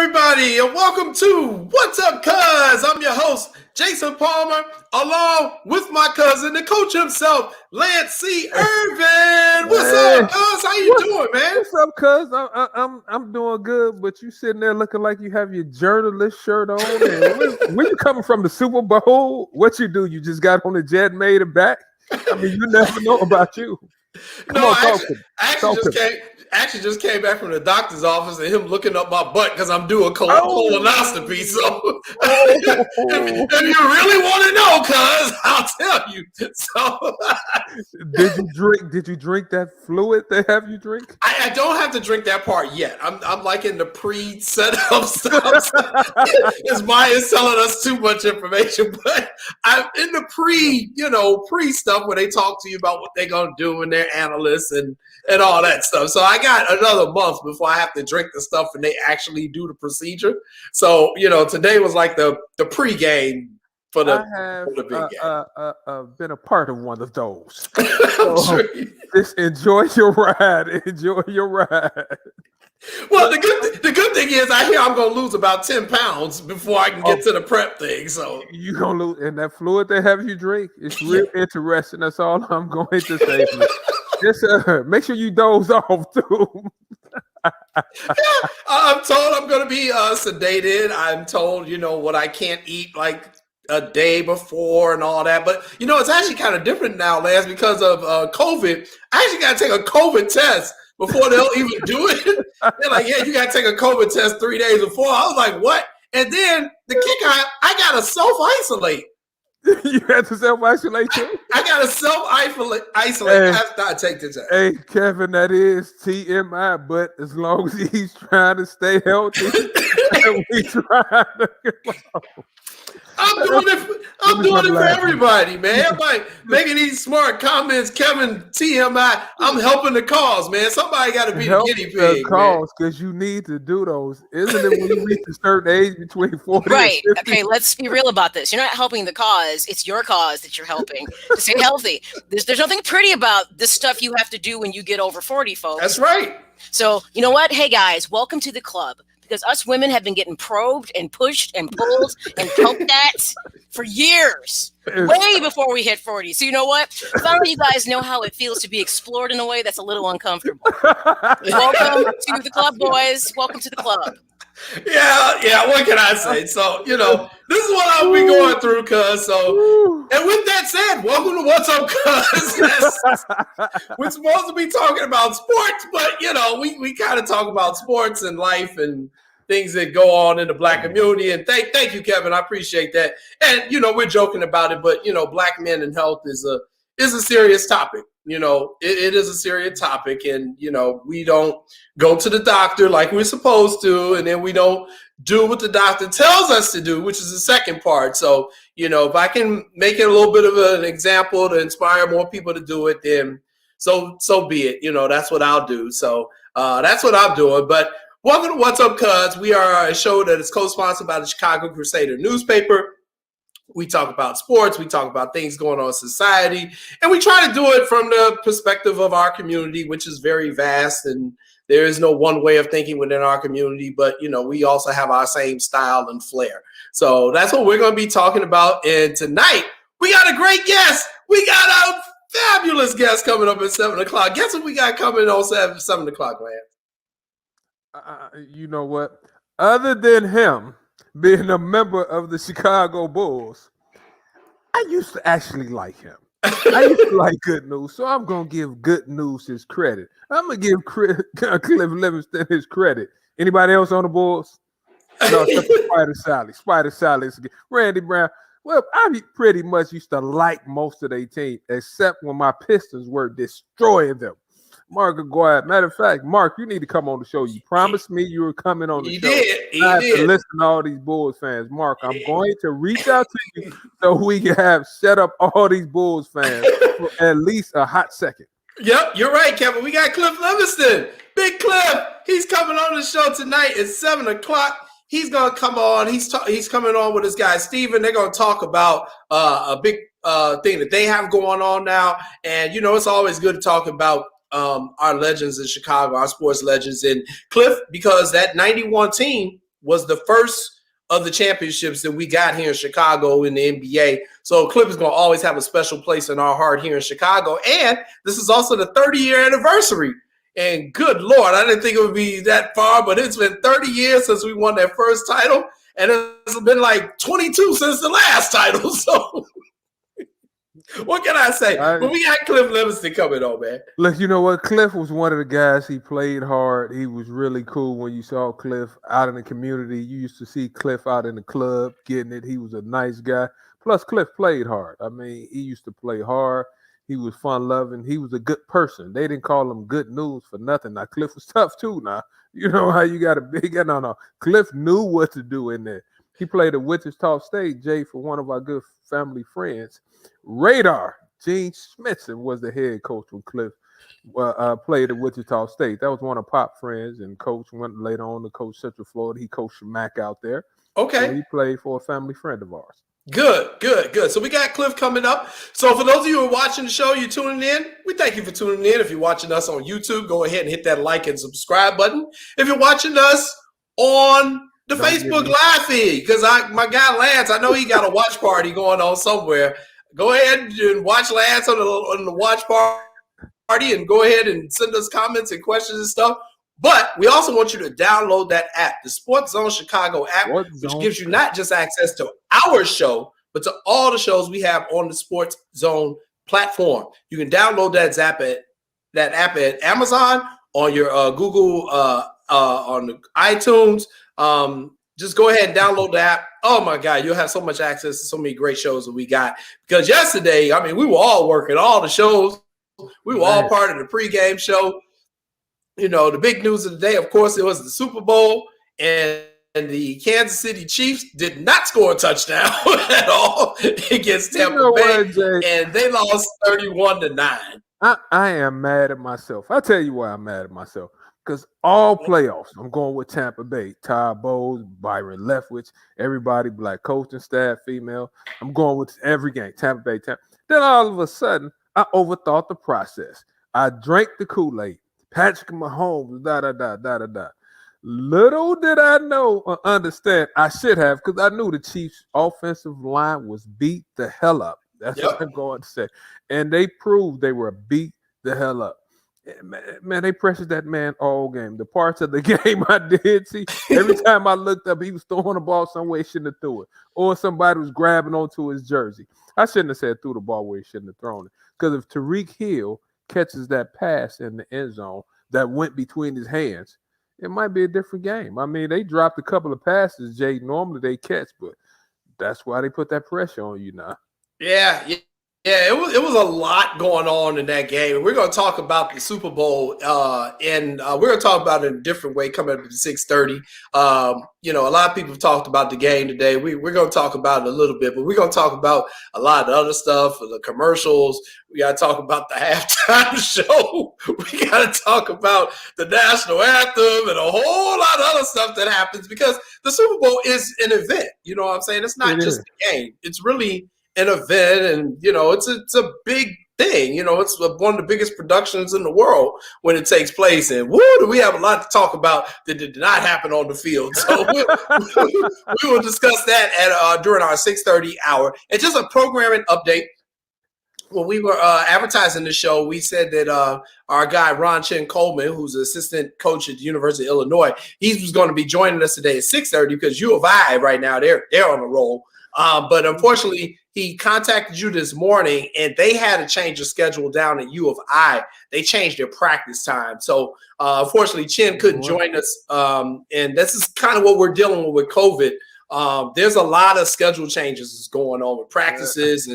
everybody, and welcome to What's Up, Cuz? I'm your host, Jason Palmer, along with my cousin, the coach himself, Lance C. Irvin. What's up, cuz? How you doing, man? What's up, cuz? I'm doing good, but you sitting there looking like you have your journalist shirt on. And when you coming from the Super Bowl, what you do? You just got on the jet, made it back? I mean, you never know about you. I actually just came back from the doctor's office and him looking up my butt because I'm doing colonoscopy. So if you really want to know, cuz, I'll tell you. So Did you drink that fluid they have you drink? I don't have to drink that part yet. I'm like in the pre-setup stuff. Because Maya's telling us too much information, but I'm in the pre stuff where they talk to you about what they're gonna do and their analysts and all that stuff. So I got another month before I have to drink the stuff and they actually do the procedure. So, today was like the pregame for the big game. Been a part of one of those. So, just enjoy your ride. Enjoy your ride. Well, the good thing is I hear I'm going to lose about 10 pounds before I can get to the prep thing. So you're going to lose. And that fluid they have you drink, it's real interesting. That's all I'm going to say. Just make sure you doze off too. I'm told I'm going to be sedated. I'm told, what I can't eat like a day before and all that. But, it's actually kind of different now, Lance, because of COVID. I actually got to take a COVID test before they'll even do it. They're like, yeah, you got to take a COVID test 3 days before. I was like, what? And then the kicker, I got to self-isolate. You had to self-isolate too? I got to self-isolate after I take the test. Hey, Kevin, that is TMI, but as long as he's trying to stay healthy, we trying to I'm doing it for everybody, man. Everybody making these smart comments. Kevin, TMI, I'm helping the cause, man. Somebody got to be the guinea pig, cause, because you need to do those. Isn't it when you reach a certain age between 40 right. and 50? Okay, let's be real about this. You're not helping the cause. It's your cause that you're helping to stay healthy. There's nothing pretty about this stuff you have to do when you get over 40, folks. That's right. So, you know what? Hey, guys, welcome to the club. Because us women have been getting probed and pushed and pulled and poked at for years, way before we hit 40. So you know what? Finally, you guys know how it feels to be explored in a way that's a little uncomfortable. Welcome to the club, boys. Welcome to the club. Yeah. What can I say? So, this is what I'll be going through, cuz. So, and with that said, welcome to What's Up, cuz. We're supposed to be talking about sports, but, we kind of talk about sports and life and things that go on in the Black community. And thank you, Kevin. I appreciate that. And, we're joking about it, but, Black men and health is a serious topic. It is a serious topic, and we don't go to the doctor like we're supposed to, and then we don't do what the doctor tells us to do, which is the second part. So if I can make it a little bit of an example to inspire more people to do it, then so be it. That's what I'll do. So that's what I'm doing. But welcome to What's Up, Cuz. We are a show that is co-sponsored by the Chicago Crusader newspaper. We talk about sports, we talk about things going on in society, and we try to do it from the perspective of our community, which is very vast, and there is no one way of thinking within our community, but, we also have our same style and flair. So that's what we're going to be talking about, and tonight, we got a great guest. We got a fabulous guest coming up at 7 o'clock. Guess what we got coming on 7 o'clock, man? You know what? Other than him being a member of the Chicago Bulls, I used to actually like him. I used to like Good News, so I'm going to give Good News his credit. I'm going to give Cliff Levingston his credit. Anybody else on the Bulls? No, Spider Sally. Randy Brown. Well, I pretty much used to like most of their team, except when my Pistons were destroying them. Mark Aguirre. Matter of fact, Mark, you need to come on the show. You promised me you were coming on the show. He I have did. to listen to all these Bulls fans. Mark, I'm going to reach out to you so we can have set up all these Bulls fans for at least a hot second. Yep, you're right, Kevin. We got Cliff Levingston. Big Cliff. He's coming on the show tonight at 7 o'clock. He's going to come on. He's coming on with his guy, Steven. They're going to talk about a big thing that they have going on now. And, it's always good to talk about our legends in Chicago, our sports legends. And Cliff, because that 91 team was the first of the championships that we got here in Chicago in the NBA. So Cliff is going to always have a special place in our heart here in Chicago. And this is also the 30-year anniversary. And good Lord, I didn't think it would be that far, but it's been 30 years since we won that first title. And it's been like 22 since the last title. So what can I say? But we got Cliff Levingston coming on, man. Look, you know what? Cliff was one of the guys. He played hard. He was really cool when you saw Cliff out in the community. You used to see Cliff out in the club getting it. He was a nice guy. Plus, Cliff played hard. I mean, he used to play hard. He was fun-loving. He was a good person. They didn't call him good news for nothing. Now, Cliff was tough, too, now. You know how you got a big – no. Cliff knew what to do in there. He played at Wichita State, Jay, for one of our good family friends. Radar, Gene Schmitzen was the head coach when Cliff played at Wichita State. That was one of Pop's friends, and Coach went later on to coach Central Florida. He coached Mac out there. Okay. So he played for a family friend of ours. Good. So we got Cliff coming up. So for those of you who are watching the show, you're tuning in, we thank you for tuning in. If you're watching us on YouTube, go ahead and hit that like and subscribe button. If you're watching us on the Facebook Live feed, because my guy Lance, I know he got a watch party going on somewhere. Go ahead and watch Lance on the watch party and go ahead and send us comments and questions and stuff. But we also want you to download that app, the SportsZone Chicago app, which gives you not just access to our show, but to all the shows we have on the SportsZone platform. You can download that app at Amazon, on your Google, on the iTunes. Just go ahead and download the app. Oh, my God, you'll have so much access to so many great shows that we got. Because yesterday, I mean, we were all working all the shows. We were all part of the pregame show. You know, the big news of the day, of course, it was the Super Bowl, and the Kansas City Chiefs did not score a touchdown at all against Tampa Bay, and they lost 31-9. I am mad at myself. I'll tell you why I'm mad at myself. Because all playoffs, I'm going with Tampa Bay. Ty Bowles, Byron Leftwich, everybody, black coaching staff, female. I'm going with every game, Tampa Bay. Then all of a sudden, I overthought the process. I drank the Kool-Aid. Patrick Mahomes, da. Little did I know or understand, I should have, because I knew the Chiefs' offensive line was beat the hell up. That's what I'm going to say. And they proved they were beat the hell up. Man, they pressured that man all game. The parts of the game I did see, every time I looked up, he was throwing the ball somewhere he shouldn't have threw it. Or somebody was grabbing onto his jersey. I shouldn't have said threw the ball where he shouldn't have thrown it. Because if Tyreek Hill catches that pass in the end zone that went between his hands, it might be a different game. I mean, they dropped a couple of passes, Jay, normally they catch, but that's why they put that pressure on you now. Yeah, it was a lot going on in that game. We're going to talk about the Super Bowl, and we're going to talk about it in a different way coming up at 6:30. You know, a lot of people have talked about the game today. We're going to talk about it a little bit, but we're going to talk about a lot of the other stuff, the commercials. We got to talk about the halftime show. We got to talk about the national anthem and a whole lot of other stuff that happens because the Super Bowl is an event. You know what I'm saying? It's not just a game. It's really an event, and you know, it's a big thing. You know, it's one of the biggest productions in the world when it takes place. And woo, do we have a lot to talk about that did not happen on the field. So we will discuss that at during our 6:30 hour. And just a programming update. When we were advertising the show, we said that our guy Ron Chen Coleman, who's an assistant coach at the University of Illinois, he was going to be joining us today at 6:30 because U of I right now they're on a roll. But unfortunately, he contacted you this morning, and they had to change the schedule down at U of I. They changed their practice time. So, unfortunately, Chin couldn't join us. And this is kind of what we're dealing with COVID. There's a lot of schedule changes going on with practices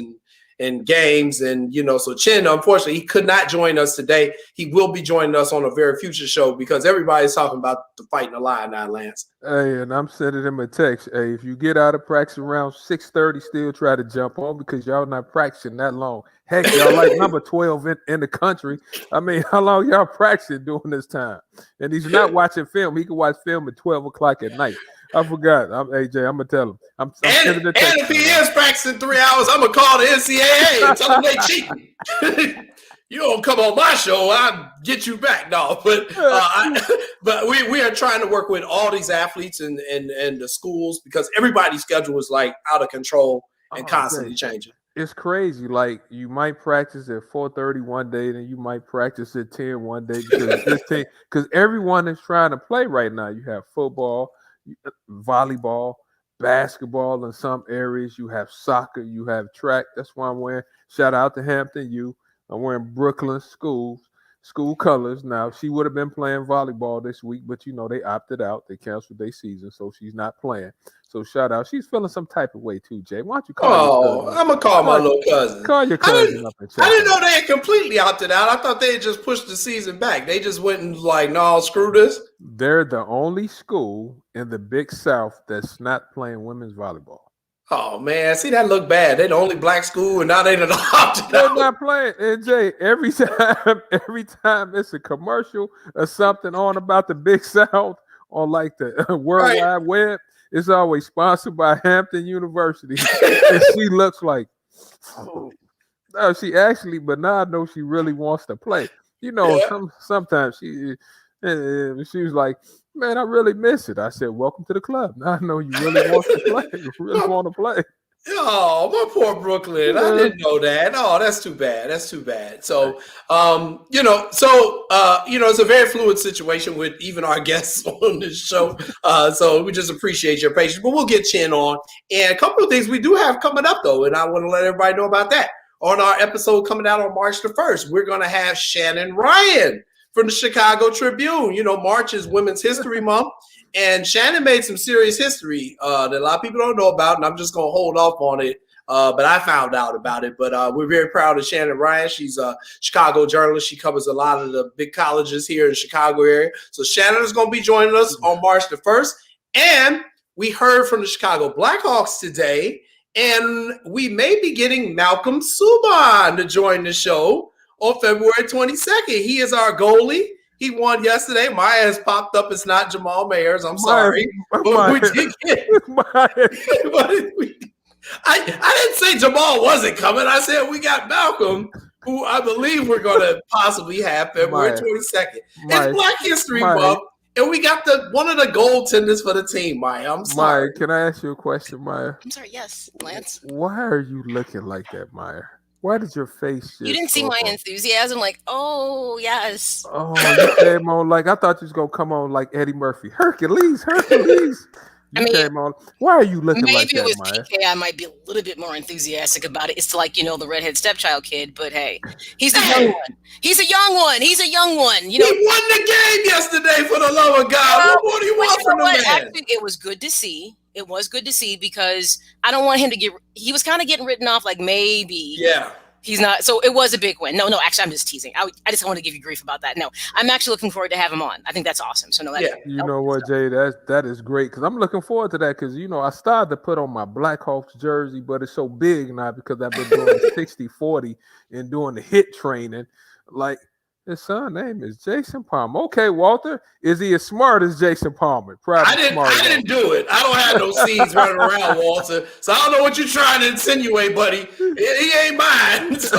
and games. And, you know, so Chin, unfortunately, he could not join us today. He will be joining us on a very future show because everybody's talking about the fight in the line now, Lance. Hey, and I'm sending him a text. Hey, if you get out of practice around 6:30, still try to jump on because y'all not practicing that long. Heck, y'all like number 12 in the country. I mean, how long y'all practicing during this time? And he's not watching film. He can watch film at 12 o'clock at night. I forgot. AJ, I'm going to tell him. I'm and if he is practicing 3 hours, I'm going to call the NCAA and tell them they cheating. you don't come on my show, I'll get you back. No, but but we are trying to work with all these athletes and the schools because everybody's schedule is like out of control and constantly changing. It's crazy. Like you might practice at 4:30 one day, then you might practice at 10 one day because everyone is trying to play right now. You have football, volleyball, basketball in some areas. You have soccer, you have track. That's why I'm wearing. Shout out to Hampton U. I'm wearing Brooklyn school colors. Now she would have been playing volleyball this week, but they opted out. They canceled their season, so she's not playing. So shout out. She's feeling some type of way too, Jay. Why don't you call your cousin? I'm gonna call my little cousin. Call your cousin up and check. I didn't know they had completely opted out. I thought they had just pushed the season back. They just went and like, no, screw this. They're the only school in the Big South that's not playing women's volleyball. Oh man, see that look bad. They're the only black school, and now they done opted out. They're not playing. And Jay, every time it's a commercial or something on about the Big South on like the World Wide Web, it's always sponsored by Hampton University. And she looks like, no, she actually, but now I know she really wants to play. Sometimes she was like, man, I really miss it. I said, welcome to the club. Now I know you really want to play. You really want to play. Oh, my poor Brooklyn. I didn't know that. Oh, that's too bad. That's too bad. So, it's a very fluid situation with even our guests on this show. So we just appreciate your patience, but we'll get Chin on. And a couple of things we do have coming up, though, and I want to let everybody know about that. On our episode coming out on March the 1st, we're going to have Shannon Ryan from the Chicago Tribune. March is Women's History Month, and Shannon made some serious history that a lot of people don't know about, and I'm just going to hold off on it, but I found out about it. But we're very proud of Shannon Ryan. She's a Chicago journalist. She covers a lot of the big colleges here in the Chicago area. So Shannon is going to be joining us on March the 1st, and we heard from the Chicago Blackhawks today, and we may be getting Malcolm Subban to join the show on February 22nd. He is our goalie. He won yesterday. Maya has popped up. It's not Jamal Mayers. I'm sorry. But we did get I didn't say Jamal wasn't coming. I said we got Malcolm, who I believe we're going to possibly have February 22nd. It's Black History Month, and we got one of the goaltenders for the team, Maya. I'm sorry. Maya, can I ask you a question, Maya? I'm sorry. Yes, Lance. Why are you looking like that, Maya? Why did your face? You didn't see my enthusiasm, like, oh yes. Oh, you came on like I thought you was gonna come on like Eddie Murphy, Hercules. Came on. Why are you looking like that, maybe it was Maya? PK. I might be a little bit more enthusiastic about it. It's like the redhead stepchild kid, but hey, he's a young one. He's a young one. He won the game yesterday. For the love of God, what do you want from the man? Actually, it was good to see. It was good to see because I don't want him to he was kind of getting written off like maybe. Yeah. He's not. So it was a big win. No, actually, I'm just teasing. I just want to give you grief about that. No, I'm actually looking forward to have him on. I think that's awesome. So you know what, Jay, that is great because I'm looking forward to that because, I started to put on my Blackhawks jersey, but it's so big now because I've been doing 60-40 and doing the hit training. Like, his son's name is Jason Palmer. Okay, Walter, is he as smart as Jason Palmer? I didn't do it. I don't have no seeds running around, Walter. So I don't know what you're trying to insinuate, buddy. He ain't mine. So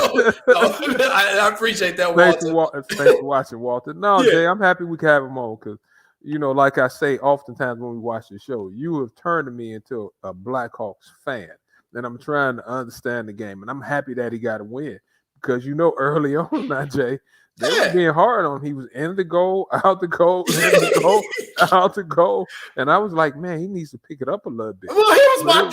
I appreciate that, Walter. Thanks for watching, Walter. No, Jay, I'm happy we can have him on because, like I say, oftentimes when we watch the show, you have turned me into a Blackhawks fan, and I'm trying to understand the game, and I'm happy that he got a win because early on, now, Jay. They were being hard on him. He was in the goal, out the goal, in the goal, out the goal. And I was like, man, he needs to pick it up a little bit. Well, here's my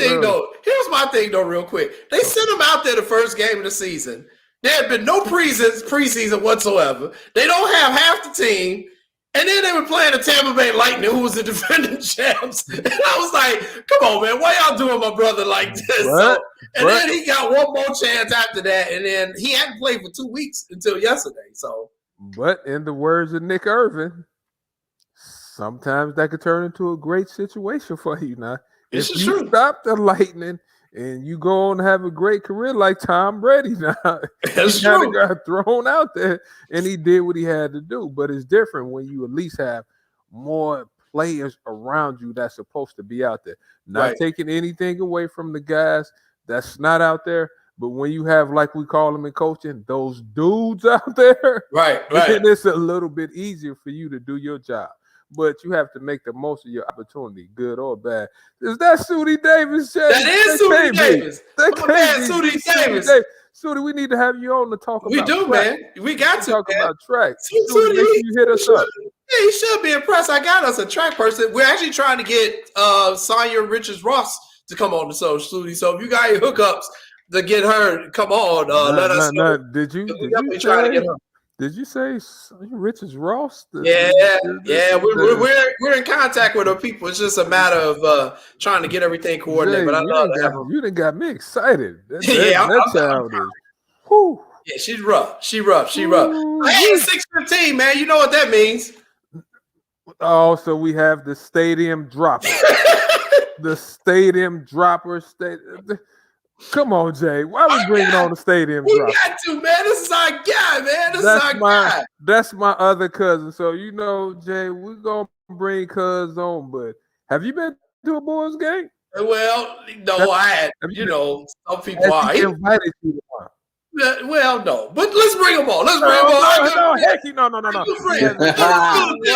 thing, though, real quick. They sent him out there the first game of the season. There had been no preseason whatsoever. They don't have half the team. And then they were playing the Tampa Bay Lightning, who was the defending champs. And I was like, come on, man, why y'all doing my brother like this? Then he got one more chance after that. And then he hadn't played for 2 weeks until yesterday. But in the words of Nick Irvin, sometimes that could turn into a great situation for you now. If you stop the Lightning and you go on to have a great career like Tom Brady now, he kind of got thrown out there and he did what he had to do. But it's different when you at least have more players around you that's supposed to be out there. Not taking anything away from the guys that's not out there, But when you have, like we call them in coaching, those dudes out there, right. then it's a little bit easier for you to do your job. But you have to make the most of your opportunity, good or bad. Is that Sudi Davis, Jay? That is Sudi Davis. My man, Sudi Davis. Sudi, we need to have you on to talk about We do, track. man. We got to talk man. about track. Sudi, make sure you hit us up. Yeah, you should be impressed. I got us a track person. We're actually trying to get Sonya Richards-Ross to come on the show, Sudi. So if you got your hookups to get her, come on. Let us know. Did you trying to get her. Did you say Richards-Ross? Yeah. We're in contact with her people. It's just a matter of trying to get everything coordinated. But I love to have her. You done got me excited. That child is. Whew. Yeah, she's rough. She rough. Hey, 6:15, man. You know what that means. Oh, so we have the stadium dropper. The stadium dropper. Come on, Jay. Why are we bringing on the stadium dropper? We got to, man. This is our guy, man. This is our guy. That's my other cousin. So, Jay, we're going to bring cuz on. But have you been to a Bulls game? Well, no, I had. Some people are. He invited you to one. Well, no, but let's bring him on. Let's bring him on. No.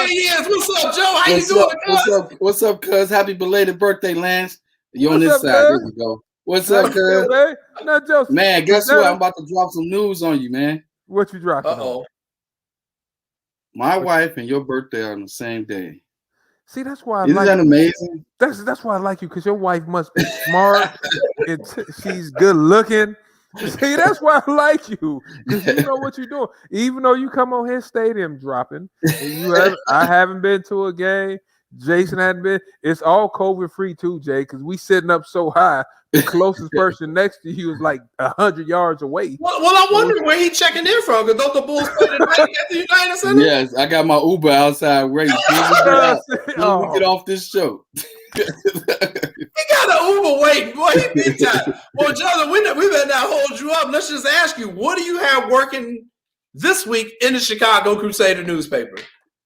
Yes. What's up, Joe? How you doing? What's up, cuz? Happy belated birthday, Lance. You on this side? There you go. What's up, cuz? Man, guess what? I'm about to drop some news on you, man. What you dropping? Uh-oh. My wife and your birthday are on the same day. See, that's why Isn't that amazing? That's why I like you, because your wife must be smart. She's good looking. See, that's why I like you, because you know what you're doing. Even though you come on here stadium dropping, and I haven't been to a game. Jason hadn't been. It's all COVID free too, Jay, because we sitting up so high. The closest person next to you is like 100 yards away. Well, I wonder where he checking in from, because don't the Bulls play tonight at the United Center? Yes, I got my Uber outside waiting. Get off this show. He got an Uber waiting, boy. He big time. Well, Jonathan, we better not hold you up. Let's just ask you, what do you have working this week in the Chicago Crusader newspaper?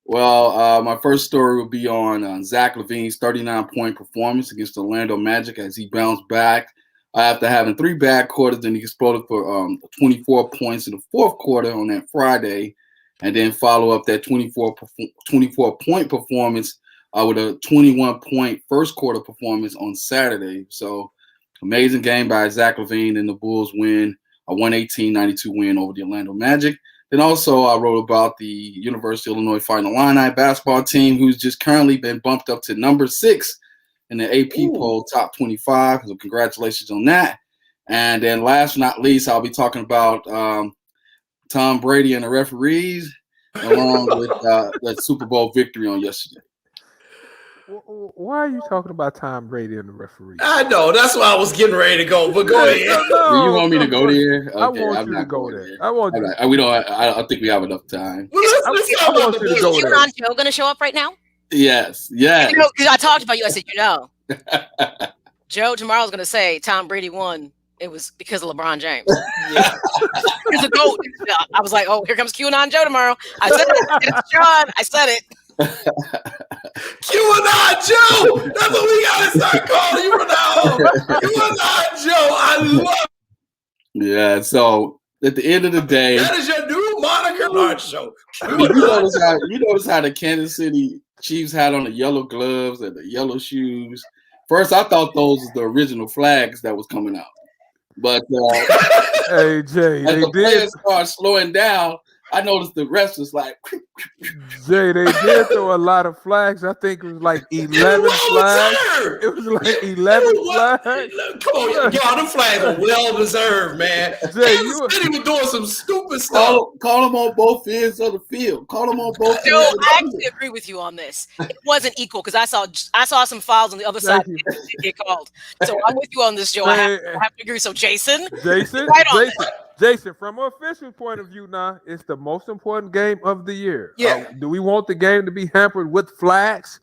Well, my first story will be on Zach LaVine's 39-point performance against the Orlando Magic as he bounced back after having 3 bad quarters. Then he exploded for 24 points in the fourth quarter on that Friday, and then follow up that 24-point performance with a 21-point first quarter performance on Saturday. So amazing game by Zach LaVine, and the Bulls win a 118-92 win over the Orlando Magic. Then also I wrote about the University of Illinois Fighting Illini basketball team, who's just currently been bumped up to number 6 in the AP poll top 25. So congratulations on that. And then last but not least, I'll be talking about Tom Brady and the referees, along with that Super Bowl victory on yesterday. Why are you talking about Tom Brady and the referee? I know. That's why I was getting ready to go. But go ahead. Do you want me to go there? Okay, I want you to go there. I want you. We don't. I think we have enough time. Well, let's I want you to go there. Is Joe going to show up right now? Yes. Because I talked about you. I said, Joe tomorrow's going to say Tom Brady won. It was because of LeBron James. Yeah. He's a GOAT. I was like, oh, here comes QAnon Joe tomorrow. I said it. It's John. I said it. QAnon Joe. That's what we gotta start calling you from now on. QAnon Joe. I love it. Yeah. So at the end of the day, that is your new moniker on our show. You notice how the Kansas City Chiefs had on the yellow gloves and the yellow shoes. First, I thought those was the original flags that was coming out, but hey Jay, as the players started slowing down, I noticed the rest was like. Jay, they did throw a lot of flags. I think it was like 11 flags. It was like 11 flags. Come on, y'all, them flags are well deserved, man. Jay, Kansas City was doing some stupid stuff. Call them on both ends of the field. Call them on both. Joe, I actually agree with you on this. It wasn't equal because I saw some fouls on the other side get called. So I'm with you on this, Joe. I have to agree. So Jason, Jason, from an official point of view now, it's the most important game of the year. Yeah. Do we want the game to be hampered with flags?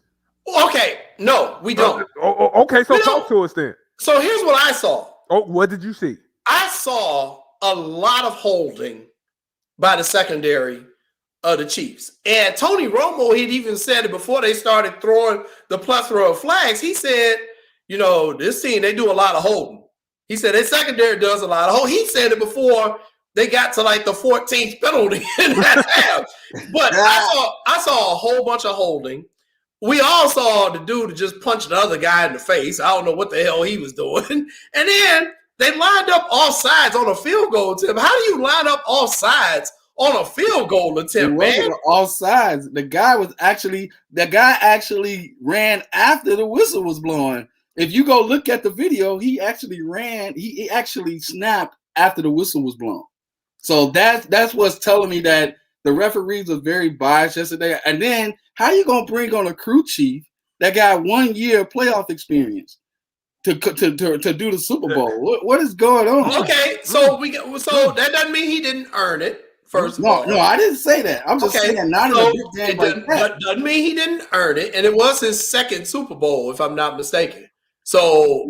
Okay. No, we don't. Okay, so talk to us then. So here's what I saw. Oh, what did you see? I saw a lot of holding by the secondary of the Chiefs. And Tony Romo, he'd even said it before they started throwing the plethora of flags. He said, this team, they do a lot of holding. He said their secondary does a lot. Oh, he said it before they got to like the 14th penalty in that half. But I saw a whole bunch of holding. We all saw the dude just punch the other guy in the face. I don't know what the hell he was doing. And then they lined up all sides on a field goal attempt. How do you line up all sides on a field goal attempt, man? All sides. The guy actually ran after the whistle was blowing. If you go look at the video, he actually ran. He actually snapped after the whistle was blown. So that's what's telling me that the referees were very biased yesterday. And then how you gonna bring on a crew chief that got 1 year playoff experience to do the Super Bowl? What is going on? Okay, so that doesn't mean he didn't earn it. First of all. No, I didn't say that. I'm just saying not in a big game like that. Doesn't mean he didn't earn it, and it was his second Super Bowl, if I'm not mistaken. So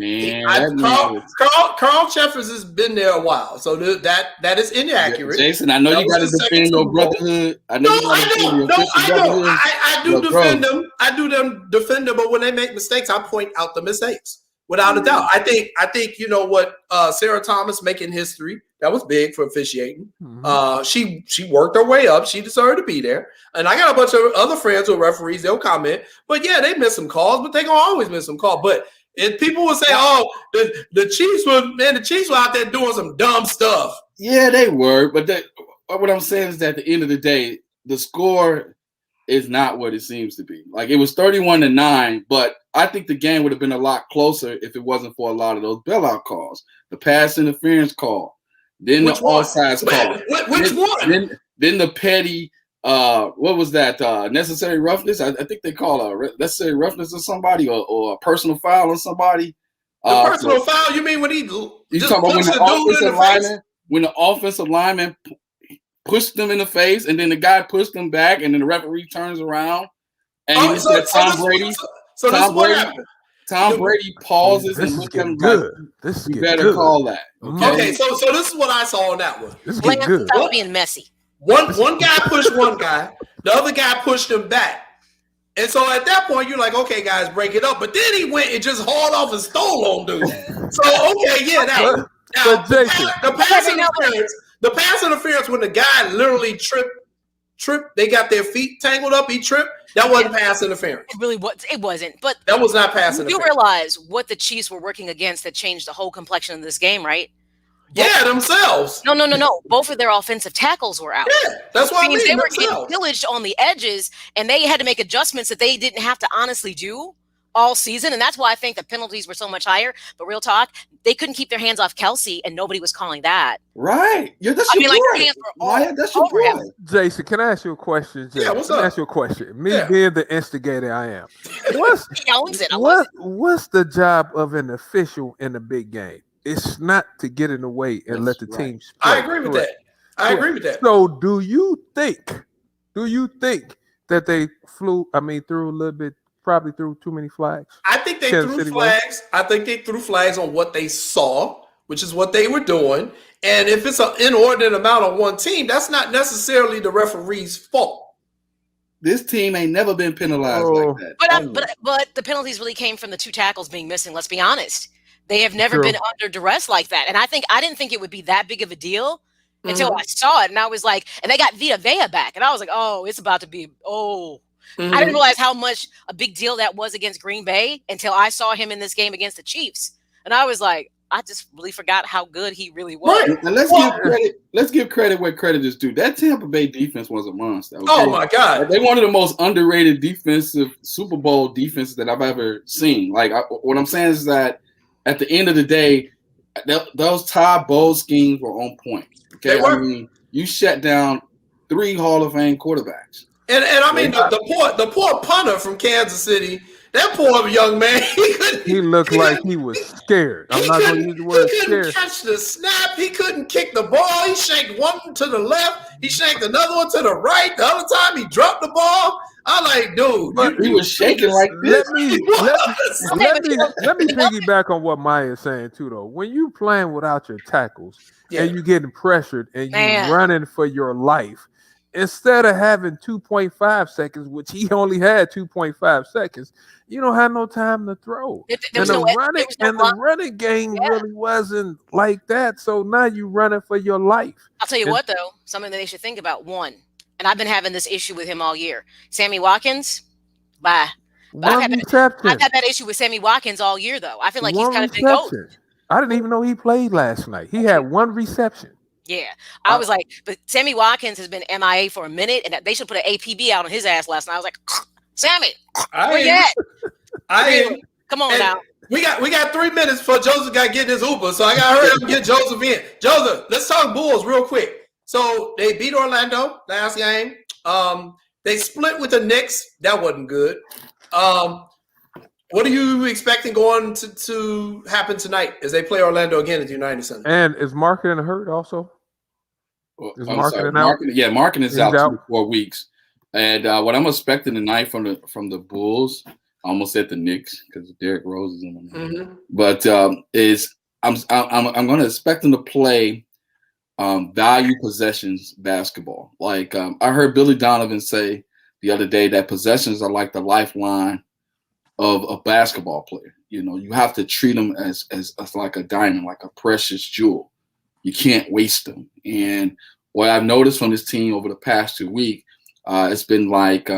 Carl Cheffers has been there a while, so that is inaccurate. Jason, I know you got to defend your brotherhood. I know I do defend them. I do defend them, but when they make mistakes, I point out the mistakes without a doubt. I think you know what, Sarah Thomas making history. That was big for officiating. She worked her way up. She deserved to be there. And I got a bunch of other friends who are referees. They'll comment, but yeah, they miss some calls, but they gonna always miss some calls. But if people will say, "Oh, the Chiefs were out there doing some dumb stuff." Yeah, they were. But what I'm saying is that at the end of the day, the score is not what it seems to be. Like, it was 31-9, but I think the game would have been a lot closer if it wasn't for a lot of those bailout calls, the pass interference call, then the offsides call. Which one? Then the petty. What was that? Necessary roughness. I think they call a necessary roughness on somebody, or a personal foul on somebody. Personal foul? You mean when he? You talking about when the offensive lineman pushed them in the face, and then the guy pushed them back, and then the referee turns around, and he said Tom Brady. Tom Brady pauses and looks at him like, "You better call that." Okay, so this is what I saw on that one. This is good. Stop being messy. One guy pushed one guy, the other guy pushed him back. And so at that point, you're like, okay, guys, break it up. But then he went and just hauled off and stole on dude. So, okay, yeah, now the pass interference when the guy literally tripped, they got their feet tangled up, he tripped, that wasn't pass interference. It really was. It wasn't. But that was not pass interference. You realize what the Chiefs were working against that changed the whole complexion of this game, right? Yeah, themselves. No. Both of their offensive tackles were out. Yeah, that's what I mean. They were getting pillaged on the edges, and they had to make adjustments that they didn't have to honestly do all season. And that's why I think the penalties were so much higher. But real talk, they couldn't keep their hands off Kelsey, and nobody was calling that. Right. Yeah, that's your boy. That's your boy. Jason, can I ask you a question? Jason? Yeah, what's up? Can I ask you a question? Me being the instigator I am. He owns it. What's the job of an official in a big game? It's not to get in the way and let the team play. I agree with that. I agree with that. So do you think that they threw a little bit, probably threw too many flags? I think they threw flags. I think they threw flags on what they saw, which is what they were doing. And if it's an inordinate amount on one team, that's not necessarily the referee's fault. This team ain't never been penalized like that. But the penalties really came from the two tackles being missing. Let's be honest. They have never been under duress like that. And I didn't think it would be that big of a deal until I saw it. And I was like, and they got Vita Vea back. And I was like, oh, it's about to be, I didn't realize how much a big deal that was against Green Bay until I saw him in this game against the Chiefs. And I was like, I just really forgot how good he really was. Right. And let's give credit where credit is due. That Tampa Bay defense was a monster. Okay? Oh my God. They're one of the most underrated defensive Super Bowl defenses that I've ever seen. Like, what I'm saying is that at the end of the day, those Todd Bowles schemes were on point. Okay, I mean, you shut down 3 Hall of Fame quarterbacks, and I mean the poor punter from Kansas City. That poor young man, he looked like he was scared. I'm not going to use the word scared. He couldn't catch the snap. He couldn't kick the ball. He shanked one to the left. He shanked another one to the right. The other time he dropped the ball. I'm like, dude, he was shaking like this. Let me piggyback on what Maya's saying too, though. When you playing without your tackles and you getting pressured and you running for your life, instead of having 2.5 seconds, which he only had 2.5 seconds, you don't have no time to throw. There was no running game really wasn't like that. So now you're running for your life. I'll tell you what, though, something that they should think about. One, and I've been having this issue with him all year. Sammy Watkins, bye. I've had that issue with Sammy Watkins all year, though. I feel like he's kind of been gold. I didn't even know he played last night. He had one reception. Yeah, I was like, but Sammy Watkins has been MIA for a minute, and they should put an APB out on his ass last night. I was like, Sammy, where you at? Come on now. We got 3 minutes for Joseph got to get his Uber, so I got to hurry up and get Joseph in. Joseph, let's talk Bulls real quick. So they beat Orlando last game. They split with the Knicks. That wasn't good. What are you expecting going to happen tonight as they play Orlando again at the United Center? And is Markkanen hurt also? Is Markkanen out? Yeah, Markkanen is out 2 to 4 weeks. And what I'm expecting tonight from the Bulls, I almost said the Knicks because Derrick Rose is in them. Mm-hmm. But I'm going to expect them to play value possessions basketball. Like I heard Billy Donovan say the other day that possessions are like the lifeline of a basketball player. You know, you have to treat them as like a diamond, like a precious jewel. You can't waste them. And what I've noticed from this team over the past 2 weeks, it's been like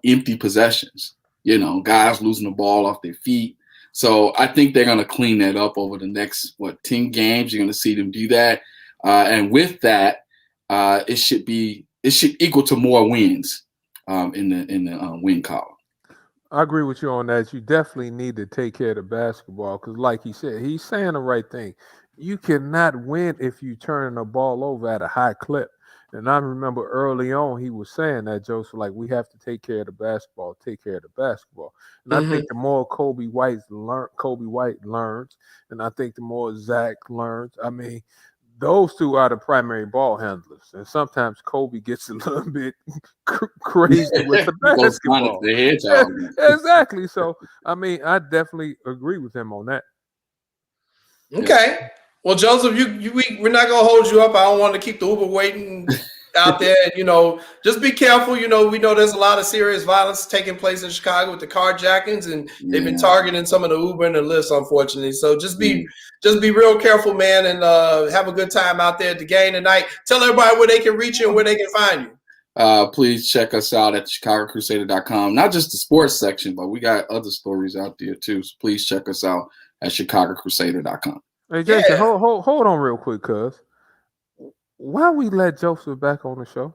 empty possessions. You know, guys losing the ball off their feet. So I think they're going to clean that up over the next 10 games. You're going to see them do that, and with that, it should equal to more wins in the win column. I agree with you on that. You definitely need to take care of the basketball because, like he said, he's saying the right thing. You cannot win if you turn the ball over at a high clip. And I remember early on he was saying that, Joseph, like, we have to take care of the basketball, And I think the more Kobe White learns, and I think the more Zach learns. I mean, those two are the primary ball handlers, and sometimes Kobe gets a little bit crazy with the basketball. Exactly. So, I mean, I definitely agree with him on that. Okay. Well, Joseph, we're not gonna hold you up. I don't want to keep the Uber waiting out there. You know, just be careful. You know, we know there's a lot of serious violence taking place in Chicago with the carjackings, and they've been targeting some of the Uber and the Lyfts, unfortunately. So just be real careful, man, and have a good time out there at the game tonight. Tell everybody where they can reach you and where they can find you. Please check us out at ChicagoCrusader.com. Not just the sports section, but we got other stories out there too. So please check us out at ChicagoCrusader.com. Hey, Jason, hold on real quick, cuz. Why we let Joseph back on the show?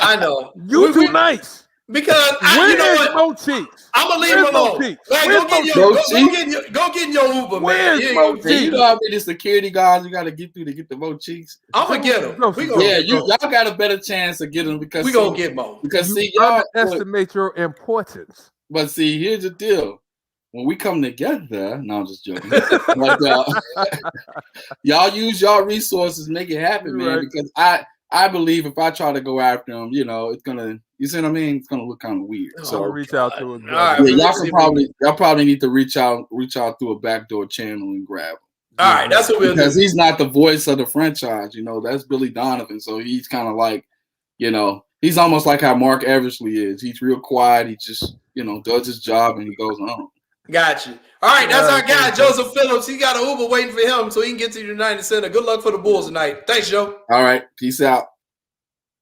I know. You too nice. Because you know what? Mo Cheeks? I'm gonna leave him alone. Like, go get in your Uber, man. You know how many security guards you gotta get through to get the Mo Cheeks? I'm gonna get them. Y'all got a better chance of getting them because we gonna get Mo. Because y'all estimate your importance. But see, here's the deal. When we come together, no, I'm just joking. But, y'all use y'all resources, make it happen, man. Right. Because I believe if I try to go after them, you know, it's gonna. You see what I mean? It's gonna look kind of weird. So reach out to him. Y'all probably need to reach out through a backdoor channel and grab him. All right, that's what we'll do. Because he's not the voice of the franchise. You know, that's Billy Donovan. So he's kind of like, you know, he's almost like how Mark Eversley is. He's real quiet. He just, you know, does his job and he goes on. Got you. All right, that's our guy, Joseph Phillips. He got an Uber waiting for him so he can get to the United Center. Good luck for the Bulls tonight. Thanks, Joe. All right, peace out.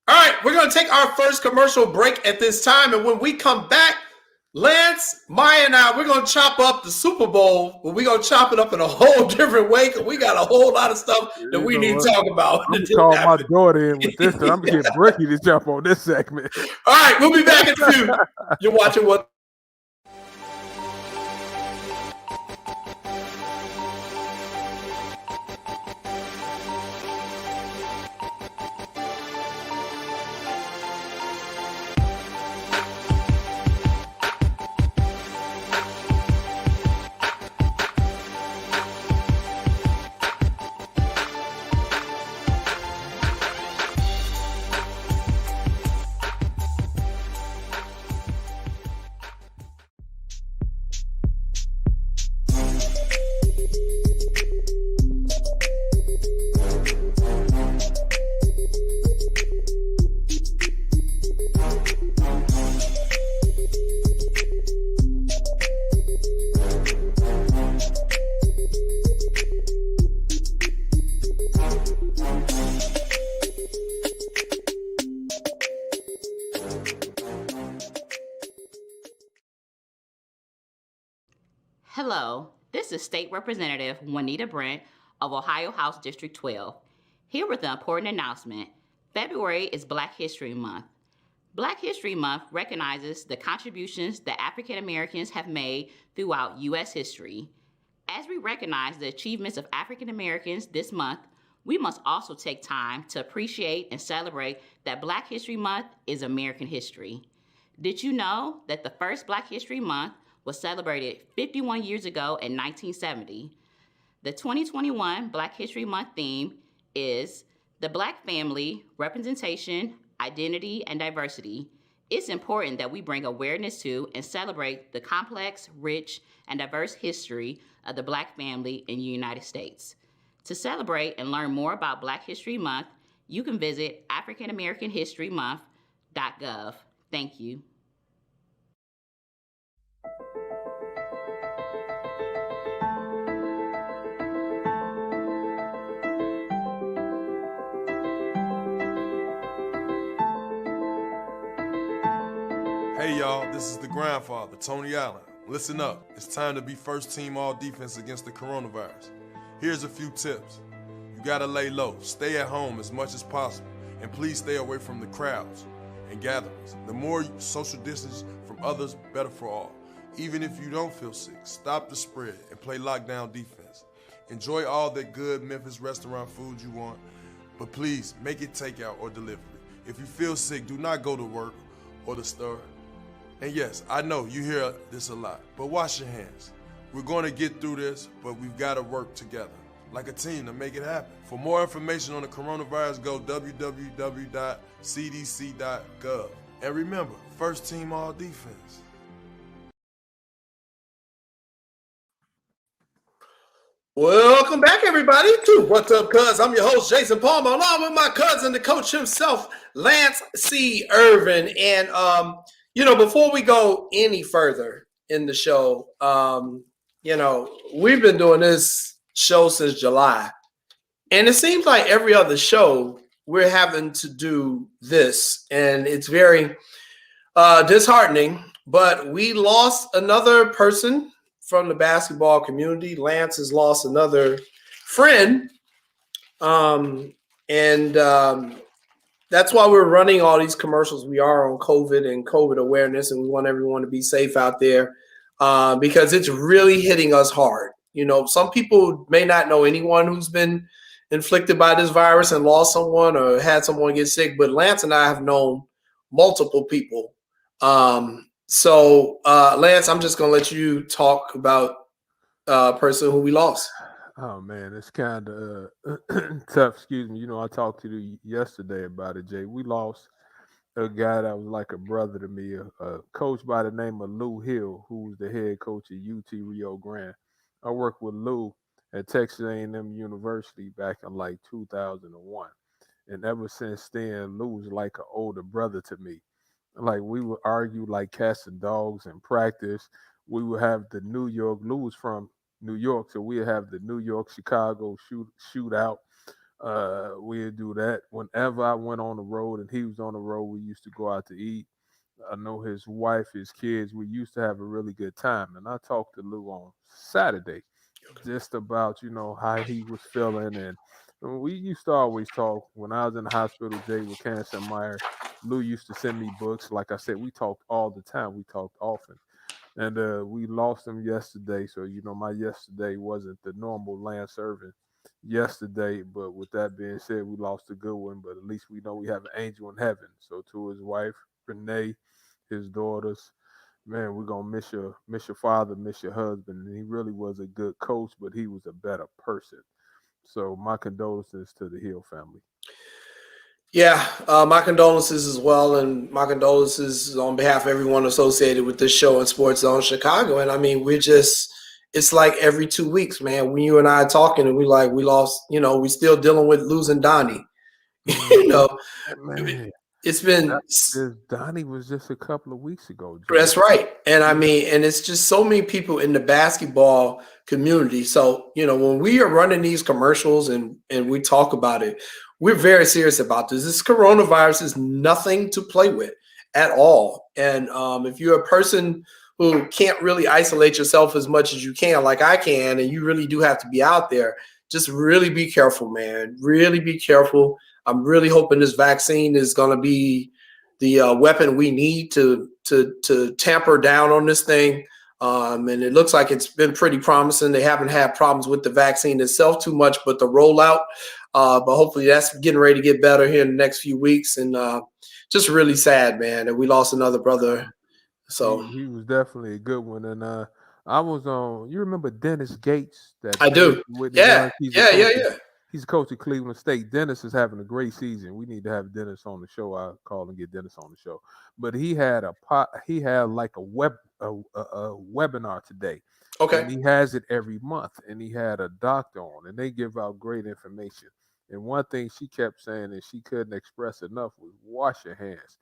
All right, we're going to take our first commercial break at this time. And when we come back, Lance, Maya, and I, we're going to chop up the Super Bowl, but we're going to chop it up in a whole different way because we got a whole lot of stuff that we need to talk about. I'm going to call my daughter in with this, and I'm going to get Bricky to jump on this segment. All right, we'll be back in a few. You're watching What Hello, this is State Representative Juanita Brent of Ohio House District 12. Here with an important announcement. February is Black History Month. Black History Month recognizes the contributions that African Americans have made throughout U.S. history. As we recognize the achievements of African Americans this month, we must also take time to appreciate and celebrate that Black History Month is American history. Did you know that the first Black History Month was celebrated 51 years ago in 1970? The 2021 Black History Month theme is the Black family, representation, identity, and diversity. It's important that we bring awareness to and celebrate the complex, rich, and diverse history of the Black family in the United States. To celebrate and learn more about Black History Month, you can visit AfricanAmericanHistoryMonth.gov. Thank you. Hey y'all, this is the grandfather, Tony Allen. Listen up, it's time to be first team all defense against the coronavirus. Here's a few tips. You gotta lay low, stay at home as much as possible, and please stay away from the crowds and gatherings. The more social distance from others, better for all. Even if you don't feel sick, stop the spread and play lockdown defense. Enjoy all that good Memphis restaurant food you want, but please make it takeout or delivery. If you feel sick, do not go to work or the store. And yes, I know you hear this a lot, but wash your hands. We're going to get through this, but we've got to work together like a team to make it happen. For more information on the coronavirus, go www.cdc.gov. And remember, first team all defense. Welcome back, everybody, to What's Up, Cuz. I'm your host, Jason Palmer, along with my cousin, the coach himself, Lance C. Irvin. And, before we go any further in the show, we've been doing this show since July. And it seems like every other show, we're having to do this. And it's very disheartening. But we lost another person from the basketball community. Lance has lost another friend. That's why we're running all these commercials. We are on COVID and COVID awareness, and we want everyone to be safe out there because it's really hitting us hard. Some people may not know anyone who's been inflicted by this virus and lost someone or had someone get sick, but Lance and I have known multiple people. So, Lance, I'm just going to let you talk about a person who we lost. Oh, man, it's kind of tough. Excuse me. I talked to you yesterday about it, Jay. We lost a guy that was like a brother to me, a coach by the name of Lou Hill, who was the head coach at UT Rio Grande. I worked with Lou at Texas A&M University back in like 2001. And ever since then, Lou was like an older brother to me. Like, we would argue like cats and dogs in practice. We would have the New York, Lou was from New York, so we'd have the New York, Chicago shootout. We'd do that. Whenever I went on the road and he was on the road, we used to go out to eat. I know his wife, his kids, we used to have a really good time. And I talked to Lou on Saturday just about, how he was feeling. And we used to always talk. When I was in the hospital, Jay, with cancer and Meyer, Lou used to send me books. Like I said, we talked all the time. We talked often. And we lost him yesterday. So, my yesterday wasn't the normal Lance Irvin yesterday. But with that being said, we lost a good one. But at least we know we have an angel in heaven. So to his wife, Renee, his daughters, man, we're going to miss your father, miss your husband. And he really was a good coach, but he was a better person. So my condolences to the Hill family. Yeah, my condolences as well, and my condolences on behalf of everyone associated with this show in SportsZone Chicago. And I mean, it's like every 2 weeks, man, when you and I are talking and we lost, we still dealing with losing Donnie. Man. It's been Donnie was just a couple of weeks ago. Jay. That's right. And I mean, and it's just so many people in the basketball community. So, when we are running these commercials and we talk about it, we're very serious about this. This coronavirus is nothing to play with at all. And if you're a person who can't really isolate yourself as much as you can, like I can, and you really do have to be out there, just really be careful, man. Really be careful. I'm really hoping this vaccine is going to be the weapon we need to tamper down on this thing. And it looks like it's been pretty promising. They haven't had problems with the vaccine itself too much, but the rollout. But hopefully that's getting ready to get better here in the next few weeks. And just really sad, man, that we lost another brother. So he was definitely a good one. And I was on. You remember Dennis Gates? I do. Yeah. He's a coach at Cleveland State. Dennis is having a great season. We need to have Dennis on the show. I'll call and get Dennis on the show. But he had like a webinar today. Okay. And he has it every month. And he had a doctor on, and they give out great information. And one thing she kept saying that she couldn't express enough was wash your hands.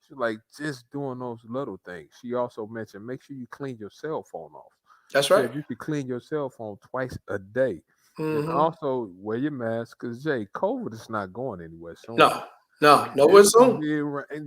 She's like, just doing those little things. She also mentioned, make sure you clean your cell phone off. That's right. You can clean your cell phone twice a day. Mm-hmm. And also wear your mask, because Jay, COVID is not going anywhere soon. Nowhere soon.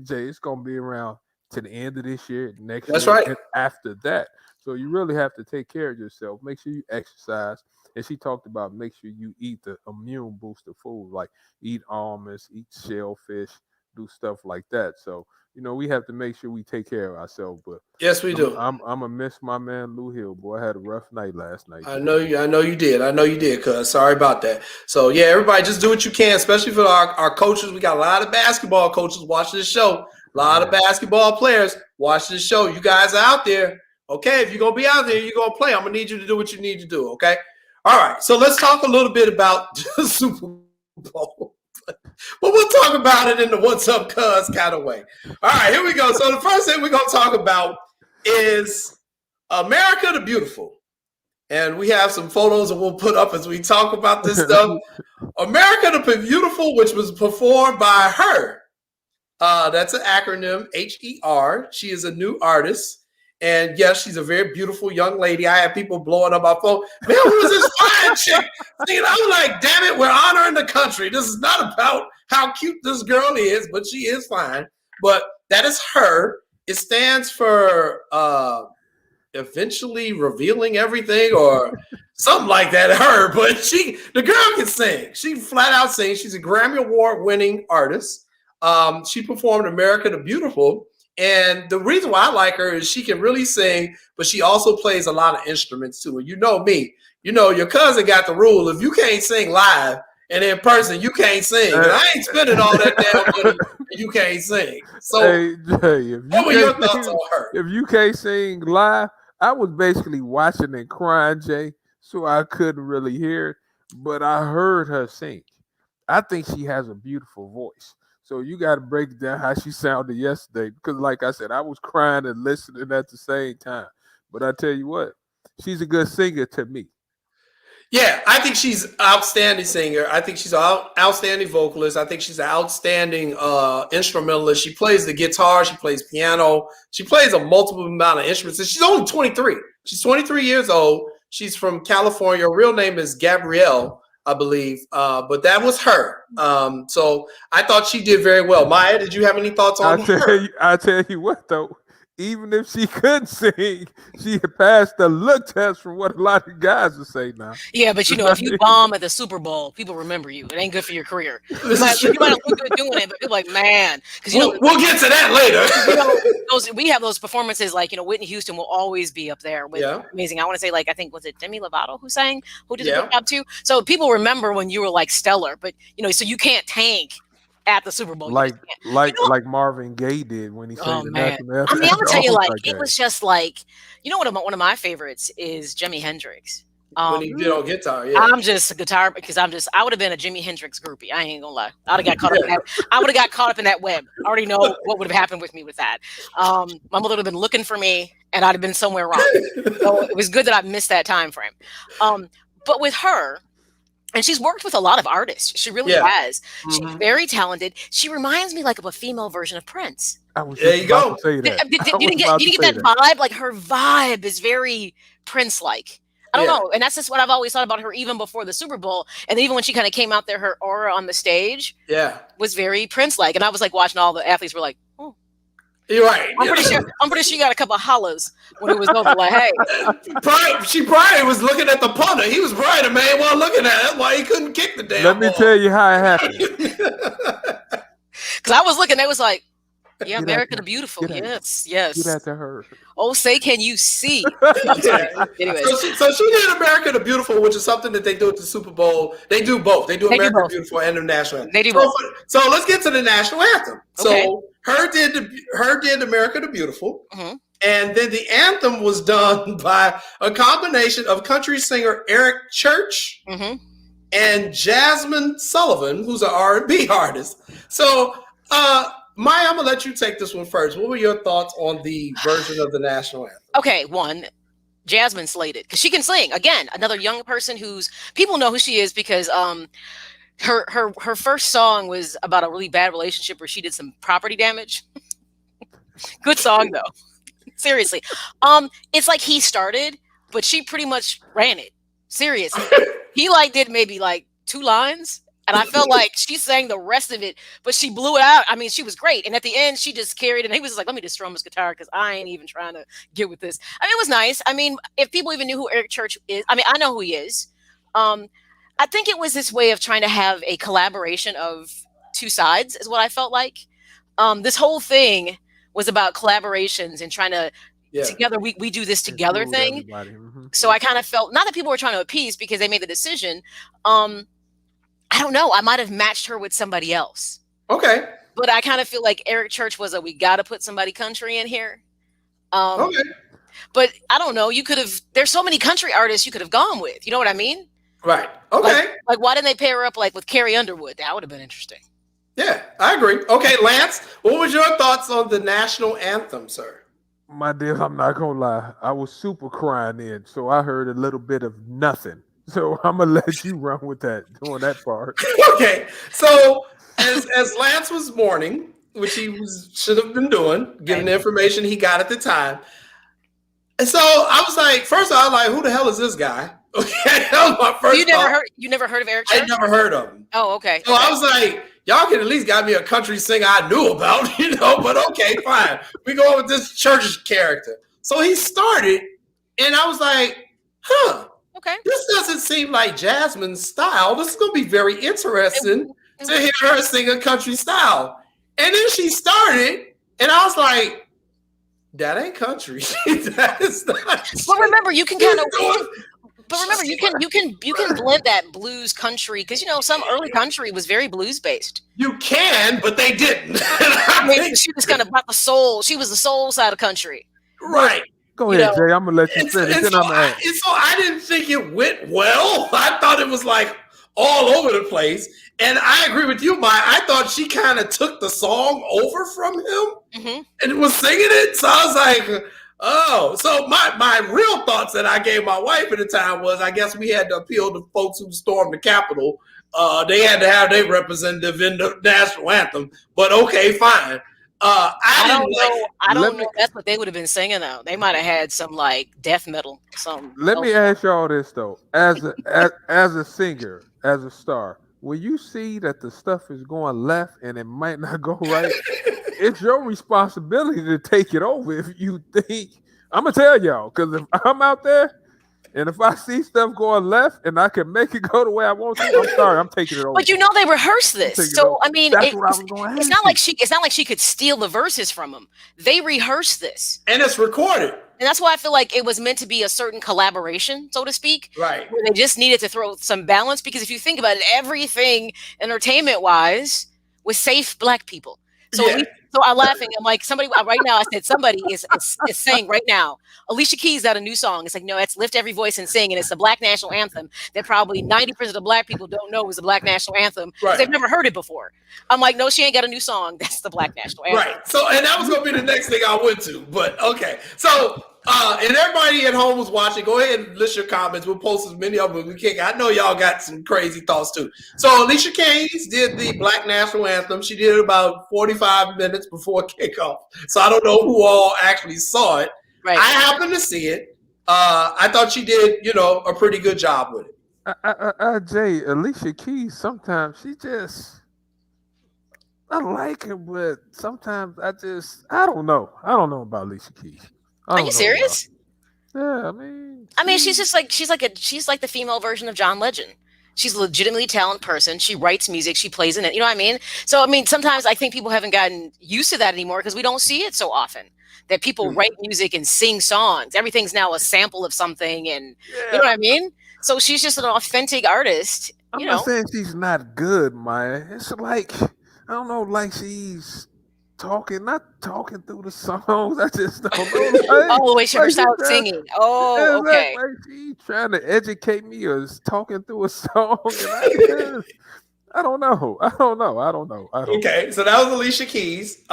Jay, it's gonna be around to the end of this year, next That's year, right. and after that. So you really have to take care of yourself. Make sure you exercise. And she talked about make sure you eat the immune booster food, like eat almonds, eat shellfish, do stuff like that. So we have to make sure we take care of ourselves. But yes, we do. I'm gonna miss my man Lou Hill. Boy, I had a rough night last night. I know you did. Cuz sorry about that. So yeah, everybody just do what you can, especially for our coaches. We got a lot of basketball coaches watching this show. A lot of basketball players watching this show. You guys are out there. Okay, if you're gonna be out there, you're gonna play. I'm gonna need you to do what you need to do. Okay. All right. So let's talk a little bit about the Super Bowl. But we'll talk about it in the what's up cuz kind of way. All right, here we go. So the first thing we're going to talk about is America the Beautiful. And we have some photos that we'll put up as we talk about this stuff. America the Beautiful, which was performed by her. That's an acronym, HER. She is a new artist. And yes, she's a very beautiful young lady. I had people blowing up my phone. Man, who is this fine chick? I'm like, damn it, we're honoring the country. This is not about how cute this girl is, but she is fine. But that is her. It stands for eventually revealing everything or something like that. Her, but the girl can sing. She flat out sings. She's a Grammy Award-winning artist. She performed America the Beautiful. And the reason why I like her is she can really sing, but she also plays a lot of instruments too. And you know me, your cousin got the rule. If you can't sing live and in person, you can't sing. And I ain't spending all that damn money and you can't sing. So hey, Jay, what were your thoughts on her? If you can't sing live, I was basically watching and crying, Jay, so I couldn't really hear it. But I heard her sing. I think she has a beautiful voice. So you got to break down how she sounded yesterday. Because like I said, I was crying and listening at the same time. But I tell you what, she's a good singer to me. Yeah, I think she's an outstanding singer. I think she's an outstanding vocalist. I think she's an outstanding instrumentalist. She plays the guitar. She plays piano. She plays a multiple amount of instruments. And she's only 23. She's 23 years old. She's from California. Her real name is Gabrielle, I believe, but that was her. So I thought she did very well. Maya, did you have any thoughts on her? I tell you what, though, even if she couldn't sing, she passed the look test from what a lot of guys would say now. Yeah, but if you bomb at the Super Bowl, people remember you. It ain't good for your career. You might look good doing it, but people like, man, because we'll get to that later. We have those performances like Whitney Houston will always be up there with amazing. I want to say I think was it Demi Lovato who did a good job too. So people remember when you were like stellar, but so you can't tank at the Super Bowl. Like Marvin Gaye did when he sang the national anthem. I mean, I'm gonna tell you, it was just like, one of my favorites is Jimi Hendrix. When he did on guitar, I'm just a guitar because I would have been a Jimi Hendrix groupie. I ain't gonna lie. I would have got caught up in that. I would have got caught up in that web. I already know what would have happened with me with that. My mother would have been looking for me, and I'd have been somewhere wrong. So it was good that I missed that time frame. But with her. And she's worked with a lot of artists. She really has. Mm-hmm. She's very talented. She reminds me of a female version of Prince. There you go. You didn't get that vibe? Like her vibe is very Prince-like. I don't know. And that's just what I've always thought about her even before the Super Bowl. And even when she kind of came out there, her aura on the stage was very Prince-like. And I was like watching all the athletes were like, oh. You're right. I'm pretty sure you got a couple of hollers when it was over. Like, hey, She probably was looking at the punter. He was right. The man wasn't looking at it. That's why he couldn't kick the damn Let me ball. tell you how it happened. because I was looking, they was like, yeah, America the Beautiful. Get Yes. Get out to her. Oh, say can you see? Anyways. So she did America the Beautiful, which is something that they do at the Super Bowl. They do both. They do America the Beautiful and the national anthem. They do both. So let's get to the national anthem. Okay. So her did America the Beautiful. Mhm. And then the anthem was done by a combination of country singer Eric Church Mhm. and Jasmine Sullivan, who's an R&B artist. So, Maya, I'm gonna let you take this one first. What were your thoughts on the version of the national anthem? Okay, one, Jasmine slated because she can sing. Again, another young person who's people know who she is because her first song was about a really bad relationship where she did some property damage. Good song though. Seriously. It's like he started, but she pretty much ran it. Seriously. He did maybe 2 lines. And I felt like she sang the rest of it, but she blew it out. I mean, she was great. And at the end, she just carried it. And he was like, let me just strum his guitar because I ain't even trying to get with this. I mean, it was nice. I mean, if people even knew who Eric Church is, I mean, I know who he is. I think it was this way of trying to have a collaboration of 2 sides is what I felt like. This whole thing was about collaborations and trying to together, we do this together thing. Mm-hmm. So I kind of felt, not that people were trying to appease because they made the decision. I don't know. I might have matched her with somebody else. Okay. But I kind of feel like Eric Church was we got to put somebody country in here. Okay. But I don't know. You could have, there's so many country artists you could have gone with. You know what I mean? Right. Okay. Like why didn't they pair her up with Carrie Underwood? That would have been interesting. Yeah, I agree. Okay, Lance, what was your thoughts on the national anthem, sir? My dear, I'm not going to lie. I was super crying in, so I heard a little bit of nothing. So I'm gonna let you run with that, doing that part. Okay. So as Lance was mourning, which he should have been doing, given the information he got at the time. And so I was like, first of all, I was like, who the hell is this guy? Okay, that was my first thought. You never heard of Eric Church? I never heard of him. Oh, okay. So I was like, y'all can at least got me a country singer I knew about, but okay, fine. We go with this Church character. So he started, and I was like, huh. Okay. This doesn't seem like Jasmine's style. This is going to be very interesting to hear her sing a country style. And then she started, and I was like, that ain't country. That is not. But remember, you can kind of. But remember, you can blend that blues country because some early country was very blues based. You can, but they didn't. I mean, she was kind of about the soul. She was the soul side of country, right? Go ahead, Jay. I'm gonna let you finish. So I didn't think it went well. I thought it was all over the place. And I agree with you, Maya. I thought she kind of took the song over from him and was singing it. So I was like, oh. So my real thoughts that I gave my wife at the time was, I guess we had to appeal to folks who stormed the Capitol. They had to have their representative in the national anthem. But okay, fine. I don't know. That's what they would have been singing though. They might have had some death metal. Let me ask y'all this though: as a singer, as a star, when you see that the stuff is going left and it might not go right, it's your responsibility to take it over. If you think, I'm gonna tell y'all, because if I'm out there and if I see stuff going left and I can make it go the way I want to, I'm sorry, I'm taking it over. But they rehearsed this, so I mean, that's what I was going to it's not like she could steal the verses from them. They rehearsed this, and it's recorded. And that's why I feel like it was meant to be a certain collaboration, so to speak. Right. Where they just needed to throw some balance because if you think about it, everything entertainment-wise was safe Black people. So so I'm laughing. I'm like, somebody right now. I said somebody is saying right now. Alicia Keys got a new song. It's like, no, it's Lift Every Voice and Sing, and it's the Black national anthem that probably 90% of the Black people don't know is the Black national anthem because they've never heard it before. I'm like, no, she ain't got a new song. That's the Black national anthem. Right. So, and that was going to be the next thing I went to. But okay. So, and everybody at home was watching. Go ahead and list your comments. We'll post as many of them as we can. I know y'all got some crazy thoughts too. So Alicia Keys did the Black national anthem. She did it about 45 minutes before kickoff. So I don't know who all actually saw it. Right. I happened to see it. I thought she did, a pretty good job with it. Jay, Alicia Keys, sometimes she just, I like her, but sometimes I don't know. I don't know about Alicia Keys. Are you serious? Yeah, I mean, she's like the female version of John Legend. She's a legitimately talented person. She writes music. She plays in it. You know what I mean? So, I mean, sometimes I think people haven't gotten used to that anymore because we don't see it so often that people write music and sing songs. Everything's now a sample of something, and you know what I mean? So she's just an authentic artist. I'm not saying she's not good, Maya. It's like, I don't know, like she's not talking through the songs. I just don't know. Oh, wait, she started singing. Oh, okay. Like she's trying to educate me or is talking through a song. And I don't know. Okay, so that was Alicia Keys.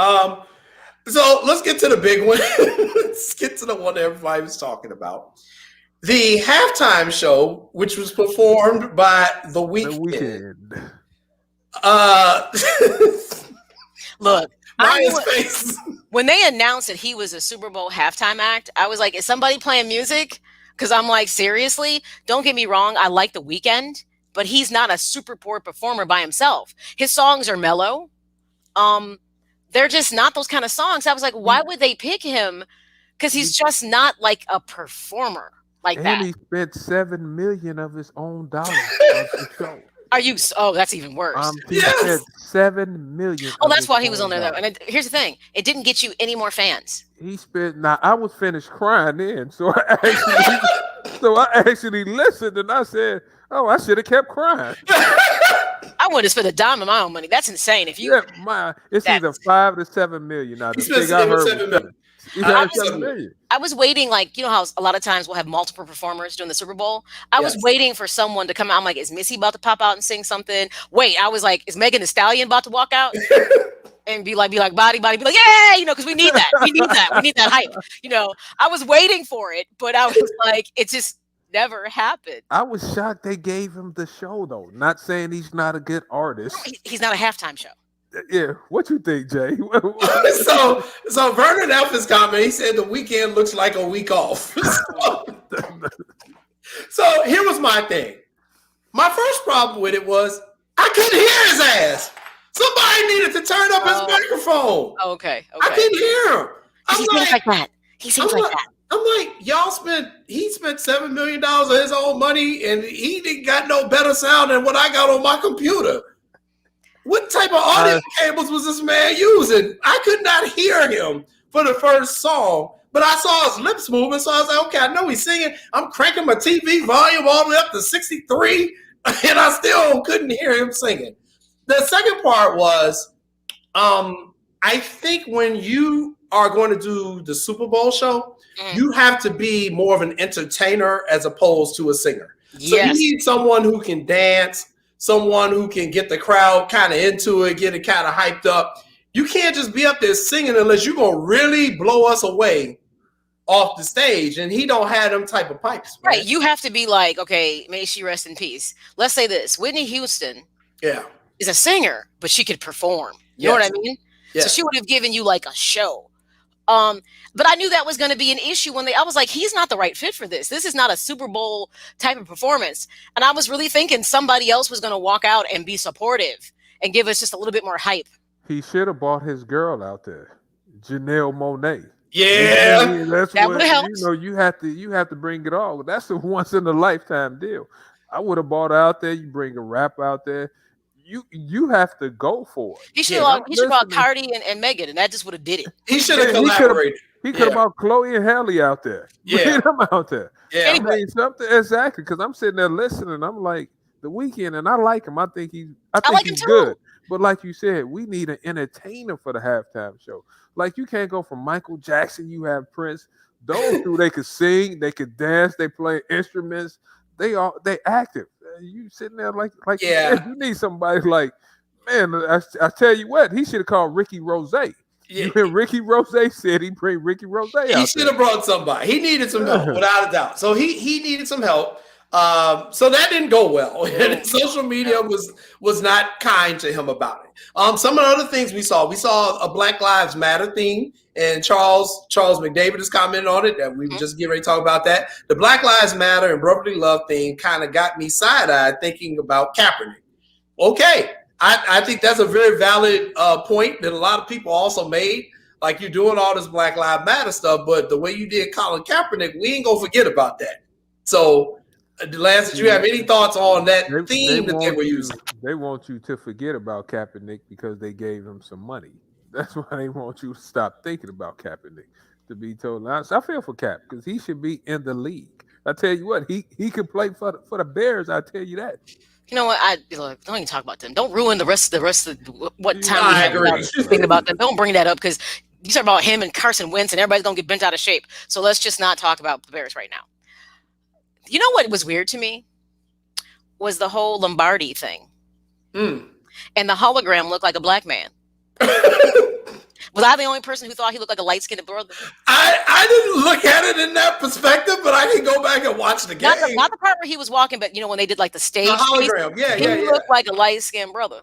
So let's get to the big one. Let's get to the one that everybody was talking about. The halftime show, which was performed by The Weeknd. Look, Maya's face. When they announced that he was a Super Bowl halftime act, I was like, is somebody playing music? Because I'm like, seriously? Don't get me wrong, I like The Weeknd, but he's not a super poor performer by himself. His songs are mellow. They're just not those kind of songs. I was like, why would they pick him? Because he's just not like a performer like that. And he spent $7 million of his own dollars on the show. Are you? Oh, that's even worse. He spent $7 million. Oh, that's why he was on there, though. And here's the thing: it didn't get you any more fans. He spent. Now I was finished crying then, so I actually listened, and I said, "Oh, I should have kept crying." I wouldn't have spent a dime of my own money. That's insane. If you, it's either $5 to $7 million. Now, he spent $7 million. I was waiting, like, you know how a lot of times we'll have multiple performers during the Super Bowl. I was waiting for someone to come out. I'm like, is Missy about to pop out and sing something? Wait, I was like, is Megan Thee Stallion about to walk out and be like, body, be like, yeah, you know, because we need that. We need that hype. You know, I was waiting for it, but I was like, it just never happened. I was shocked they gave him the show, though. Not saying he's not a good artist. He's not a halftime show. Yeah, what you think, Jay? so Vernon Elf's comment, he said The Weeknd looks like a week off. So here was my thing. My first problem with it was I couldn't hear his ass. Somebody needed to turn up his microphone. Okay. I couldn't hear him. He seems like that. He seems like that. I'm like, he spent $7 million of his own money, and he didn't got no better sound than what I got on my computer. What type of audio cables was this man using? I could not hear him for the first song, but I saw his lips moving, so I was like, okay, I know he's singing. I'm cranking my TV volume all the way up to 63, and I still couldn't hear him singing. The second part was, I think when you are going to do the Super Bowl show, you have to be more of an entertainer as opposed to a singer. So you need someone who can dance, someone who can get the crowd kind of into it, get it kind of hyped up. You can't just be up there singing unless you're going to really blow us away off the stage. And he don't have them type of pipes. Man. Right. You have to be like, okay, may she rest in peace. Let's say this. Whitney Houston is a singer, but she could perform. You know what I mean? Yeah. So she would have given you like a show. But I knew that was going to be an issue I was like, he's not the right fit for this. This is not a Super Bowl type of performance. And I was really thinking somebody else was going to walk out and be supportive and give us just a little bit more hype. He should have brought his girl out there, Janelle Monáe. Yeah, that would help. You know, you have to bring it all. That's a once in a lifetime deal. I would have brought her out there. You bring a rap out there. You have to go for it. He should have brought Cardi and Megan, and that just would have did it. He should have collaborated. He could have brought Chloe and Halle out there. Bring them out there. Yeah, anyway. I mean, something exactly, because I'm sitting there listening. I'm like, The Weeknd, and I like him. I think he's good. But like you said, we need an entertainer for the halftime show. Like, you can't go from Michael Jackson. You have Prince. Those two, they could sing, they could dance, they play instruments. They active. You sitting there like you need somebody like, man, I tell you what, he should have called Ricky Rose. Yeah. Ricky Rose said he bring Ricky Rose out. He should have brought somebody. He needed some help, without a doubt. So he needed some help. So that didn't go well. And social media was not kind to him about it. Some of the other things we saw a Black Lives Matter theme, and Charles McDavid has commented on it. That we were just getting ready to talk about that. The Black Lives Matter and Brotherly Love theme kind of got me side-eyed thinking about Kaepernick. Okay, I think that's a very valid point that a lot of people also made. Like, you're doing all this Black Lives Matter stuff, but the way you did Colin Kaepernick, we ain't gonna forget about that. So, Lance, did you have any thoughts on that theme that they were using? They want you to forget about Kaepernick because they gave him some money. That's why they want you to stop thinking about Kaepernick. To be told honest, I feel for Cap because he should be in the league. I tell you what, he could play for the Bears. I tell you that. You know what? Don't even talk about them. Don't ruin the rest of what time we have thinking about them. Don't bring that up because you talk about him and Carson Wentz and everybody's gonna get bent out of shape. So let's just not talk about the Bears right now. You know what was weird to me was the whole Lombardi thing, and the hologram looked like a black man. Was I the only person who thought he looked like a light-skinned brother? I didn't look at it in that perspective, but I can go back and watch the game. Not the part where he was walking, but when they did like the stage, the hologram, he looked like a light-skinned brother.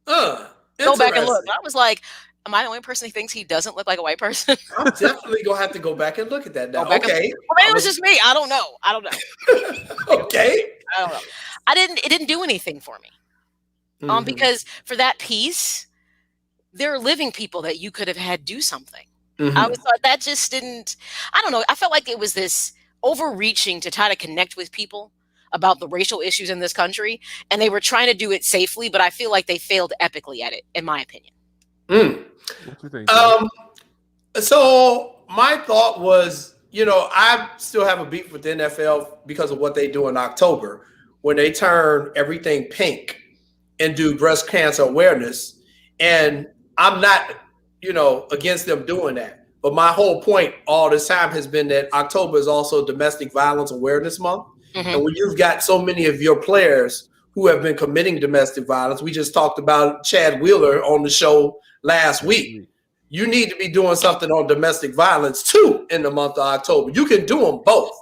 Go back and look. I was like, am I the only person who thinks he doesn't look like a white person? I'm definitely gonna have to go back and look at that now. Okay. Well, maybe it was just me. I don't know. Okay. I don't know. It didn't do anything for me. Because for that piece, there are living people that you could have had do something. I was thought that just didn't. I don't know. I felt like it was this overreaching to try to connect with people about the racial issues in this country, and they were trying to do it safely, but I feel like they failed epically at it, in my opinion. What you think? So my thought was, I still have a beef with the NFL because of what they do in October when they turn everything pink and do breast cancer awareness. And I'm not, against them doing that. But my whole point all this time has been that October is also Domestic Violence Awareness Month. And when you've got so many of your players who have been committing domestic violence, we just talked about Chad Wheeler on the show last week. You need to be doing something on domestic violence too in the month of October. You can do them both.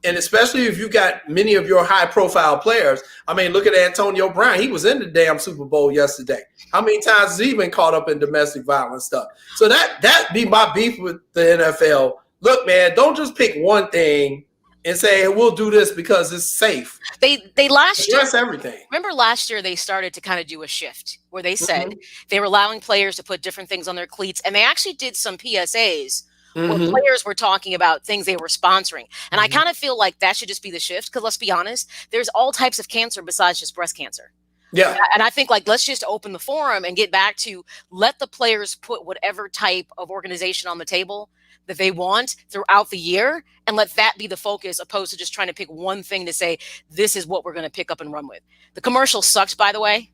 And especially if you got many of your high profile players. I mean, look at Antonio Brown. He was in the damn Super Bowl yesterday. How many times has he been caught up in domestic violence stuff? So that be my beef with the NFL. Look, man, don't just pick one thing and say, hey, we'll do this because it's safe. They last year, everything. Remember last year they started to kind of do a shift where they said they were allowing players to put different things on their cleats, and they actually did some PSAs where players were talking about things they were sponsoring. And I kind of feel like that should just be the shift because let's be honest, there's all types of cancer besides just breast cancer. Yeah. And I think let's just open the forum and get back to let the players put whatever type of organization on the table that they want throughout the year and let that be the focus opposed to just trying to pick one thing to say, this is what we're going to pick up and run with. The commercial sucked, by the way.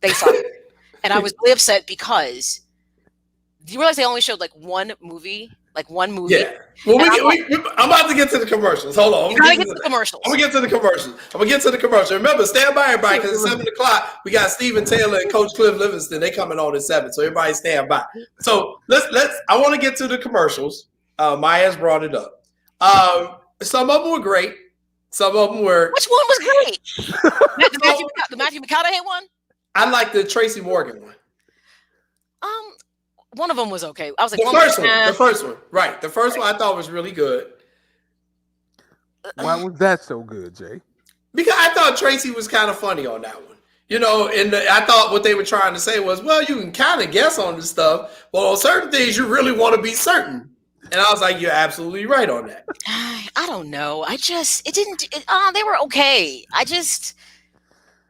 They sucked. And I was really upset because do you realize they only showed one movie? Yeah. Well, I'm about to get to the commercials. Hold on. I'm going to get to the commercials. Remember, stand by, everybody, because at 7 o'clock, we got Stephen Taylor and Coach Cliff Livingston. They coming on at 7, so everybody stand by. So I want to get to the commercials. Maya's brought it up. Some of them were great. Some of them were. Which one was great? The Matthew McConaughey one? I like the Tracy Morgan one. One of them was okay. I was like, the first one. Right. The first one I thought was really good. Why was that so good, Jay? Because I thought Tracy was kind of funny on that one. I thought what they were trying to say was, well, you can kind of guess on this stuff, but on certain things you really want to be certain. And I was like, you're absolutely right on that. I don't know. They were okay.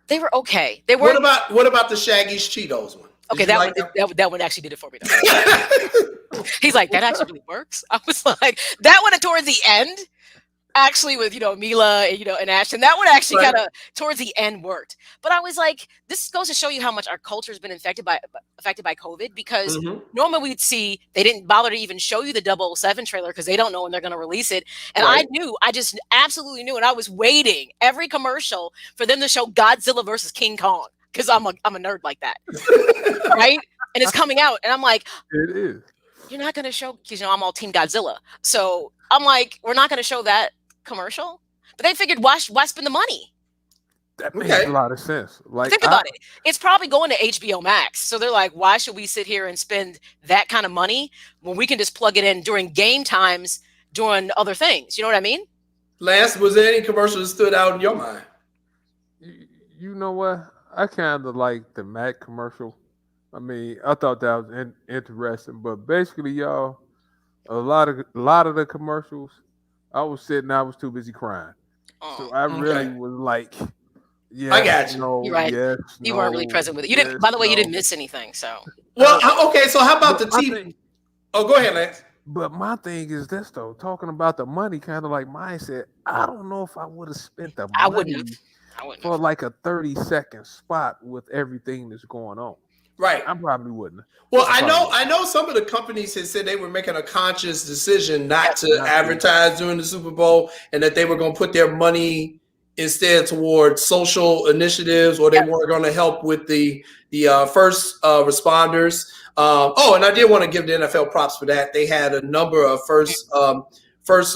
They were okay. They were. What about the Shaggy's Cheetos one? Okay, that one actually did it for me, though. He's like, that actually really works. I was like, that one towards the end, actually with, Mila and, and Ashton, that one actually kind of towards the end worked. But I was like, this goes to show you how much our culture has been affected by COVID because normally we'd see, they didn't bother to even show you the 007 trailer because they don't know when they're going to release it. And I just absolutely knew. And I was waiting every commercial for them to show Godzilla versus King Kong. Because I'm a nerd like that, right? And it's coming out, and I'm like, it is. You're not going to show, because I'm all Team Godzilla. So I'm like, we're not going to show that commercial. But they figured, why spend the money? That makes a lot of sense. Think about it. It's probably going to HBO Max. So they're like, why should we sit here and spend that kind of money when we can just plug it in during game times, doing other things? You know what I mean? Lance, was there any commercial that stood out in your mind? You know what? I kind of like the Mac commercial. I mean, I thought that was interesting, but basically, y'all, a lot of the commercials, I was too busy crying, so Oh, I really Okay. was like, I yes, got you. no, you're right. yes, You weren't really no, present with it. You yes, didn't. By the way, you didn't no. miss anything. So Well, okay. So how about the But my TV? thing, Oh, go ahead, Lance. but my thing is this though. Talking about the money, kind of like mindset. I don't know if I would have spent the I wouldn't have. money I wouldn't for have. like a 30-second spot with everything that's going on. Right. I probably wouldn't. Well, I probably I know some of the companies had said they were making a conscious decision not to Not to. advertise during the Super Bowl, and that they were going to put their money instead towards social initiatives, or they were going to help with the first responders. And I did want to give the NFL props for that. They had a number of first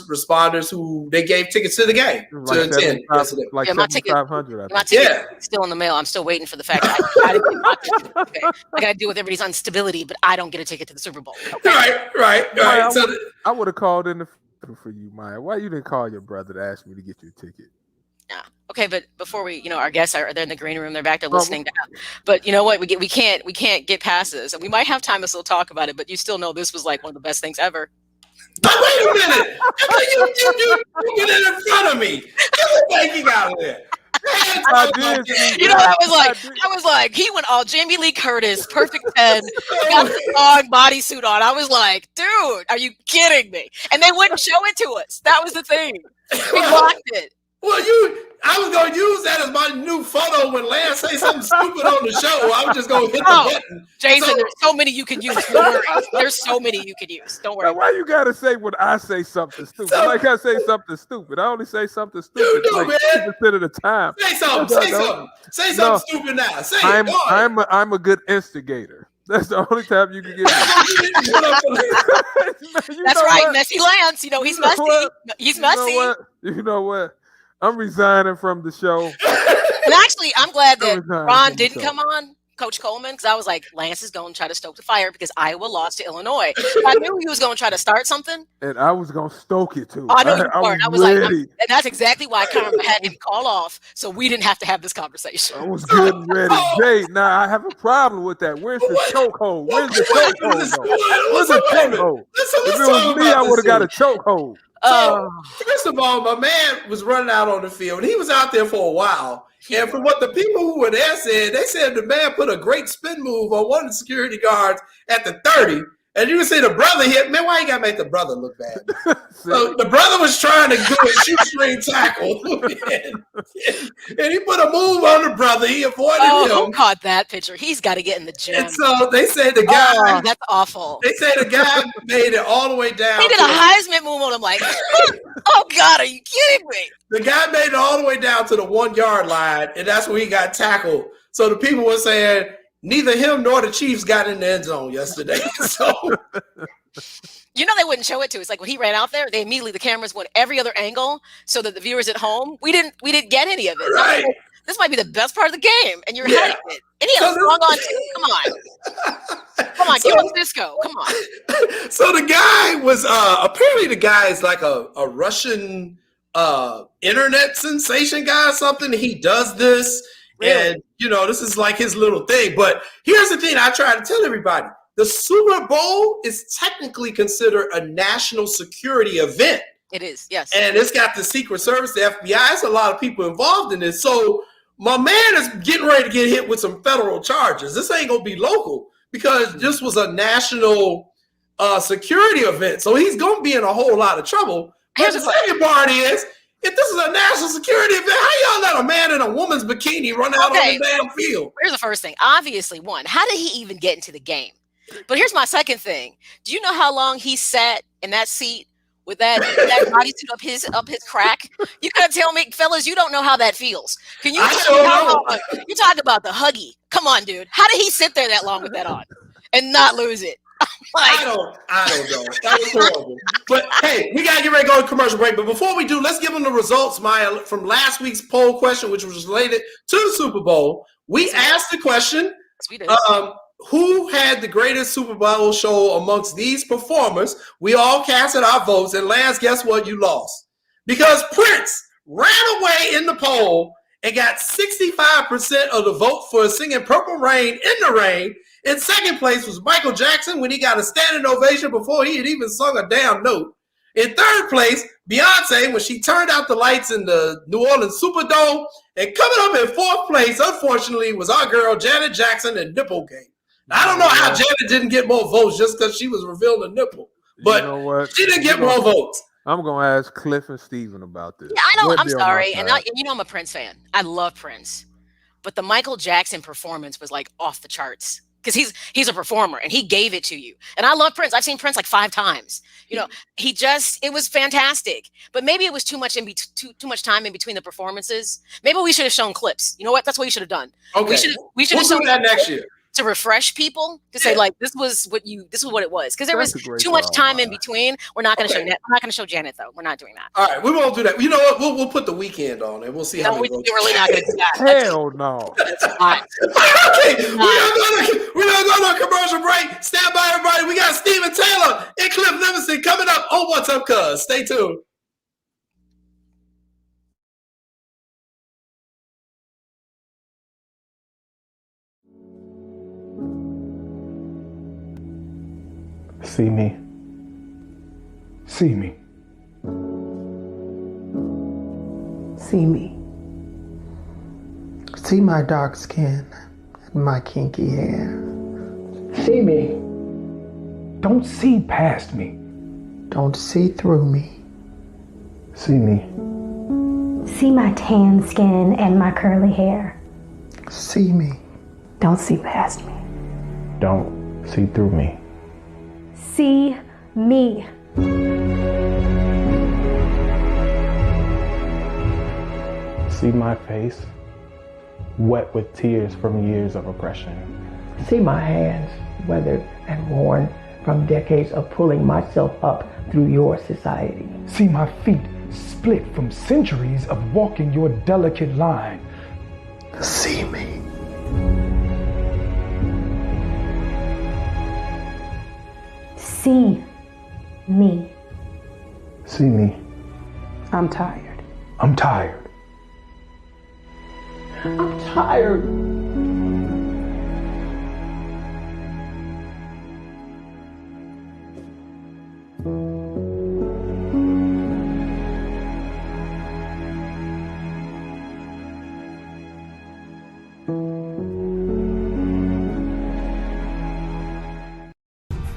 responders who they gave tickets to the game like to attend yesterday. like Yeah, my ticket- 7,500. My ticket's still in the mail. I'm still waiting for the fact that I didn't get my ticket. Okay. I got to deal with everybody's instability, but I don't get a ticket to the Super Bowl. Okay. Right. Maya, So I would have called in for you, Maya. Why you didn't call your brother to ask me to get you a ticket? Yeah. Okay, but before we, our guests are they're in the green room. They're back there listening. But you know what? We can't get past this, and we might have time to still talk about it. But you still know this was like one of the best things ever. wait a minute! You get it in front of me. Get the banking out of there. I did. You know, I was like, he went all Jamie Lee Curtis, perfect 10, got the long bodysuit on. I was like, dude, are you kidding me? And they wouldn't show it to us. That was the thing. We blocked it. Well, I was gonna use that as my new photo when Lance say something stupid on the show. I was just gonna hit the button. Jason, there's so many you can use. Don't worry. There's so many you can use. Don't worry. Now, why you gotta say when I say something stupid? Like I say something stupid. I only say something stupid do, like man. 50% of the time. Say something. Say something stupid now. Say it. Go ahead. I'm a good instigator. That's the only time you can get me. That's right, Messy Lance. You know he's messy. He's messy. You know what? I'm resigning from the show. And actually, I'm glad that Every time Ron from didn't the show. come on, Coach Coleman, because I was like, Lance is going to try to stoke the fire because Iowa lost to Illinois. I knew he was going to try to start something. And I was gonna stoke it too. I know you were. I was like, ready. and that's exactly why Cameron had him call off, so we didn't have to have this conversation. I was good and ready. Jay, now I have a problem with that. Where's the chokehold? Where's the chokehold? Where's the chokehold? If it was me, I would have got a chokehold. So, first of all, my man was running out on the field, and he was out there for a while. And from what the people who were there said, they said the man put a great spin move on one of the security guards at the 30. And you can see the brother hit. Man, why you got to make the brother look bad? So the brother was trying to do a shoestring tackle. and he put a move on the brother. He avoided him. Who caught that picture? He's got to get in the gym. And so they said the guy. Oh, that's awful. They say the guy made it all the way down. He did a Heisman move on him like, oh, God, are you kidding me? The guy made it all the way down to the 1 yard line, and that's where he got tackled. So the people were saying neither him nor the Chiefs got in the end zone yesterday. So you know they wouldn't show it to us. Like when he ran out there, the cameras went every other angle so that the viewers at home, we didn't get any of it. Right. Like, this might be the best part of the game, and you're hiding it. And he had a song on too. Come on, give him Cisco. Come on. So the guy was apparently the guy is like a Russian internet sensation guy or something. He does this. Really? And, this is like his little thing. But here's the thing I try to tell everybody. The Super Bowl is technically considered a national security event. It is, yes. And it's got the Secret Service, the FBI. It's a lot of people involved in this. So my man is getting ready to get hit with some federal charges. This ain't going to be local because this was a national security event. So he's going to be in a whole lot of trouble. But the second part is, if this is a national security event, how y'all let a man in a woman's bikini run out on the damn field? Here's the first thing. Obviously, one, how did he even get into the game? But here's my second thing. Do you know how long he sat in that seat with that bodysuit up his crack? You gotta tell me, fellas, you don't know how that feels. Can you tell me how long? You talk about the huggy. Come on, dude. How did he sit there that long with that on and not lose it? I don't know. That was horrible. But hey, we gotta get ready to go to commercial break. But before we do, let's give them the results, Maya, from last week's poll question, which was related to the Super Bowl. We asked the question, who had the greatest Super Bowl show amongst these performers? We all casted our votes, and Lance, guess what? You lost. Because Prince ran away in the poll and got 65% of the vote for singing Purple Rain in the Rain. In second place was Michael Jackson when he got a standing ovation before he had even sung a damn note. In third place, Beyonce when she turned out the lights in the New Orleans Superdome. And coming up in fourth place, unfortunately, was our girl Janet Jackson and Nipple Game. I don't know how Janet didn't get more votes just because she was revealing a nipple. But she didn't get more votes. I'm going to ask Cliff and Steven about this. Yeah, I know. I'm sorry. And you know I'm a Prince fan. I love Prince. But the Michael Jackson performance was like off the charts. Because he's a performer and he gave it to you. And I love Prince. I've seen Prince like 5 times. You know, it was fantastic. But maybe it was too much time in between the performances. Maybe we should have shown clips. You know what? That's what we should have done. Okay. We should have shown that next year. To refresh people to say like this was what it was, because there was too much time in between. We're not going to show We're not going to show Janet though. We're not doing that. All right, we won't do that. You know what? We'll put the weekend on and we'll see how. We're really not going to do that. Hell no. That's fine. Okay, we're not going to commercial break. Stand by, everybody. We got Steven Taylor and Cliff Levingston coming up on What's Up, Cuz. Stay tuned. See me. See me. See me. See my dark skin and my kinky hair. See me. Don't see past me. Don't see through me. See me. See my tan skin and my curly hair. See me. Don't see past me. Don't see through me. See me. See my face, wet with tears from years of oppression. See my hands, weathered and worn from decades of pulling myself up through your society. See my feet, split from centuries of walking your delicate line. See me. See me. See me. I'm tired. I'm tired. I'm tired.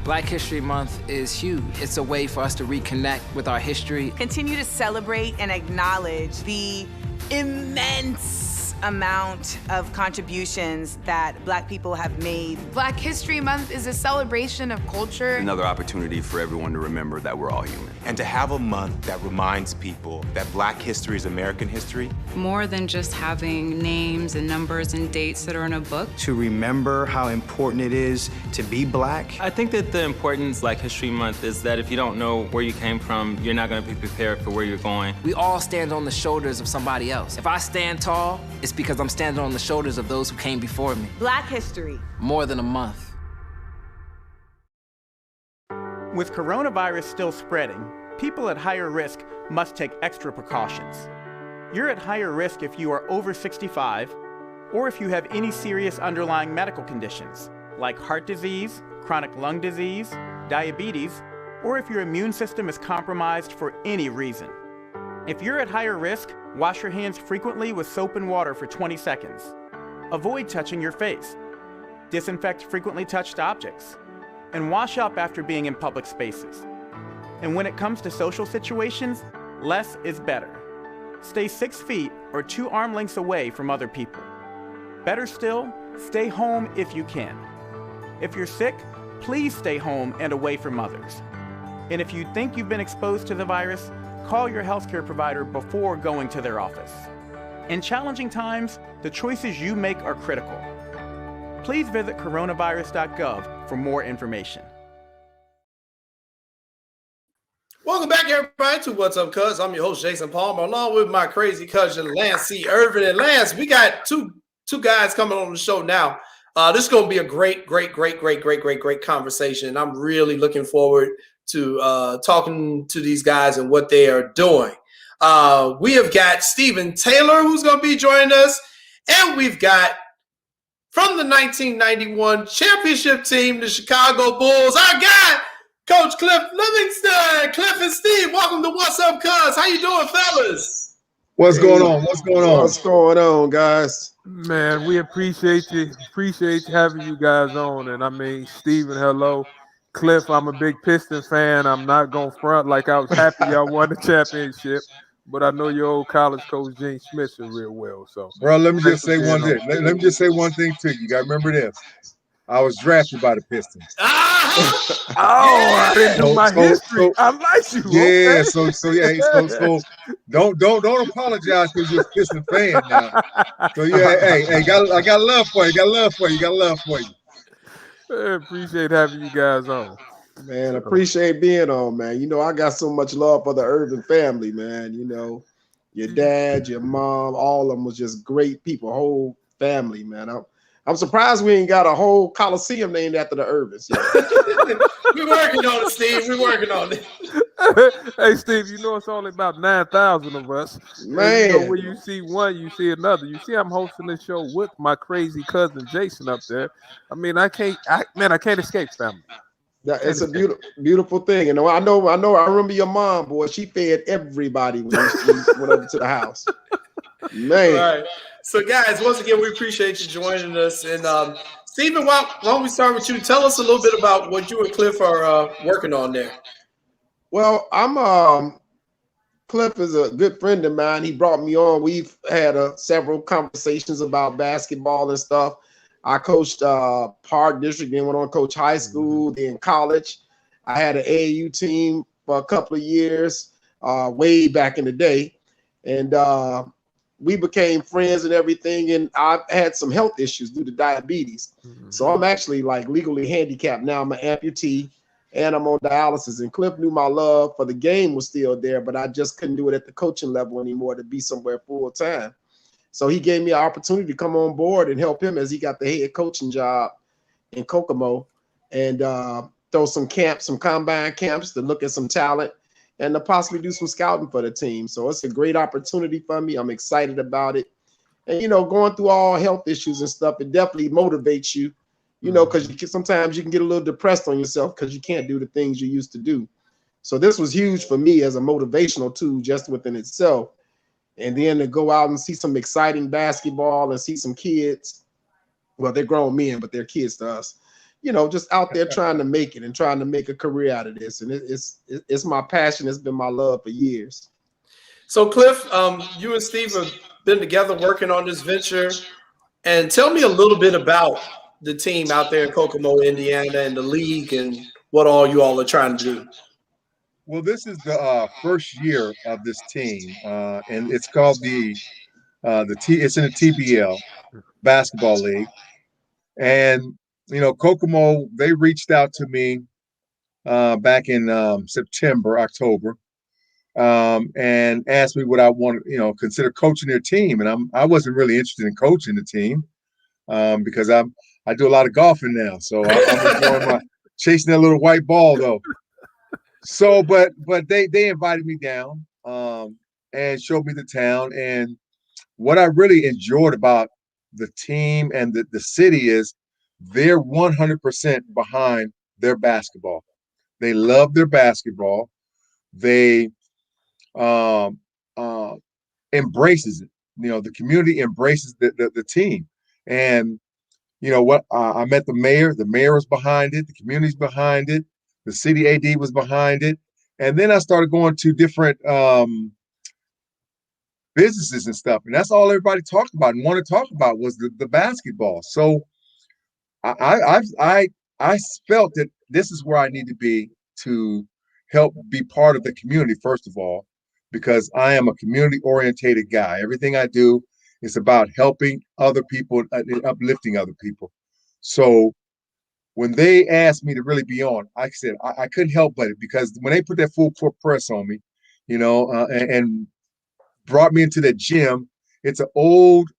Black History Month is huge. It's a way for us to reconnect with our history. Continue to celebrate and acknowledge the immense amount of contributions that Black people have made. Black History Month is a celebration of culture. Another opportunity for everyone to remember that we're all human. And to have a month that reminds people that Black history is American history. More than just having names and numbers and dates that are in a book. To remember how important it is to be Black. I think that the importance of Black History Month is that if you don't know where you came from, you're not going to be prepared for where you're going. We all stand on the shoulders of somebody else. If I stand tall, it's because I'm standing on the shoulders of those who came before me. Black history. More than a month. With coronavirus still spreading, people at higher risk must take extra precautions. You're at higher risk if you are over 65 or if you have any serious underlying medical conditions like heart disease, chronic lung disease, diabetes, or if your immune system is compromised for any reason. If you're at higher risk, wash your hands frequently with soap and water for 20 seconds. Avoid touching your face. Disinfect frequently touched objects. And wash up after being in public spaces. And when it comes to social situations, less is better. Stay 6 feet or 2 arm lengths away from other people. Better still, stay home if you can. If you're sick, please stay home and away from others. And if you think you've been exposed to the virus, call your healthcare provider before going to their office. In challenging times, the choices you make are critical. Please visit coronavirus.gov for more information. Welcome back, everybody, to What's Up, Cuz. I'm your host, Jason Palmer, along with my crazy cousin, Lance C. Irvin. And Lance, we got two guys coming on the show now. This is going to be a great conversation. I'm really looking forward to talking to these guys and what they are doing. We have got Stephen Taylor, who's going to be joining us. And we've got, from the 1991 championship team, the Chicago Bulls, our guy, Coach Cliff Levingston. Cliff and Steve, welcome to What's Up, Cuz. How you doing, fellas? What's going on? What's going on? What's going on, guys? Man, we appreciate you. Appreciate having you guys on. And I mean, Steven, hello. Cliff, I'm a big Piston fan. I'm not going to front like I was happy y'all won the championship. But I know your old college coach, Gene Smith, real well. So, bro, let me just say one thing. Let me just say one thing to you. You got to remember this. I was drafted by the Pistons. I didn't know my history. I like you. Yeah, okay. so don't apologize because you're a Piston fan now. So yeah, hey, I got love for you. Got love for you. I appreciate having you guys on. Man, appreciate being on, man. You know, I got so much love for the Irvin family, man. You know, your dad, your mom, all of them was just great people, whole family, man. I'm surprised we ain't got a whole Coliseum named after the Irvins. We're working on it, Steve. We're working on it. Hey, Steve, you know it's only about 9,000 of us. Man. You know, when you see one, you see another. You see I'm hosting this show with my crazy cousin Jason up there. I mean, I can't escape family. It's a beautiful thing. And I know. I remember your mom, boy. She fed everybody when she went over to the house. Man. All right. So, guys, once again, we appreciate you joining us. And Stephen, why don't we start with you? Tell us a little bit about what you and Cliff are working on there. Well, I'm Cliff is a good friend of mine. He brought me on. We've had several conversations about basketball and stuff. I coached Park District, then went on to coach high school, then college. I had an AAU team for a couple of years, way back in the day. And we became friends and everything. And I've had some health issues due to diabetes. So I'm actually like legally handicapped now. I'm an amputee and I'm on dialysis. And Cliff knew my love for the game was still there, but I just couldn't do it at the coaching level anymore to be somewhere full time. So he gave me an opportunity to come on board and help him as he got the head coaching job in Kokomo and throw some camps, some combine camps to look at some talent and to possibly do some scouting for the team. So it's a great opportunity for me. I'm excited about it. And, you know, going through all health issues and stuff, it definitely motivates you, you know, because sometimes you can get a little depressed on yourself because you can't do the things you used to do. So this was huge for me as a motivational tool just within itself. And then to go out and see some exciting basketball and see some kids, well, they're grown men, but they're kids to us, you know, just out there trying to make it and trying to make a career out of this. And it's my passion. It's been my love for years. So, Cliff, you and Steve have been together working on this venture. And tell me a little bit about the team out there in Kokomo, Indiana, and the league and what all you all are trying to do. Well, this is the first year of this team, and it's called it's in the TBL basketball league. And you know, Kokomo, they reached out to me back in October, and asked me what I want, you know, consider coaching their team. And I wasn't really interested in coaching the team because I do a lot of golfing now, so I'm enjoying chasing that little white ball though. So, but they invited me down and showed me the town. And what I really enjoyed about the team and the city is they're 100% behind their basketball. They love their basketball. They embraces it. You know, the community embraces the team. And you know what? I met the mayor. The mayor was behind it. The community's behind it. The city AD was behind it. And then I started going to different businesses and stuff. And that's all everybody talked about and wanted to talk about was the basketball. So I felt that this is where I need to be to help be part of the community, first of all, because I am a community-orientated guy. Everything I do is about helping other people and uplifting other people. So when they asked me to really be on, I said I couldn't help but it, because when they put that full court press on me, you know, and brought me into that gym, it's an old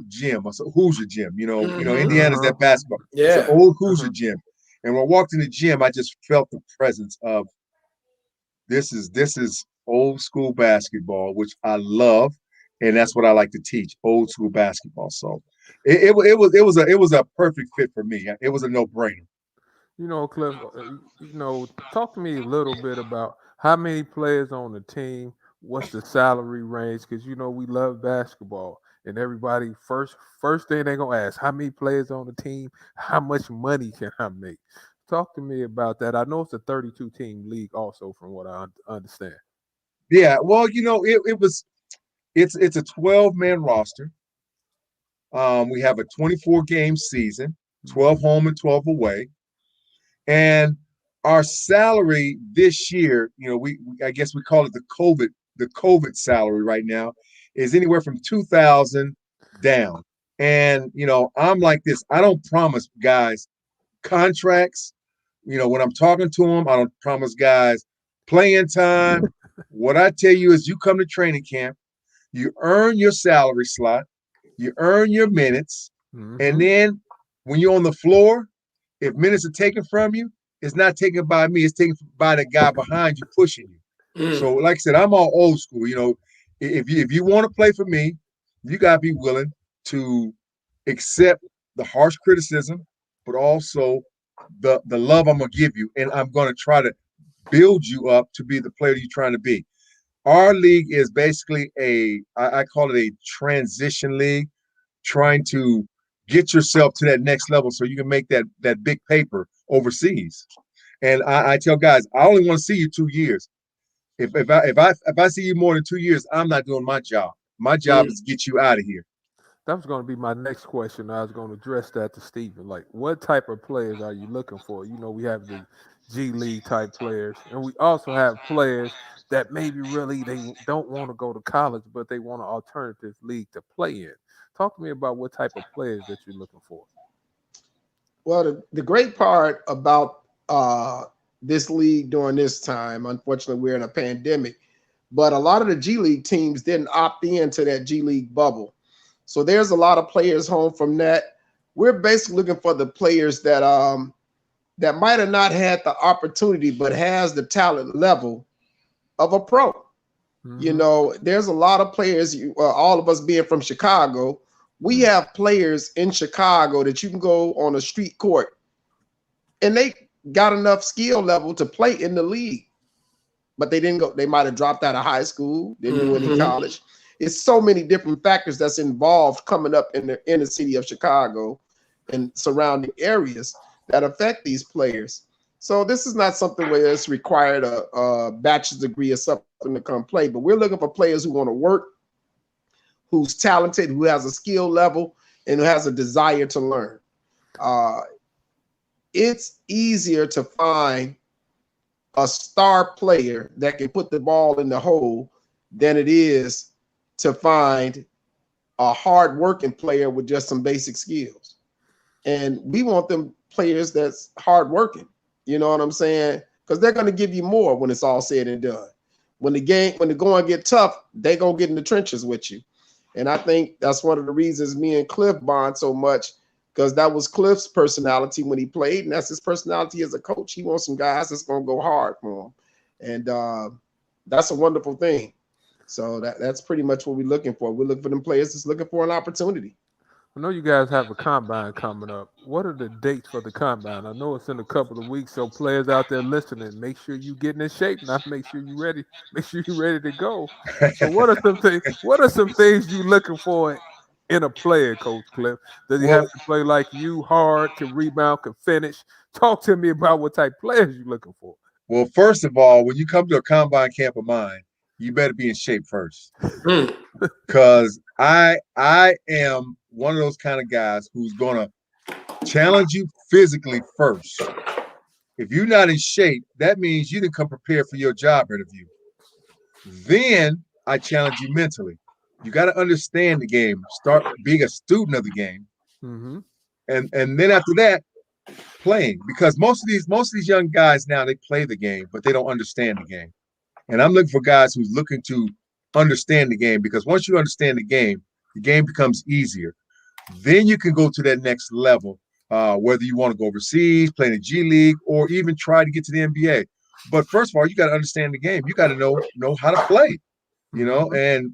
gym. It's a Hoosier gym, you know, Indiana's that basketball. Yeah. It's an old Hoosier gym. And when I walked in the gym, I just felt the presence of this is old school basketball, which I love, and that's what I like to teach, old school basketball. So it was a perfect fit for me. It was a no-brainer. You know, Cliff, talk to me a little bit about how many players on the team, what's the salary range? Because, we love basketball, and everybody, first thing they're going to ask, how many players on the team? How much money can I make? Talk to me about that. I know it's a 32-team league also, from what I understand. Yeah, well, it's a 12-man roster. We have a 24-game season, 12 home and 12 away. And our salary this year, I guess we call it the COVID salary right now, is anywhere from 2,000 down. And I'm like this. I don't promise guys contracts. When I'm talking to them, I don't promise guys playing time. What I tell you is, you come to training camp, you earn your salary slot, you earn your minutes, and then when you're on the floor, if minutes are taken from you, it's not taken by me, it's taken by the guy behind you pushing you. So like I said, I'm all old school. If you want to play for me, you got to be willing to accept the harsh criticism, but also the love I'm going to give you. And I'm going to try to build you up to be the player you're trying to be. Our league is basically I call it a transition league, trying to get yourself to that next level so you can make that big paper overseas. And I tell guys, I only want to see you 2 years. If I see you more than 2 years, I'm not doing my job. My job is to get you out of here. That was going to be my next question. I was going to address that to Stephen. Like, what type of players are you looking for? We have the G League type players, and we also have players that maybe really they don't want to go to college, but they want an alternative league to play in. Talk to me about what type of players that you're looking for. Well, the great part about this league during this time, unfortunately, we're in a pandemic, but a lot of the G League teams didn't opt into that G League bubble. So there's a lot of players home from that. We're basically looking for the players that that might have not had the opportunity, but has the talent level of a pro. There's a lot of players, all of us being from Chicago, we have players in Chicago that you can go on a street court and they got enough skill level to play in the league, but they didn't go. They might have dropped out of high school, didn't do any college. It's so many different factors that's involved coming up in the inner city of Chicago and surrounding areas that affect these players. So this is not something where it's required a bachelor's degree or something to come play, but we're looking for players who want to work, who's talented, who has a skill level, and who has a desire to learn. It's easier to find a star player that can put the ball in the hole than it is to find a hard-working player with just some basic skills. And we want them players that's hard-working. You know what I'm saying? Because they're going to give you more when it's all said and done. When the going get tough, they're going to get in the trenches with you. And I think that's one of the reasons me and Cliff bond so much, because that was Cliff's personality when he played, and that's his personality as a coach. He wants some guys that's going to go hard for him. And that's a wonderful thing. So that's pretty much what we're looking for. We're looking for them players that's looking for an opportunity. I know you guys have a combine coming up. What are the dates for the combine? I know it's in a couple of weeks, so players out there listening, make sure you getting in shape. Not make sure you're ready. Make sure you're ready to go. So what are some things? What are some things you looking for in a player, Coach Cliff? Does he have to play like you, hard, can rebound, can finish? Talk to me about what type of players you're looking for. Well, first of all, when you come to a combine camp of mine, you better be in shape first, because I am one of those kind of guys who's gonna challenge you physically first. If you're not in shape, that means you didn't come prepared for your job interview. Then I challenge you mentally. You got to understand the game, start being a student of the game, and then after that, playing. Because most of these young guys now, they play the game, but they don't understand the game. And I'm looking for guys who's looking to understand the game, because once you understand the game becomes easier. Then you can go to that next level, whether you want to go overseas, play in the G League, or even try to get to the NBA. But first of all, you got to understand the game. You got to know how to play. And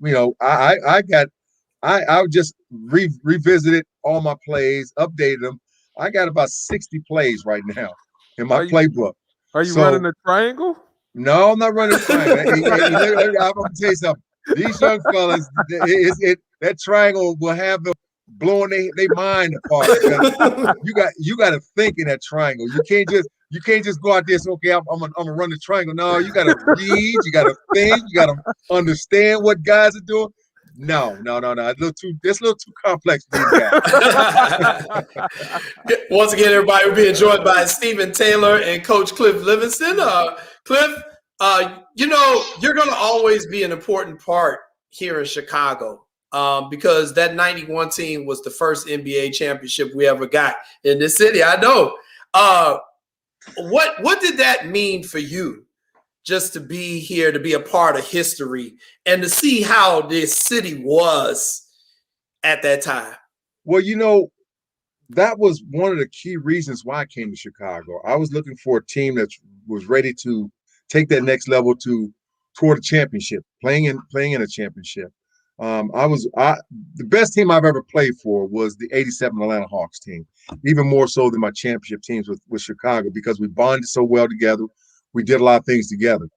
I just revisited all my plays, updated them. I got about 60 plays right now in my playbook. Are you running a triangle? No, I'm not running a triangle. I'm gonna tell you something. These young fellas, that triangle will have them blowing their mind apart. You got to think in that triangle. You can't just go out there and say, okay, I'm gonna run the triangle. No, you got to read. You got to think. You got to understand what guys are doing. No. It's a little too complex for these guys. Once again, everybody, we're being joined by Stephen Taylor and Coach Cliff Levingston. Cliff, you're going to always be an important part here in Chicago because that 91 team was the first NBA championship we ever got in this city. I know. What did that mean for you? Just to be here, to be a part of history, and to see how this city was at that time. Well, that was one of the key reasons why I came to Chicago. I was looking for a team that was ready to take that next level toward a championship, playing in a championship. The best team I've ever played for was the '87 Atlanta Hawks team, even more so than my championship teams with Chicago, because we bonded so well together. We did a lot of things together.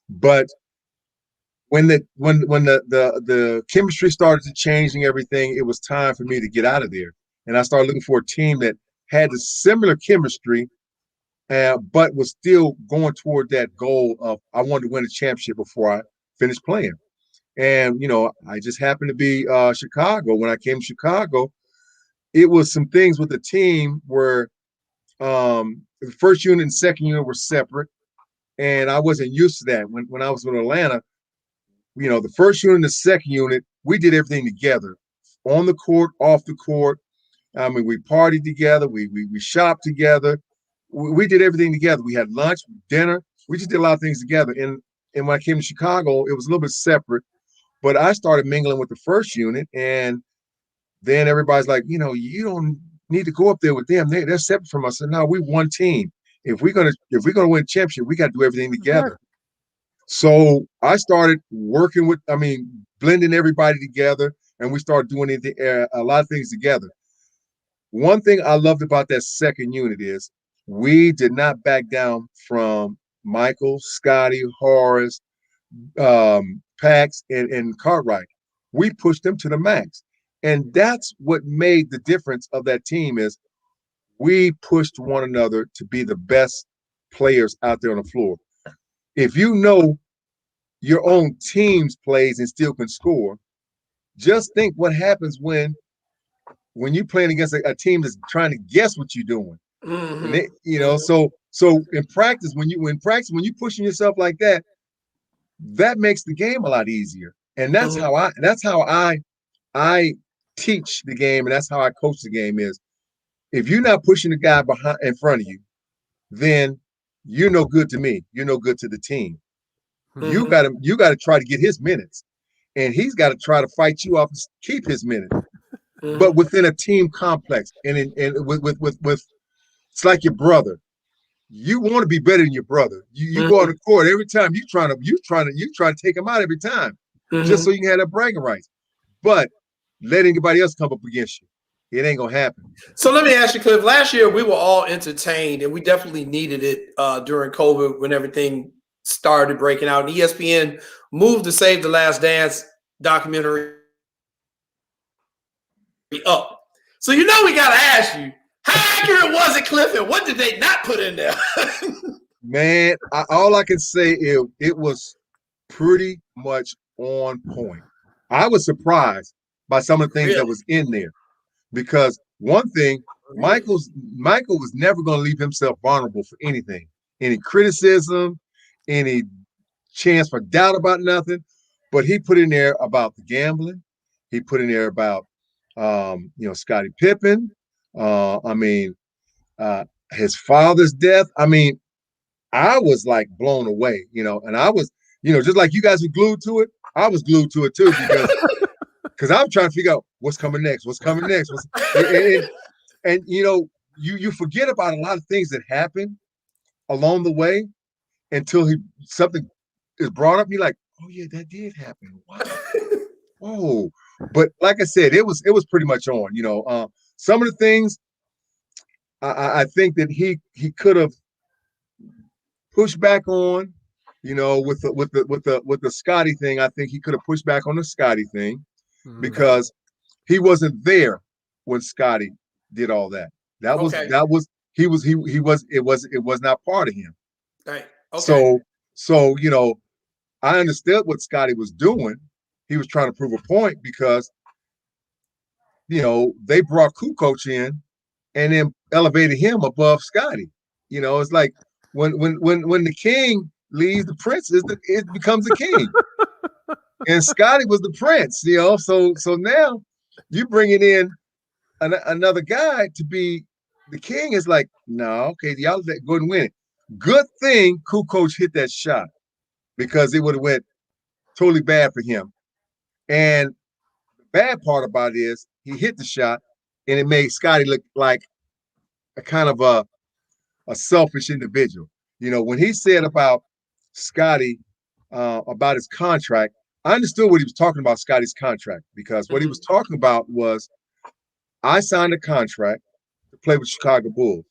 But when the chemistry started to change and everything, it was time for me to get out of there. And I started looking for a team that had a similar chemistry, but was still going toward that goal of I wanted to win a championship before I finished playing. And, I just happened to be Chicago. When I came to Chicago, it was some things with the team where the first unit and second unit were separate. And I wasn't used to that. When I was in Atlanta, the first unit and the second unit, we did everything together, on the court, off the court. I mean, we partied together, we shopped together, we did everything together. We had lunch, dinner, we just did a lot of things together. And when I came to Chicago, it was a little bit separate, but I started mingling with the first unit, and then everybody's like, you don't need to go up there with them. They're separate from us. And now we're one team. If we're gonna win a championship, we got to do everything together. So I started blending everybody together, and we started doing a lot of things together. One thing I loved about that second unit is we did not back down from Michael, Scotty, Horace, Pax, and Cartwright. We pushed them to the max, and that's what made the difference of that team. Is we pushed one another to be the best players out there on the floor. If you know your own team's plays and still can score, just think what happens when you're playing against a team that's trying to guess what you're doing. Mm-hmm. So in practice, when you're pushing yourself like that, that makes the game a lot easier. And that's how I teach the game, and that's how I coach the game is. If you're not pushing the guy in front of you, then you're no good to me. You're no good to the team. Mm-hmm. You got to try to get his minutes, and he's got to try to fight you off to keep his minutes. Mm-hmm. But within a team complex, and with it's like your brother. You want to be better than your brother. You go on the court every time. You trying to take him out every time, just so you can have that bragging rights. But let anybody else come up against you. It ain't gonna happen. So let me ask you, Cliff. Last year we were all entertained, and we definitely needed it during COVID when everything started breaking out. And ESPN moved to Save the Last Dance documentary up. So we gotta ask you, how accurate was it, Cliff? And what did they not put in there? Man, all I can say is it was pretty much on point. I was surprised by some of the things that was in there. Because one thing, Michael was never going to leave himself vulnerable for anything, any criticism, any chance for doubt about nothing. But he put in there about the gambling. He put in there about, Scottie Pippen. His father's death. I mean, I was like blown away, and I was, just like you guys were glued to it. I was glued to it too because I'm trying to figure out what's coming next. And you forget about a lot of things that happen along the way, until something is brought up. You're like, oh yeah, that did happen. Wow. Whoa. But like I said, it was pretty much on. Some of the things I think that he could have pushed back on. With the Scotty thing, I think he could have pushed back on the Scotty thing because he wasn't there when Scotty did all that. It was not part of him. Right. Okay. So I understood what Scotty was doing. He was trying to prove a point because they brought Kukoc in and then elevated him above Scotty. It's like when the king leaves, the prince it becomes the king. And Scotty was the prince, so now you bringing in another guy to be the king is like, no, okay, y'all go ahead and win it. Good thing Kukoc hit that shot because it would have went totally bad for him. And the bad part about it is he hit the shot and it made Scotty look like a kind of a selfish individual. When he said about Scotty, about his contract, I understood what he was talking about, Scotty's contract, because what he was talking about was, I signed a contract to play with Chicago Bulls.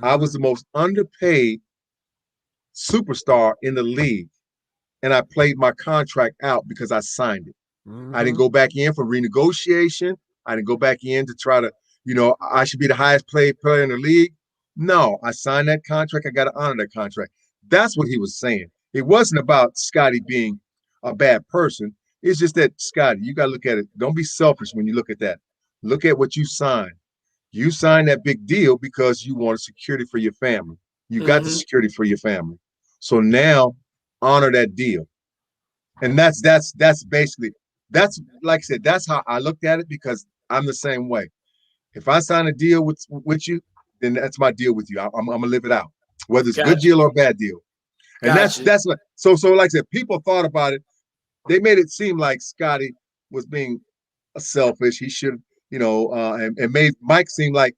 I was the most underpaid superstar in the league, and I played my contract out because I signed it. I didn't go back in for renegotiation. I didn't go back in to try to, I should be the highest paid player in the league. No, I signed that contract. I got to honor that contract. That's what he was saying. It wasn't about Scotty being a bad person. It's just that, Scotty, you got to look at it. Don't be selfish when you look at that. Look at what you signed. You signed that big deal because you wanted security for your family. You got the security for your family. So now honor that deal. And that's basically, that's like I said, that's how I looked at it, because I'm the same way. If I sign a deal with you, then that's my deal with you. I'm gonna live it out, whether it's a good deal or a bad deal. And that's what. So like I said, people thought about it. They made it seem like Scotty was being selfish. He should, and made Mike seem like,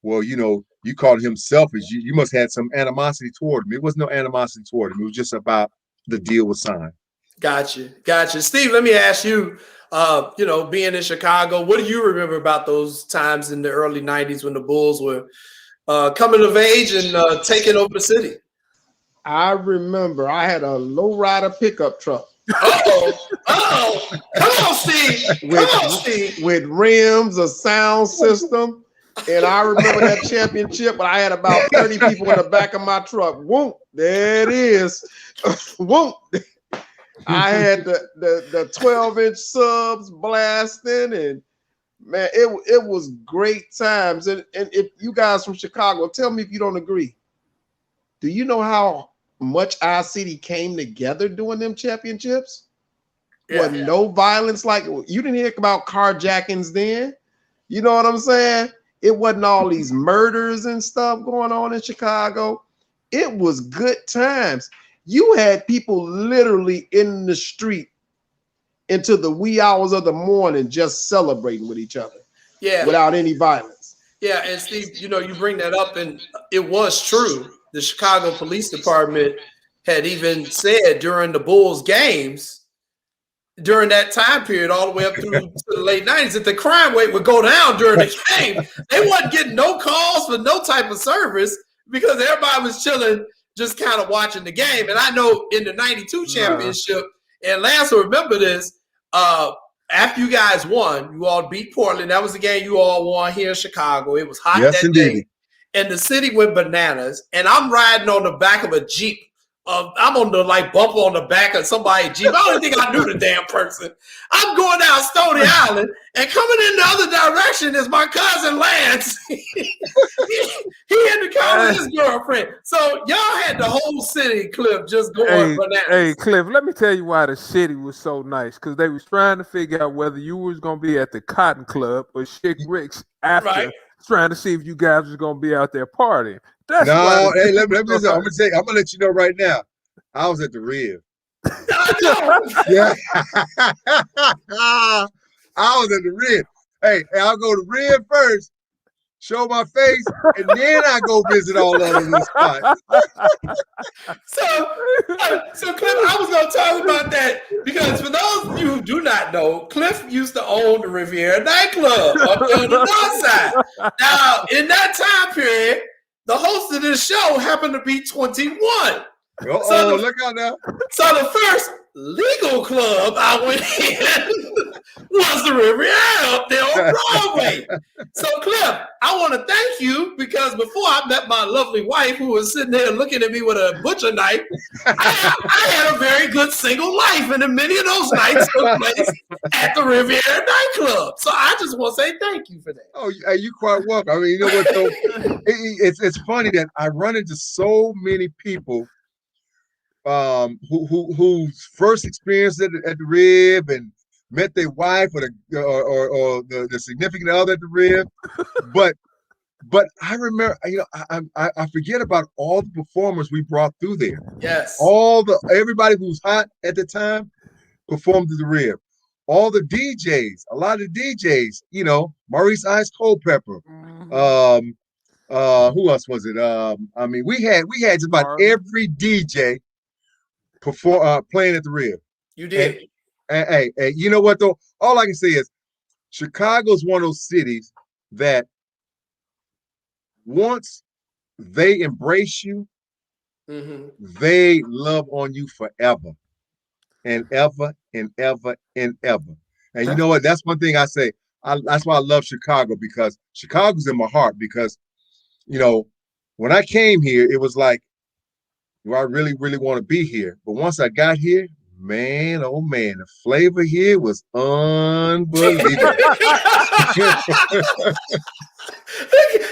well, you called him selfish. You must have had some animosity toward him. It was no animosity toward him. It was just about the deal was signed. Gotcha. Steve, let me ask you, being in Chicago, what do you remember about those times in the early 90s when the Bulls were coming of age and taking over the city? I remember I had a lowrider pickup truck. Come on, Steve. With rims, a sound system. And I remember that championship, but I had about 30 people in the back of my truck. Whoop, there it is. Whoop. I had the 12-inch subs blasting, and man, it was great times. And if you guys from Chicago, tell me if you don't agree. Do you know how much our city came together during them championships? No violence, like you didn't hear about carjackings then. You know what I'm saying? It wasn't all these murders and stuff going on in Chicago. It was good times. You had people literally in the street into the wee hours of the morning just celebrating with each other. Yeah. Without any violence. Yeah, and Steve, you bring that up, and it was true. The Chicago Police Department had even said during the Bulls games, during that time period, all the way up through to the late 90s, that the crime rate would go down during the game. They wasn't getting no calls for no type of service because everybody was chilling, just kind of watching the game. And I know in the 92 championship, and Lance will remember this, after you guys won, you all beat Portland. That was the game you all won here in Chicago. It was hot that day. And the city went bananas. And I'm riding on the back of a Jeep. I'm on the bumper on the back of somebody's Jeep. I don't think I knew the damn person. I'm going down Stony Island, and coming in the other direction is my cousin Lance. he had to call his girlfriend. So y'all had the whole city, Cliff, just going bananas. Hey, Cliff, let me tell you why the city was so nice. Because they was trying to figure out whether you was going to be at the Cotton Club or Chick Rick's after. Right. Trying to see if you guys was going to be out there partying. Hey, let me say, I'm gonna let you know right now. I was at the Rib. Yeah. I was at the Rib. Hey, I'll go to Rib first, show my face, and then I go visit all the other little spots. So Cliff, I was going to talk about that because for those of you who do not know, Cliff used to own the Riviera nightclub up on the north side. Now, in that time period, the host of this show happened to be 21. Look out now. So the first legal club I went in was the Riviera up there on Broadway. So Cliff, I want to thank you because before I met my lovely wife who was sitting there looking at me with a butcher knife, I had a very good single life, and many of those nights took place at the Riviera nightclub. So I just want to say thank you for that. Oh, you quite welcome. I mean, you know what though? It's funny that I run into so many people who first experienced it at the Rib and met their wife or the significant other at the Rib, but I remember, you know, I forget about all the performers we brought through there. Yes, everybody who was hot at the time performed at the Rib. All the DJs, a lot of the DJs, you know, Maurice Ice Culpepper. Who else was it? I mean, we had just about every DJ playing at the Rib. You did. And you know what though? All I can say is Chicago's one of those cities that once they embrace you, they love on you forever and ever and ever and ever. And you know what? That's one thing I say. That's why I love Chicago, because Chicago's in my heart. Because, you know, when I came here, it was like, do I really, really want to be here? But once I got here, man, oh man, the flavor here was unbelievable.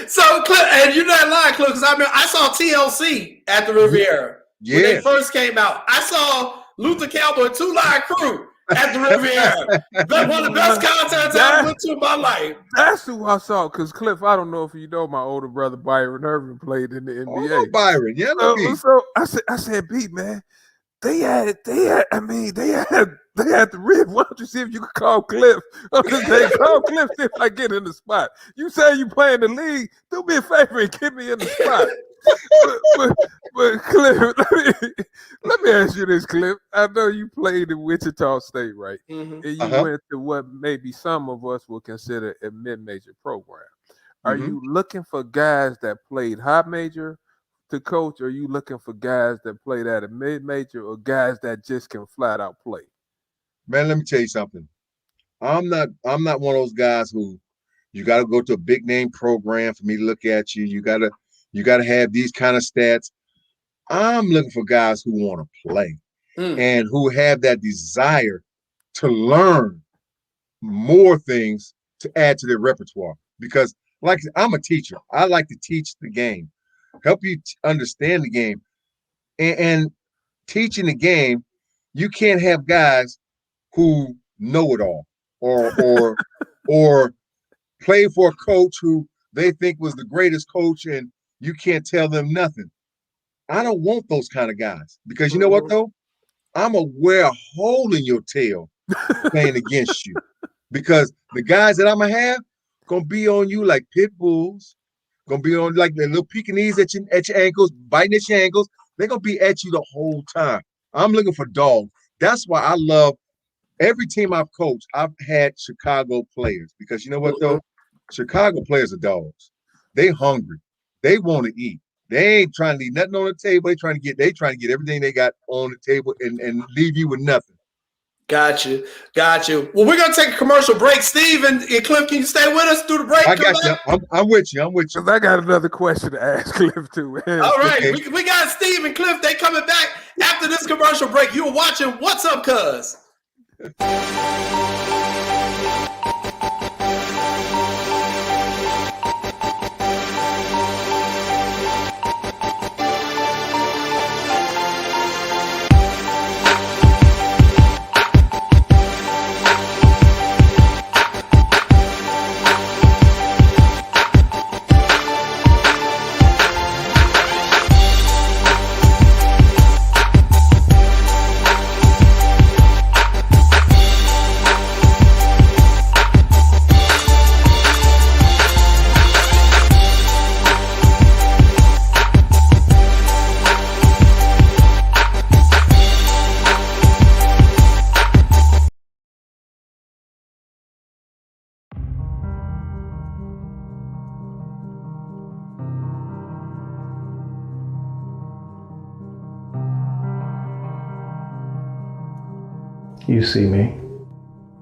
So, Cliff, and you're not lying, Cliff, because I saw TLC at the Riviera when they first came out. I saw Luther Campbell and Two Line Crew at the Riviera. That's one of the best concerts I ever went to in my life. That's who I saw, because Cliff, I don't know if you know, my older brother Byron Irvin played in the NBA. Oh, Byron, yeah. So I said, Pete, man, they had the Rib. Why don't you see if you could call Cliff? Call Cliff if I get in the spot. You say you play in the league, do me a favor and get me in the spot. but Cliff, let me ask you this, Cliff. I know you played in Wichita State, right? And you went to what maybe some of us would consider a mid-major program. Are you looking for guys that played high major to coach, or are you looking for guys that played at a mid-major, or guys that just can flat out play? Man, let me tell you something. I'm not one of those guys who you got to go to a big name program for me to look at you. You gotta have these kind of stats. I'm looking for guys who want to play and who have that desire to learn more things to add to their repertoire. Because, like I'm a teacher, I like to teach the game, help you understand the game, and teaching the game. You can't have guys who know it all or play for a coach who they think was the greatest coach and you can't tell them nothing. I don't want those kind of guys, because you know what though? I'm gonna wear a hole in your tail playing against you, because the guys that I'm gonna have gonna be on you like pit bulls, gonna be on like the little Pekingese at your ankles, biting at your ankles. They're gonna be at you the whole time. I'm looking for dogs. That's why I love every team I've coached. I've had Chicago players, because you know what though? Chicago players are dogs. They hungry. They want to eat. They ain't trying to leave nothing on the table. They trying to get everything they got on the table and leave you with nothing. Got you. Well, we're gonna take a commercial break. Steve and Cliff, can you stay with us through the break? I got you. I'm with you. Because I got another question to ask Cliff too. All right, okay. we got Steve and Cliff. They coming back after this commercial break. You're watching What's Up, Cuz. You see me.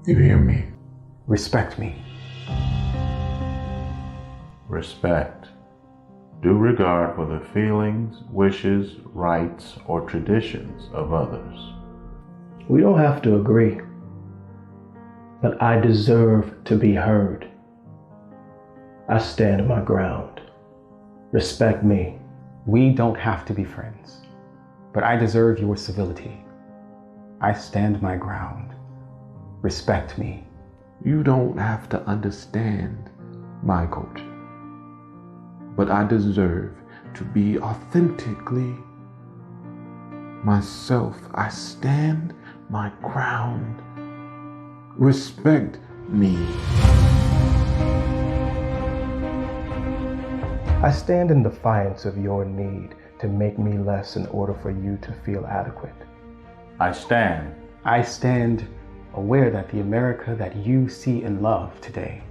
You hear me. Respect me. Respect. Due regard for the feelings, wishes, rights, or traditions of others. We don't have to agree, but I deserve to be heard. I stand my ground. Respect me. We don't have to be friends, but I deserve your civility. I stand my ground. Respect me. You don't have to understand my culture, but I deserve to be authentically myself. I stand my ground. Respect me. I stand in defiance of your need to make me less in order for you to feel adequate. I stand. I stand aware that the America that you see and love today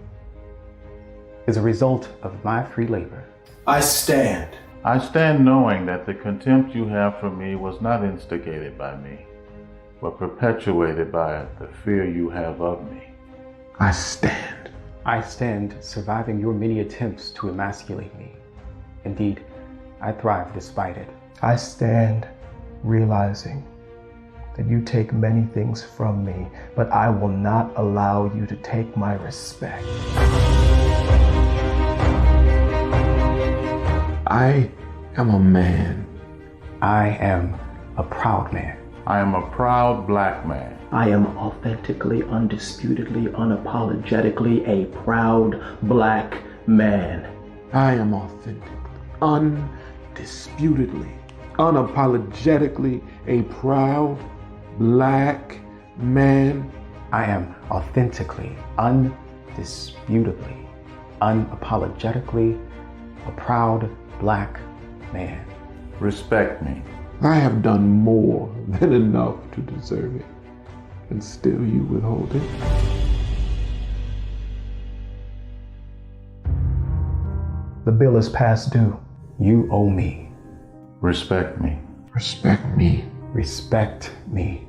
is a result of my free labor. I stand. I stand knowing that the contempt you have for me was not instigated by me, but perpetuated by the fear you have of me. I stand. I stand surviving your many attempts to emasculate me. Indeed, I thrive despite it. I stand realizing that you take many things from me, but I will not allow you to take my respect. I am a man. I am a proud man. I am a proud black man. I am authentically, undisputedly, unapologetically a proud black man. I am authentically, undisputedly, unapologetically a proud black man. I am authentically, undisputably, unapologetically a proud black man. Respect me. I have done more than enough to deserve it, and still you withhold it. The bill is past due. You owe me. Respect me. Respect me. Respect me.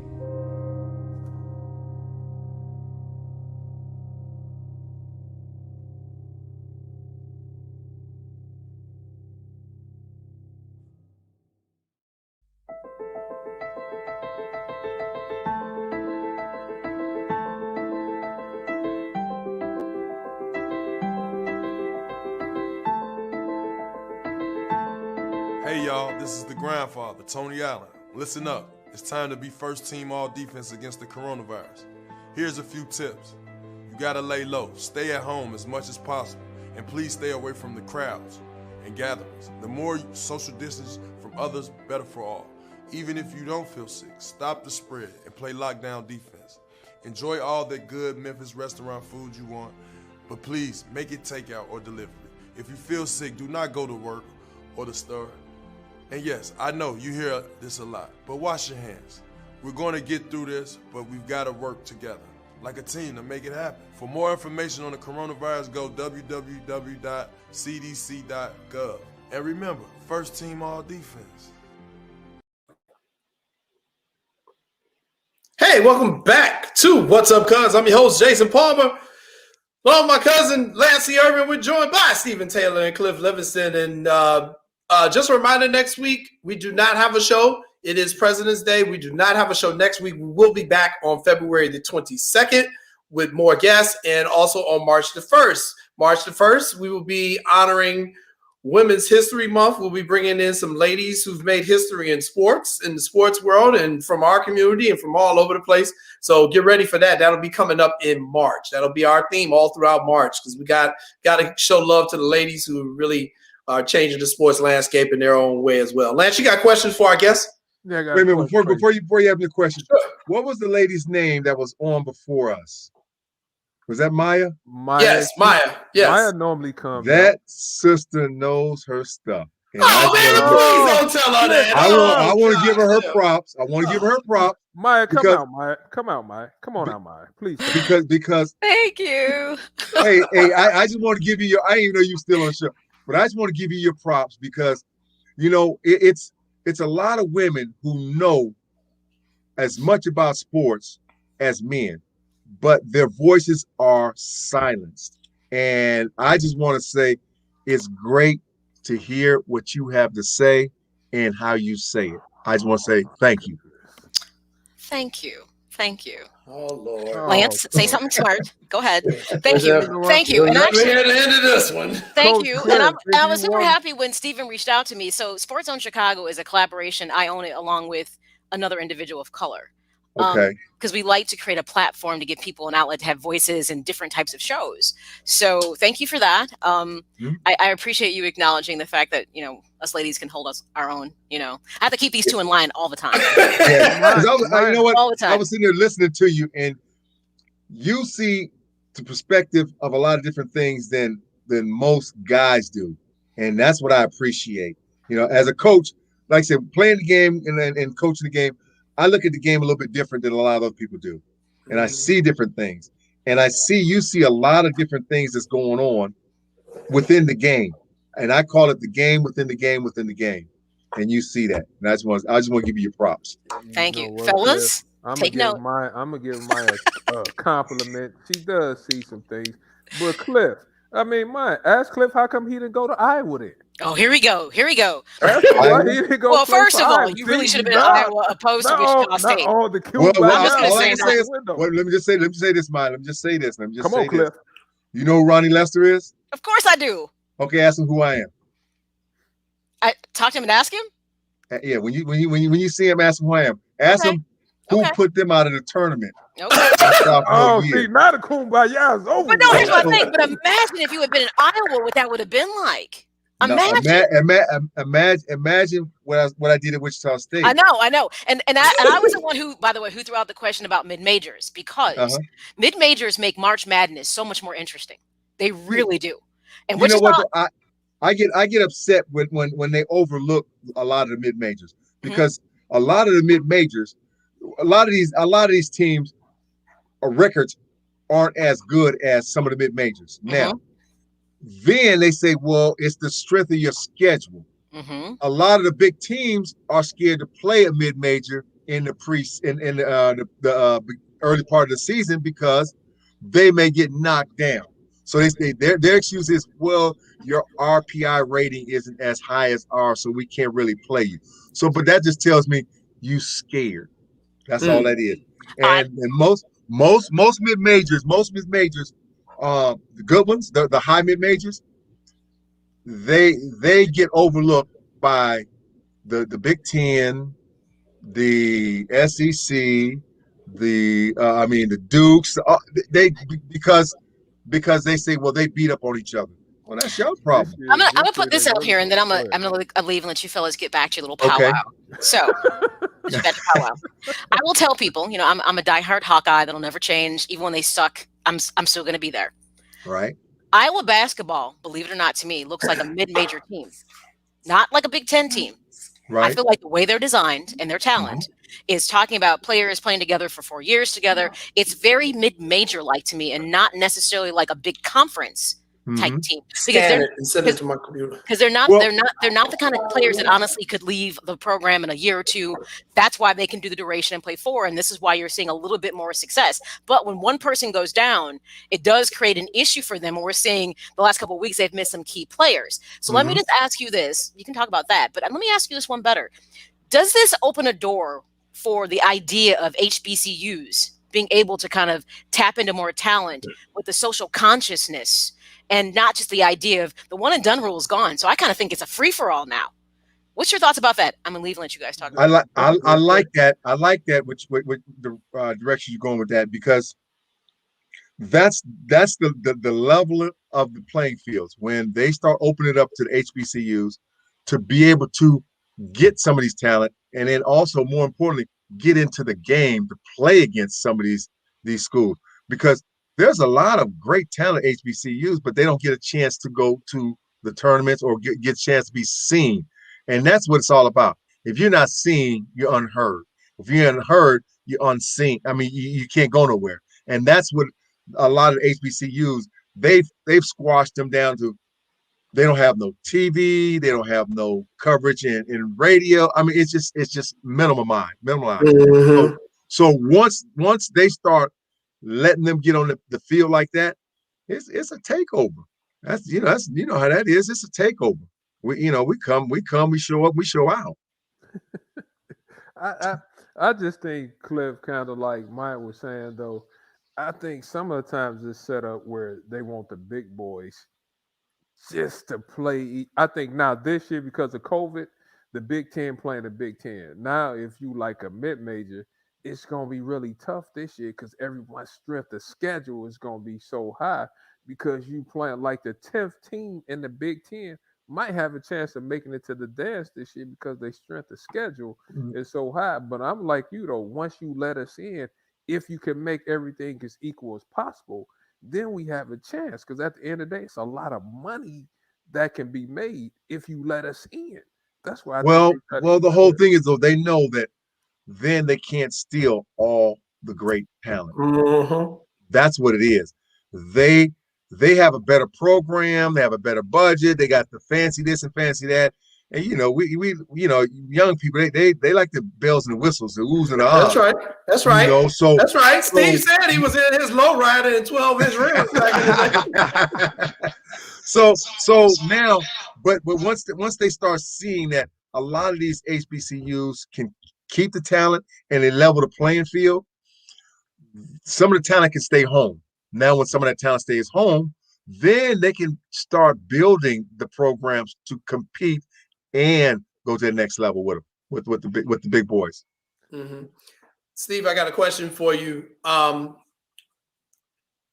Hey y'all, this is the grandfather, Tony Allen. Listen up, it's time to be first team all defense against the coronavirus. Here's a few tips. You gotta lay low, stay at home as much as possible, and please stay away from the crowds and gatherings. The more social distance from others, better for all. Even if you don't feel sick, stop the spread and play lockdown defense. Enjoy all the good Memphis restaurant food you want, but please make it takeout or delivery. If you feel sick, do not go to work or the store. And yes, I know you hear this a lot, but wash your hands. We're going to get through this, but we've got to work together like a team to make it happen. For more information on the coronavirus, go www.cdc.gov. And remember, first team all defense. Hey, welcome back to What's Up, Cuz. I'm your host, Jason Palmer. Along with my cousin, Lancey Irvin. We're joined by Stephen Taylor and Cliff Levingston. And just a reminder, next week, we do not have a show. It is President's Day. We do not have a show next week. We will be back on February the 22nd with more guests, and also on March the 1st. March the 1st, we will be honoring Women's History Month. We'll be bringing in some ladies who've made history in sports, in the sports world, and from our community and from all over the place. So get ready for that. That'll be coming up in March. That'll be our theme all throughout March, because we got to show love to the ladies who really are changing the sports landscape in their own way as well. Lance, you got questions for our guests? Yeah, I got Wait a minute, before you have your question, sure. What was the lady's name that was on before us? Was that Maya? Yes, Maya. Yes. Maya normally comes. That sister knows her stuff. And please don't tell her that. I want to give her props. I want to give her props. Maya, come out, Maya. Come out, Maya. Come on out, Maya. Please. Because Thank you. hey, I just want to give you your, I didn't even know you were still on the show, but I just want to give you your props because, you know, it's a lot of women who know as much about sports as men, but their voices are silenced. And I just want to say it's great to hear what you have to say and how you say it. I just want to say thank you. Thank you. Thank you. Oh Lord. Lance, say something smart. Go ahead. Thank you. Thank you. And Let me actually, head into this one. thank Coach you. Cliff, And if I was you super want- happy when Stephen reached out to me. So SportsZone Chicago is a collaboration. I own it along with another individual of color. Okay. Because we like to create a platform to give people an outlet to have voices in different types of shows. So thank you for that. I appreciate you acknowledging the fact that, us ladies can hold us our own, I have to keep these two in line all the time. Yeah. 'Cause you know what? All the time. I was sitting there listening to you, and you see the perspective of a lot of different things than most guys do. And that's what I appreciate. As a coach, like I said, playing the game and coaching the game, I look at the game a little bit different than a lot of other people do. And I see different things. And you see a lot of different things that's going on within the game. And I call it the game within the game within the game. And you see that. And I just want to give you your props. Thank you. what, Fellas, Cliff? take note. I'm gonna give Maya a compliment. She does see some things, but Cliff, ask Cliff how come he didn't go to Iowa then. Oh, here we go. Ask him why he didn't go Well, play first for of all, Iowa. you really See, should have been in Iowa opposed to Wichita State. Not all the Well, let let me just say this, Maya. Let me just say this. Come on, Cliff. You know who Ronnie Lester is? Of course I do. Okay, ask him who I am. I talk to him and ask him. Yeah, when you see him, ask him who I am. Ask him who put them out of the tournament. Okay. See, now the kumbaya is over. But no, here's my thing. But imagine if you had been in Iowa, what that would have been like. Imagine what I did at Wichita State. I know. And I was the one who, by the way, who threw out the question about mid-majors because mid-majors make March Madness so much more interesting. They really do. And you know what? I get upset when they overlook a lot of the mid majors because a lot of the mid majors, a lot of these teams' records aren't as good as some of the mid majors. Now, then they say, well, it's the strength of your schedule. A lot of the big teams are scared to play a mid major in the early part of the season because they may get knocked down. So their excuse is, well, your RPI rating isn't as high as ours, so we can't really play you. So, but that just tells me you scared. That's all that is. And most mid majors, the good ones, the high mid majors, they get overlooked by the Big Ten, the SEC, the Dukes. Because they say, well, they beat up on each other. Well, that's your problem. I'm gonna put this out here, and then I'm gonna leave and let you fellas get back to your little powwow. So, I will tell people, I'm a diehard Hawkeye that'll never change, even when they suck. I'm still gonna be there. Right. Iowa basketball, believe it or not, to me, looks like a mid-major team, not like a Big Ten team. Right. I feel like the way they're designed and their talent is talking about players playing together for 4 years together. It's very mid-major like to me, and not necessarily like a big conference type team. Because send it to my computer. Because they're not the kind of players that honestly could leave the program in a year or two. That's why they can do the duration and play 4, and this is why you're seeing a little bit more success. But when one person goes down, it does create an issue for them. And we're seeing the last couple of weeks they've missed some key players. So let me just ask you this. You can talk about that, but let me ask you this one better. Does this open a door for the idea of HBCUs being able to kind of tap into more talent with the social consciousness and not just the idea of the one and done rule is gone? So I kind of think it's a free for all now. What's your thoughts about that? I'm gonna leave and let you guys talk about it. I like that. I like that with the direction you're going with that, because that's the level of the playing fields when they start opening it up to the HBCUs to be able to get some of these talent, and then also more importantly get into the game to play against some of these schools, because there's a lot of great talent at HBCUs, but they don't get a chance to go to the tournaments or get a chance to be seen. And that's what it's all about. If you're not seen, you're unheard. If you're unheard, you're unseen. I mean, you can't go nowhere. And that's what a lot of HBCUs, they've squashed them down to. They don't have no TV. They don't have no coverage in radio. I mean, it's just minimalized. So once they start letting them get on the field like that, it's a takeover. That's how that is. It's a takeover. We come, we show up, we show out. I just think Cliff, kind of like Mike was saying though, I think some of the times it's set up where they want the big boys just to play. I think now this year, because of COVID, the Big Ten playing the Big Ten. Now, if you like a mid-major, it's going to be really tough this year because everyone's strength of schedule is going to be so high because you playing like the 10th team in the Big Ten might have a chance of making it to the dance this year because their strength of schedule is so high. But I'm like you, though. Once you let us in, if you can make everything as equal as possible, then we have a chance. Because at the end of the day, it's a lot of money that can be made if you let us in. That's why. The whole thing is, though, they know that then they can't steal all the great talent. Mm-hmm. That's what it is. They have a better program. They have a better budget. They got the fancy this and fancy that. And we young people, they like the bells and the whistles, the oohs and the ahs. That's right. That's right. That's right. Steve said he was in his lowrider and 12-inch rims back in the day. So now, but once they start seeing that a lot of these HBCUs can keep the talent and they level the playing field, some of the talent can stay home. Now, when some of that talent stays home, then they can start building the programs to compete and go to the next level with them, with the big boys. Mm-hmm. Steve, I got a question for you.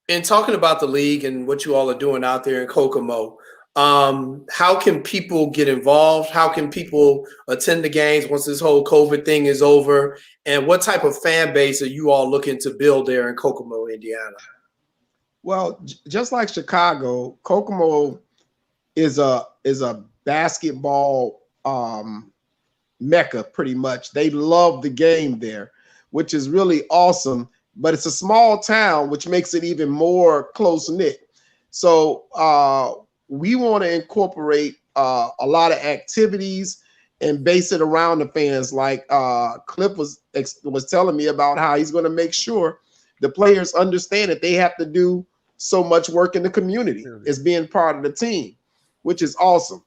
In talking about the league and what you all are doing out there in Kokomo, how can people get involved? How can people attend the games once this whole COVID thing is over? And what type of fan base are you all looking to build there in Kokomo, Indiana? Well, just like Chicago, Kokomo is a basketball mecca, pretty much. They love the game there, which is really awesome. But it's a small town, which makes it even more close-knit. So we want to incorporate a lot of activities and base it around the fans. Like Cliff was telling me about how he's going to make sure the players understand that they have to do so much work in the community as being part of the team, which is awesome.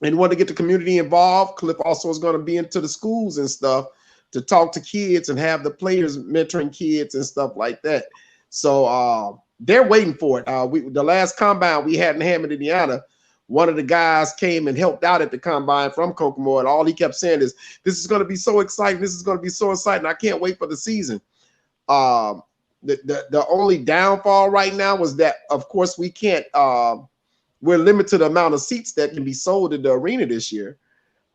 And want to get the community involved. Cliff also is going to be into the schools and stuff to talk to kids and have the players mentoring kids and stuff like that. So they're waiting for it. The last combine we had in Hammond, Indiana, one of the guys came and helped out at the combine from Kokomo, and all he kept saying is, "This is going to be so exciting. This is going to be so exciting. I can't wait for the season." The only downfall right now was that, of course, we can't. We're limited to the amount of seats that can be sold in the arena this year,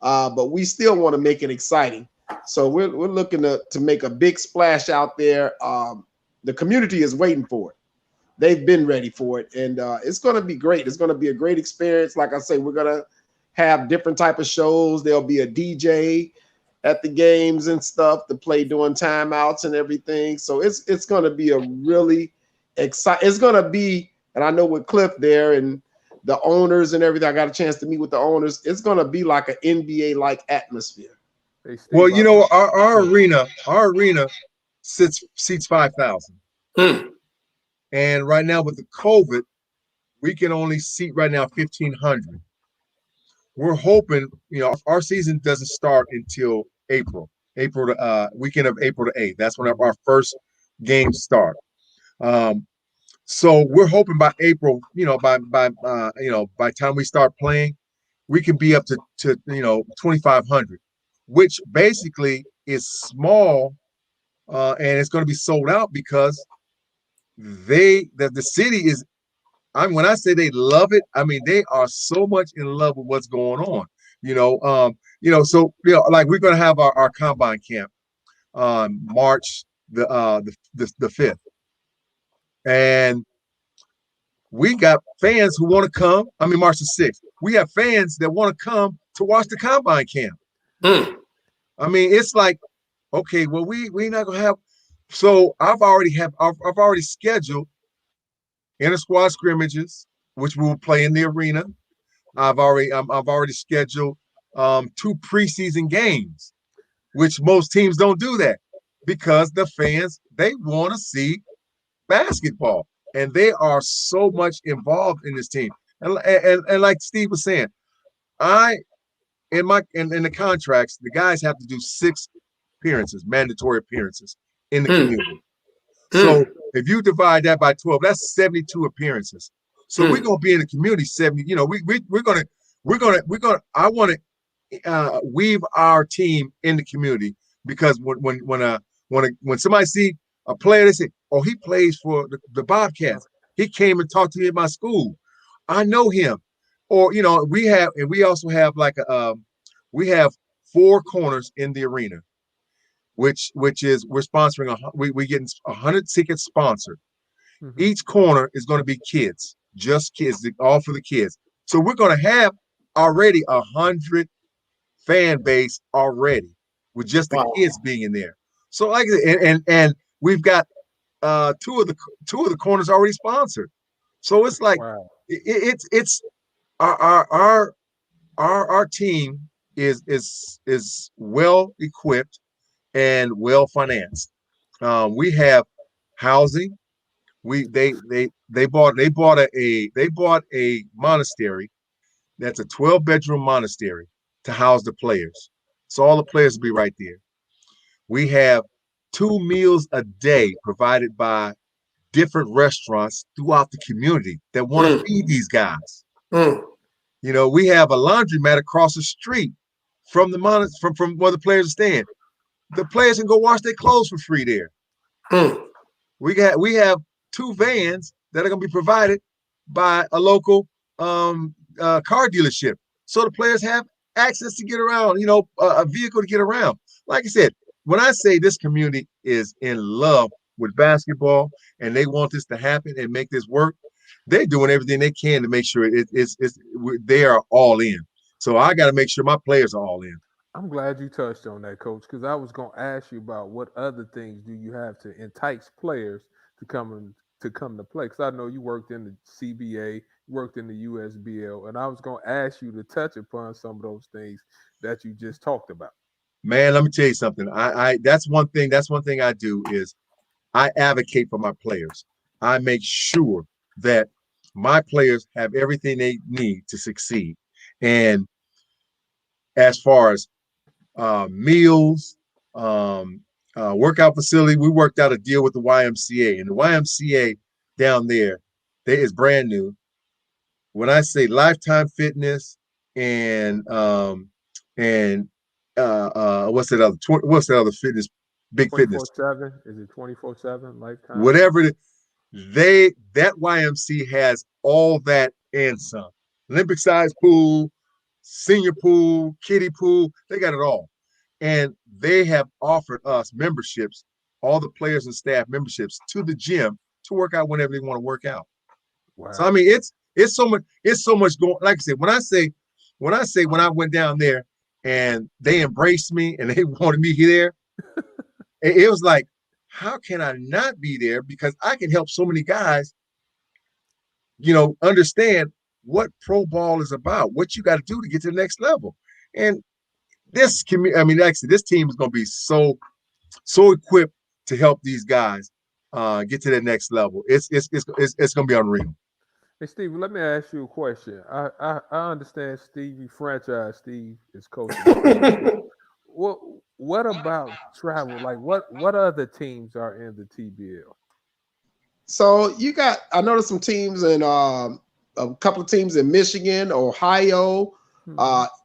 but we still want to make it exciting. So we're looking to make a big splash out there. The community is waiting for it. They've been ready for it, and it's going to be great. It's going to be a great experience. Like I say, we're going to have different type of shows. There'll be a DJ at the games and stuff to play during timeouts and everything. So it's going to be a really exciting. It's going to be, and I know with Cliff there and the owners and everything, I got a chance to meet with the owners. It's going to be like an NBA-like atmosphere. Well, our arena seats 5,000. And right now with the COVID, we can only seat right now 1,500. We're hoping, our season doesn't start until April, weekend of April the 8th. That's when our first games start. So we're hoping by April, by the time we start playing, we can be up to 2,500, which basically is small, and it's going to be sold out because the city is. When I say they love it, I mean they are so much in love with what's going on. So like we're going to have our combine camp on March the 5th, and we got fans who want to come. I mean March the 6th. We have fans that want to come to watch the combine camp. I mean, it's like, okay, well, we're not gonna have. So I've already scheduled inter-squad scrimmages, which we will play in the arena. I've already scheduled 2 preseason games, which most teams don't do that because the fans, they want to see basketball, and they are so much involved in this team. And like Steve was saying, in the contracts, the guys have to do 6 appearances, mandatory appearances in the community. So if you divide that by 12, that's 72 appearances. So we're gonna be in the community 70. You know, we're gonna. I want to weave our team in the community, because when somebody see a player, they say, "Oh, he plays for the Bobcats. He came and talked to me at my school. I know him." Or we also have like we have 4 corners in the arena, which is we're sponsoring we getting 100 tickets sponsored. Each corner is going to be kids, just kids, all for the kids. So we're going to have already 100 fan base already with just the kids being in there. So like and we've got 2 of the corners already sponsored. So it's like it's our team is well equipped and well financed. We have housing. They bought a monastery. That's a 12-bedroom monastery to house the players. So all the players will be right there. We have 2 meals a day provided by different restaurants throughout the community that want to feed these guys. You know, we have a laundromat across the street from from where the players are staying. The players can go wash their clothes for free there. We have 2 vans that are going to be provided by a local car dealership, so the players have access to get around. You know, a vehicle to get around. Like I said, when I say this community is in love with basketball and they want this to happen and make this work, they're doing everything they can to make sure they are all in. So I got to make sure my players are all in. I'm glad you touched on that, Coach, because I was going to ask you about what other things do you have to entice players to come to play. Because I know you worked in the CBA, you worked in the USBL, and I was going to ask you to touch upon some of those things that you just talked about. Man, let me tell you something. That's one thing I do is I advocate for my players. I make sure that my players have everything they need to succeed. And as far as meals, workout facility, we worked out a deal with the YMCA, and the YMCA down there, is brand new. When I say Lifetime Fitness and what's that other fitness, big fitness? 24/7? Is it 24/7 Lifetime? Whatever that YMC has all that and some. Olympic size pool, senior pool, kiddie pool, they got it all. And they have offered us memberships, all the players and staff memberships to the gym to work out whenever they want to work out. Wow. So I mean, it's so much going. Like I said, when I went down there and they embraced me and they wanted me there, it was like, how can I not be there? Because I can help so many guys, you know, understand what pro ball is about, what you got to do to get to the next level. And this community, I mean, actually, this team is going to be so equipped to help these guys get to the next level. It's going to be unreal. Hey, Steve, let me ask you a question. I understand Stevie franchise. Steve is coaching. What about travel? Like, what other teams are in the TBL? So I noticed some teams in a couple of teams in Michigan, Ohio,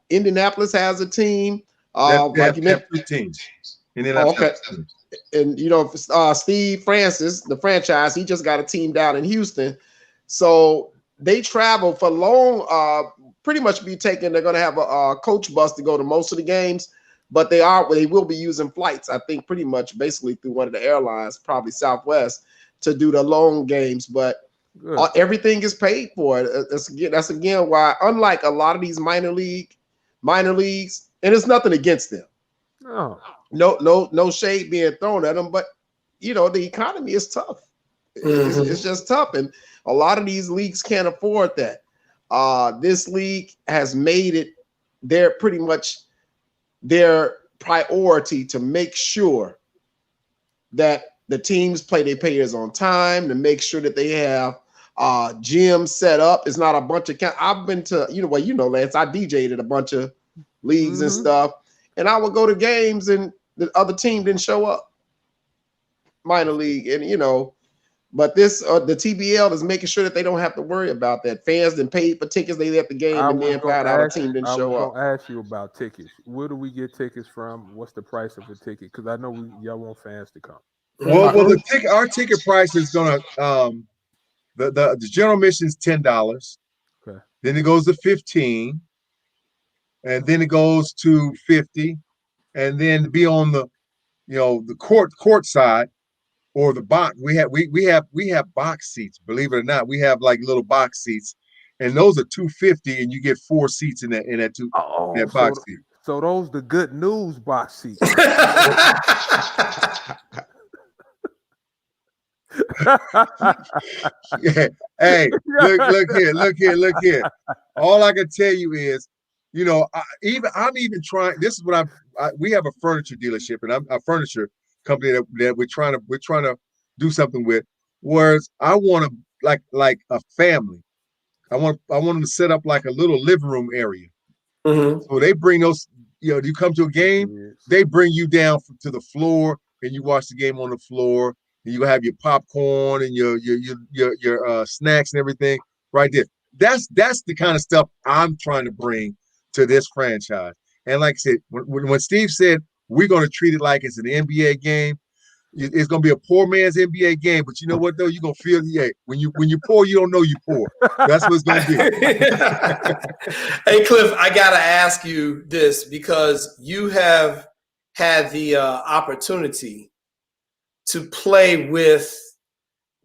Indianapolis has a team. Like you mentioned, 2 teams. Okay. And you know, Steve Francis, the franchise, he just got a team down in Houston. So they travel for long, pretty much they're going to have a coach bus to go to most of the games, but they will be using flights, I think, pretty much basically through one of the airlines, probably Southwest, to do the long games. But everything is paid for. That's again why, unlike a lot of these minor leagues, and it's nothing against them. No shade being thrown at them, but you know, the economy is tough. It's just tough, and a lot of these leagues can't afford that. This league has made it pretty much their priority to make sure that the teams play their players on time, to make sure that they have gyms set up. It's not a bunch of I've been to, Lance, I DJ'd at a bunch of leagues and stuff, and I would go to games and the other team didn't show up, minor league, and but this the TBL is making sure that they don't have to worry about that. Fans didn't pay for tickets, they left the game and then found out a team didn't show up. I was going to ask you about tickets. Where do we get tickets from? What's the price of a ticket? Because I know y'all want fans to come. Well, our ticket price is gonna the general admission is $10. Okay. Then it goes to $15, and then it goes to $50, and then to be on the the court side or the box. We have box seats. Believe it or not, we have like little box seats, and those are $250, and you get 4 seats in that box seat. So those the good news box seats. Yeah. Hey, look here. All I can tell you is, I'm even trying. This is what we have a furniture dealership, and I'm a furniture company that we're trying to do something with. Whereas I want to like a family. I want them to set up like a little living room area. So they bring those. You come to a game, they bring you down to the floor, and you watch the game on the floor. And you have your popcorn and your snacks and everything right there. That's the kind of stuff I'm trying to bring to this franchise. And like I said, when Steve said we're going to treat it like it's an NBA game, it's going to be a poor man's NBA game. But you know what though? You're going to feel when you poor, you don't know you poor. That's what it's going to be. Hey Cliff, I got to ask you this because you have had the opportunity to play with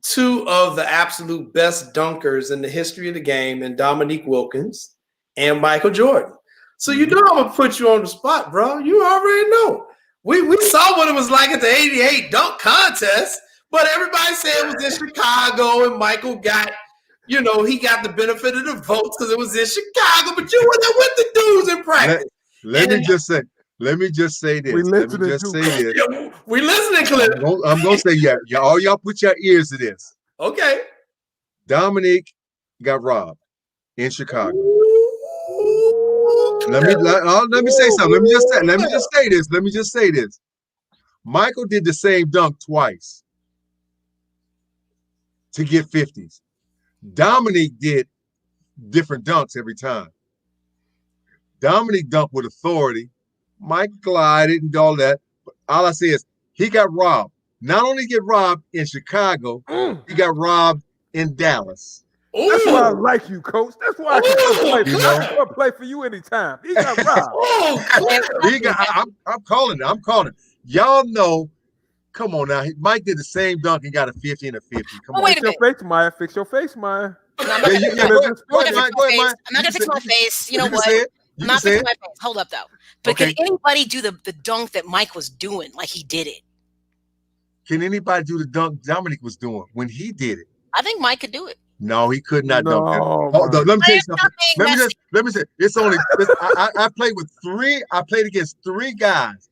2 of the absolute best dunkers in the history of the game, and Dominique Wilkins and Michael Jordan. So I'm gonna put you on the spot, bro. You already know. We saw what it was like at the '88 dunk contest, but everybody said it was in Chicago, and Michael got, he got the benefit of the votes because it was in Chicago. But you were there with the dudes in practice. Let me just say this. We listening, Cliff. I'm gonna say all y'all put your ears to this. Okay. Dominique got robbed in Chicago. Let me say something. Let me just say this. Michael did the same dunk twice to get 50s. Dominique did different dunks every time. Dominique dunked with authority. Mike glided and all that. But all I say is he got robbed. Not only get robbed in Chicago, he got robbed in Dallas. That's why I like you, Coach. That's why I can come play for you anytime. He got robbed. I'm calling it. Y'all know. Come on now. Mike did the same dunk and got a 50 and a 50. Come on. Fix your face, Maya. Fix your face, Maya. I'm not gonna fix my face. You know what? I'm not fixing my face. Hold up, though. But can anybody do the dunk that Mike was doing like he did it? Can anybody do the dunk Dominic was doing when he did it? I think Mike could do it. No, he could not dunk it. Let me tell you something. Let me say it's only I played with 3. I played against 3 guys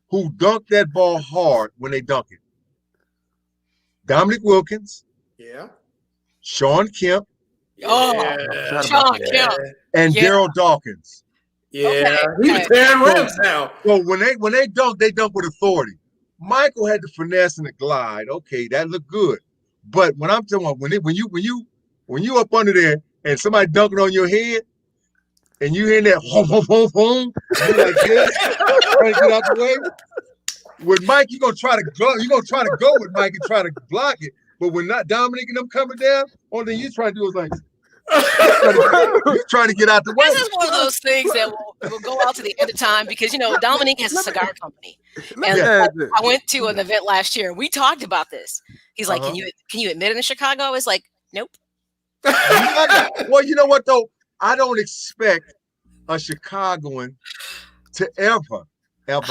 who dunked that ball hard when they dunk it. Dominique Wilkins. Yeah. Sean Kemp. Oh, Sean Kemp. And Daryl Dawkins. Yeah, he was tearing rims now. So when they dunk with authority. Michael had the finesse and the glide. Okay, that looked good. But when I'm talking about when you up under there and somebody dunking on your head and you hear that home, you like this, trying to get out the way. With Mike, you're gonna try to go with Mike and try to block it. But when not Dominic and them coming down, only thing you trying to do is like you're trying to get out the way. This is one of those things that will go out to the end of time because Dominique has a cigar company. And I went to an event last year and we talked about this. He's like, Can you admit it in Chicago? I was like, nope. Well, you know what though? I don't expect a Chicagoan to ever. But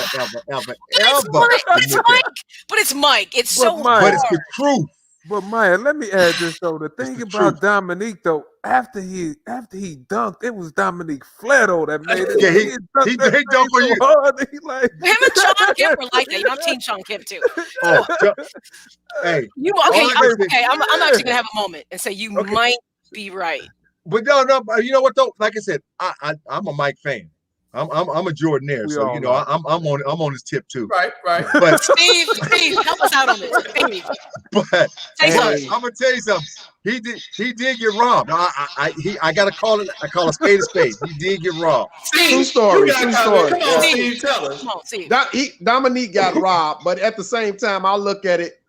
it's Mike. It's so hard. But it's the truth. But Maya, let me add this though. The thing about Dominique though, after he dunked, it was Dominique Fletto that made it. Yeah, he dunked on you. Hard. He like Him and Sean Kemp were like that. You know, I'm Team Sean Kemp too. Hey, I'm actually gonna have a moment and say you might be right. But no, you know what though? Like I said, I'm a Mike fan. I'm a Jordanaire, so you know I'm on his tip too. Right. But Steve, help us out on this. Steve. But I'm gonna tell you something. He did get robbed. I gotta call it. I call a spade a spade. He did get robbed. True story. Come on, Steve, tell us. Come on, Steve. Dominique got robbed, but at the same time, I look at it.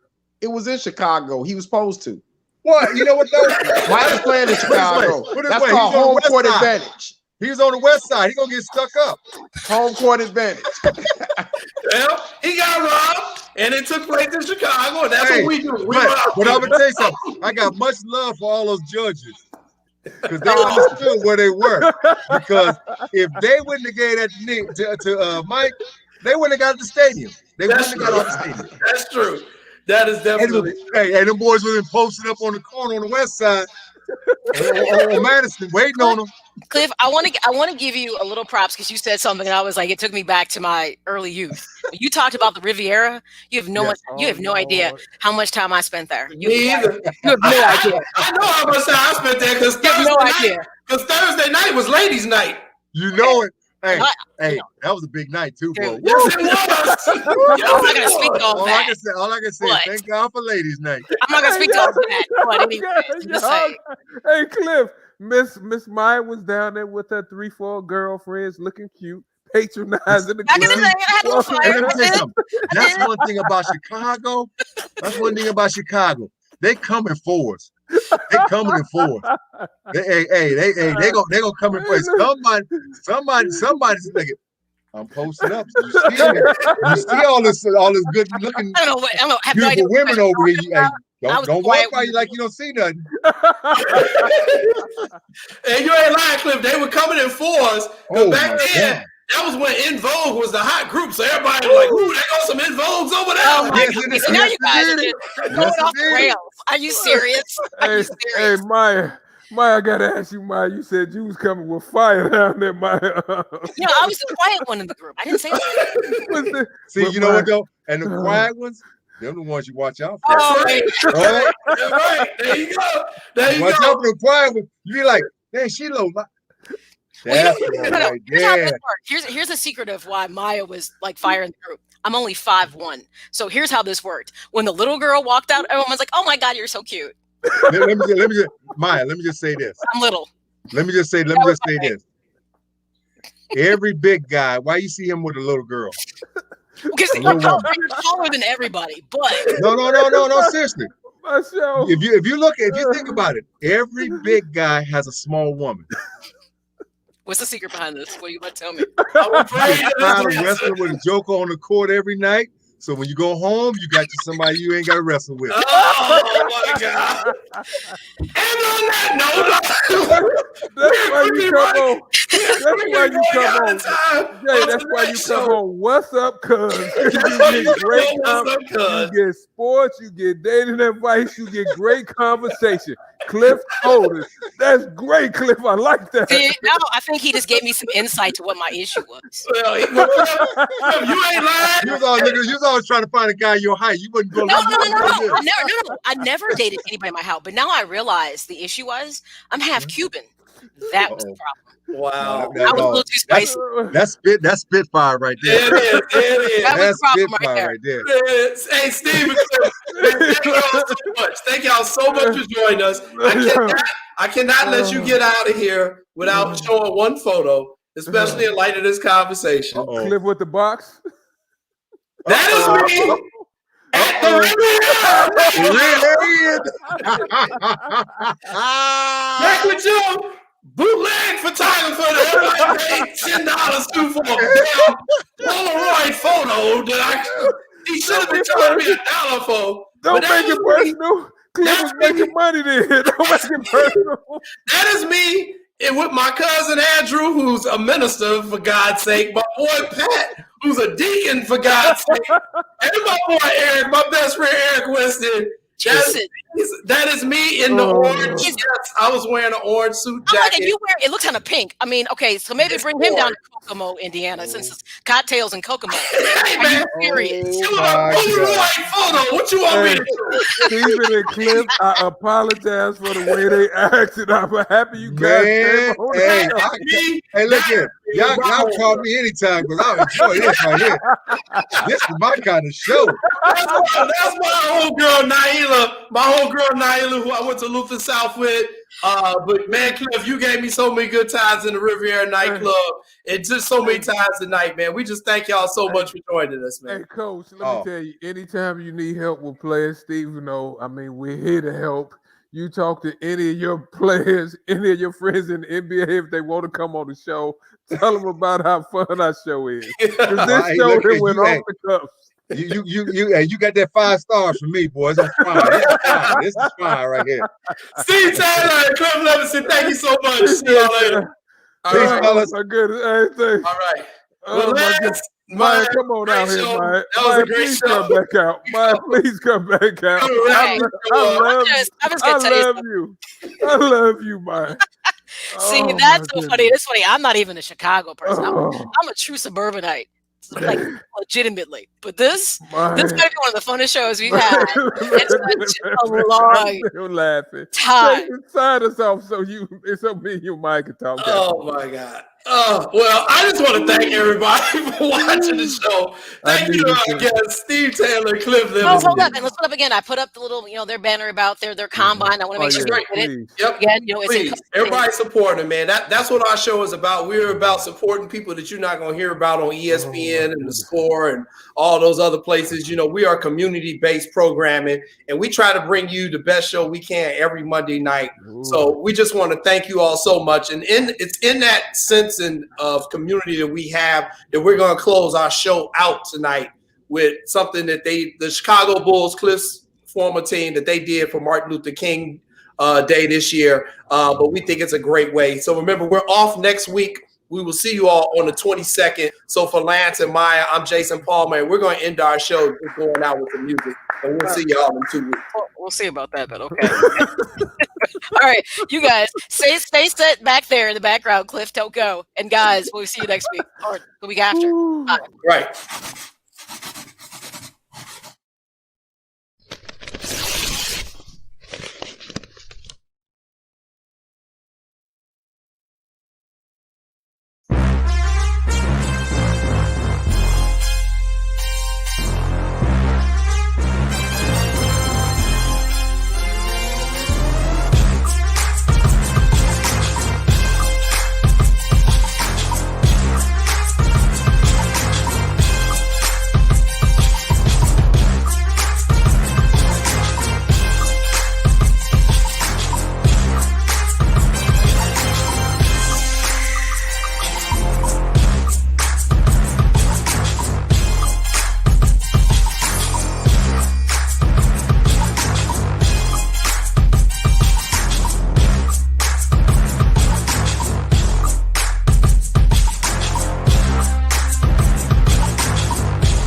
It was in Chicago. He was supposed to. What? You know what though? Mike was playing in Chicago. That's called home court advantage. He was on the west side. He's gonna get stuck up. Home court advantage. Well, he got robbed, and it took place in Chicago, and that's what we do. But I'm gonna tell you something. I got much love for all those judges because they understood where they were. Because if they wouldn't have gave that to Mike, they wouldn't have got to the stadium. They wouldn't have got off the stadium. That's true. That is definitely. And them boys would have been posted up on the corner on the west side. on Madison, waiting on them. Cliff, I want to give you a little props because you said something and I was like, it took me back to my early youth. You talked about the Riviera. You have no idea how much time I spent there. You have no idea. I know how much time I spent there because Thursday night was ladies' night. You know it. Hey, that was a big night too, bro. Yes, it was. I'm not gonna speak all that. All I can say is thank God for ladies' night. I'm not gonna speak all that. But anyway, just say. Hey, Cliff, Miss Maya was down there with her 3-4 girlfriends, looking cute, patronizing the club. That's one thing about Chicago. They coming for us. They coming in force. They gonna come in force. Somebody's thinking, I'm posting up. You see all this good looking beautiful women over here. Don't walk by you like you don't see nothing. And you ain't lying, Cliff. They were coming in force. Back then, that was when In Vogue was the hot group. So everybody was like, ooh, they got some In Vogues over there. Oh my God. So now you guys are just going off the rails. Are you serious? Hey, Maya, I gotta ask you, Maya. You said you was coming with fire down there, Maya. I was the quiet one in the group. I didn't say that. See, you know what though? And the quiet ones, they're the ones you watch out for. Oh, right. There you go. Watch out for the quiet ones. You be like, man, she low. That's right there. Here's a secret of why Maya was like fire in the group. I'm only 5'1". So here's how this worked. When the little girl walked out, everyone was like, oh my God, you're so cute. Maya, let me just say this. I'm little. Let me just say this. Every big guy, why you see him with a little girl? Because you're taller than everybody, but no, seriously. If you think about it, every big guy has a small woman. What's the secret behind this? What are you about to tell me? I'm trying to wrestle with a joker on the court every night. So when you go home, you got somebody you ain't got to wrestle with. Oh my God! And on that note, that's why you come on. What's up, cuz? You get great you get sports, you get dating advice, you get great conversation. Cliff told us. That's great, Cliff. I like that. See, now I think he just gave me some insight to what my issue was. Well, you ain't lying. You was always trying to find a guy your height. You wouldn't go. No. I never dated anybody my height. But now I realize the issue was I'm half Cuban. That was the problem. Wow, I was a little too spicy. That's Spitfire right there. It is. That's Spitfire right there. Hey, Steve, thank y'all so much. Thank y'all so much for joining us. I cannot let you get out of here without showing one photo, especially in light of this conversation. Cliff with the box. That is me. At the Back with you. Bootleg photographer that everybody paid $10 to for a damn Polaroid photo that he should have been charging me $1 for. Don't make it personal. Cliff is making money there. Don't make it personal. That is me and with my cousin Andrew, who's a minister, for God's sake, my boy Pat, who's a deacon, for God's sake, and my boy Eric, my best friend Eric Winston. That is me in the orange. Yes, I was wearing an orange suit jacket. It looks kind of pink. I mean, okay, so maybe bring him down to Kokomo, Indiana, since it's cocktails in Kokomo. Hey, man. Serious? Photo. What you want me to do? Stephen and Cliff, I apologize for the way they acted. I'm happy you guys came on. Hey, look here. Y'all call me anytime because I'll enjoy this right here. This is my kind of show. That's my homegirl, Naila, who I went to Luther South with. But man, Cliff, you gave me so many good times in the Riviera nightclub and just so many times tonight, man. We just thank y'all so much for joining us, man. Hey, Coach, let me tell you, anytime you need help with players, Steve, we're here to help. You talk to any of your players, any of your friends in the NBA if they want to come on the show. Tell them about how fun our show is. Because this show went off the cuffs. You got that 5 stars from me, boys. That's fine. This is fine right here. Steve Taylor and Cliff Levingston, thank you so much. See y'all later. Peace, fellas. My goodness. Everything. All right. Oh, my goodness. Maya, come on out here, Maya. That was a great please show. Come back out. Maya, please come back out. Right. I love you, Maya. See, that's so funny. It's funny. I'm not even a Chicago person. I'm a true suburbanite. Like legitimately, but this might be one of the funnest shows we've had. It's such a long time. Sign us off so me and you, Mike, can talk. Oh my God. Well, I just want to thank everybody for watching the show. Thank you again, Steve Taylor, Cliff Levingston. Oh, hold up, and let's put up again. I put up the little, their banner about their combine. I want to make sure you get it. Yep. Again, please. Everybody supporting them, man. That's what our show is about. We're about supporting people that you're not going to hear about on ESPN and the Score and all those other places. We are community-based programming, and we try to bring you the best show we can every Monday night. So we just want to thank you all so much. And it's in that sense of community that we have that we're going to close our show out tonight with something that the Chicago Bulls, Cliff's former team, that they did for Martin Luther King Day this year. But we think it's a great way. So remember, we're off next week. We will see you all on the 22nd. So for Lance and Maya, I'm Jason Palmer, and we're going to end our show just going out with the music. And we'll see y'all in 2 weeks. We'll see about that, but okay. All right, you guys, stay set back there in the background, Cliff. Don't go. And guys, we'll see you next week or the week after. Bye. Right.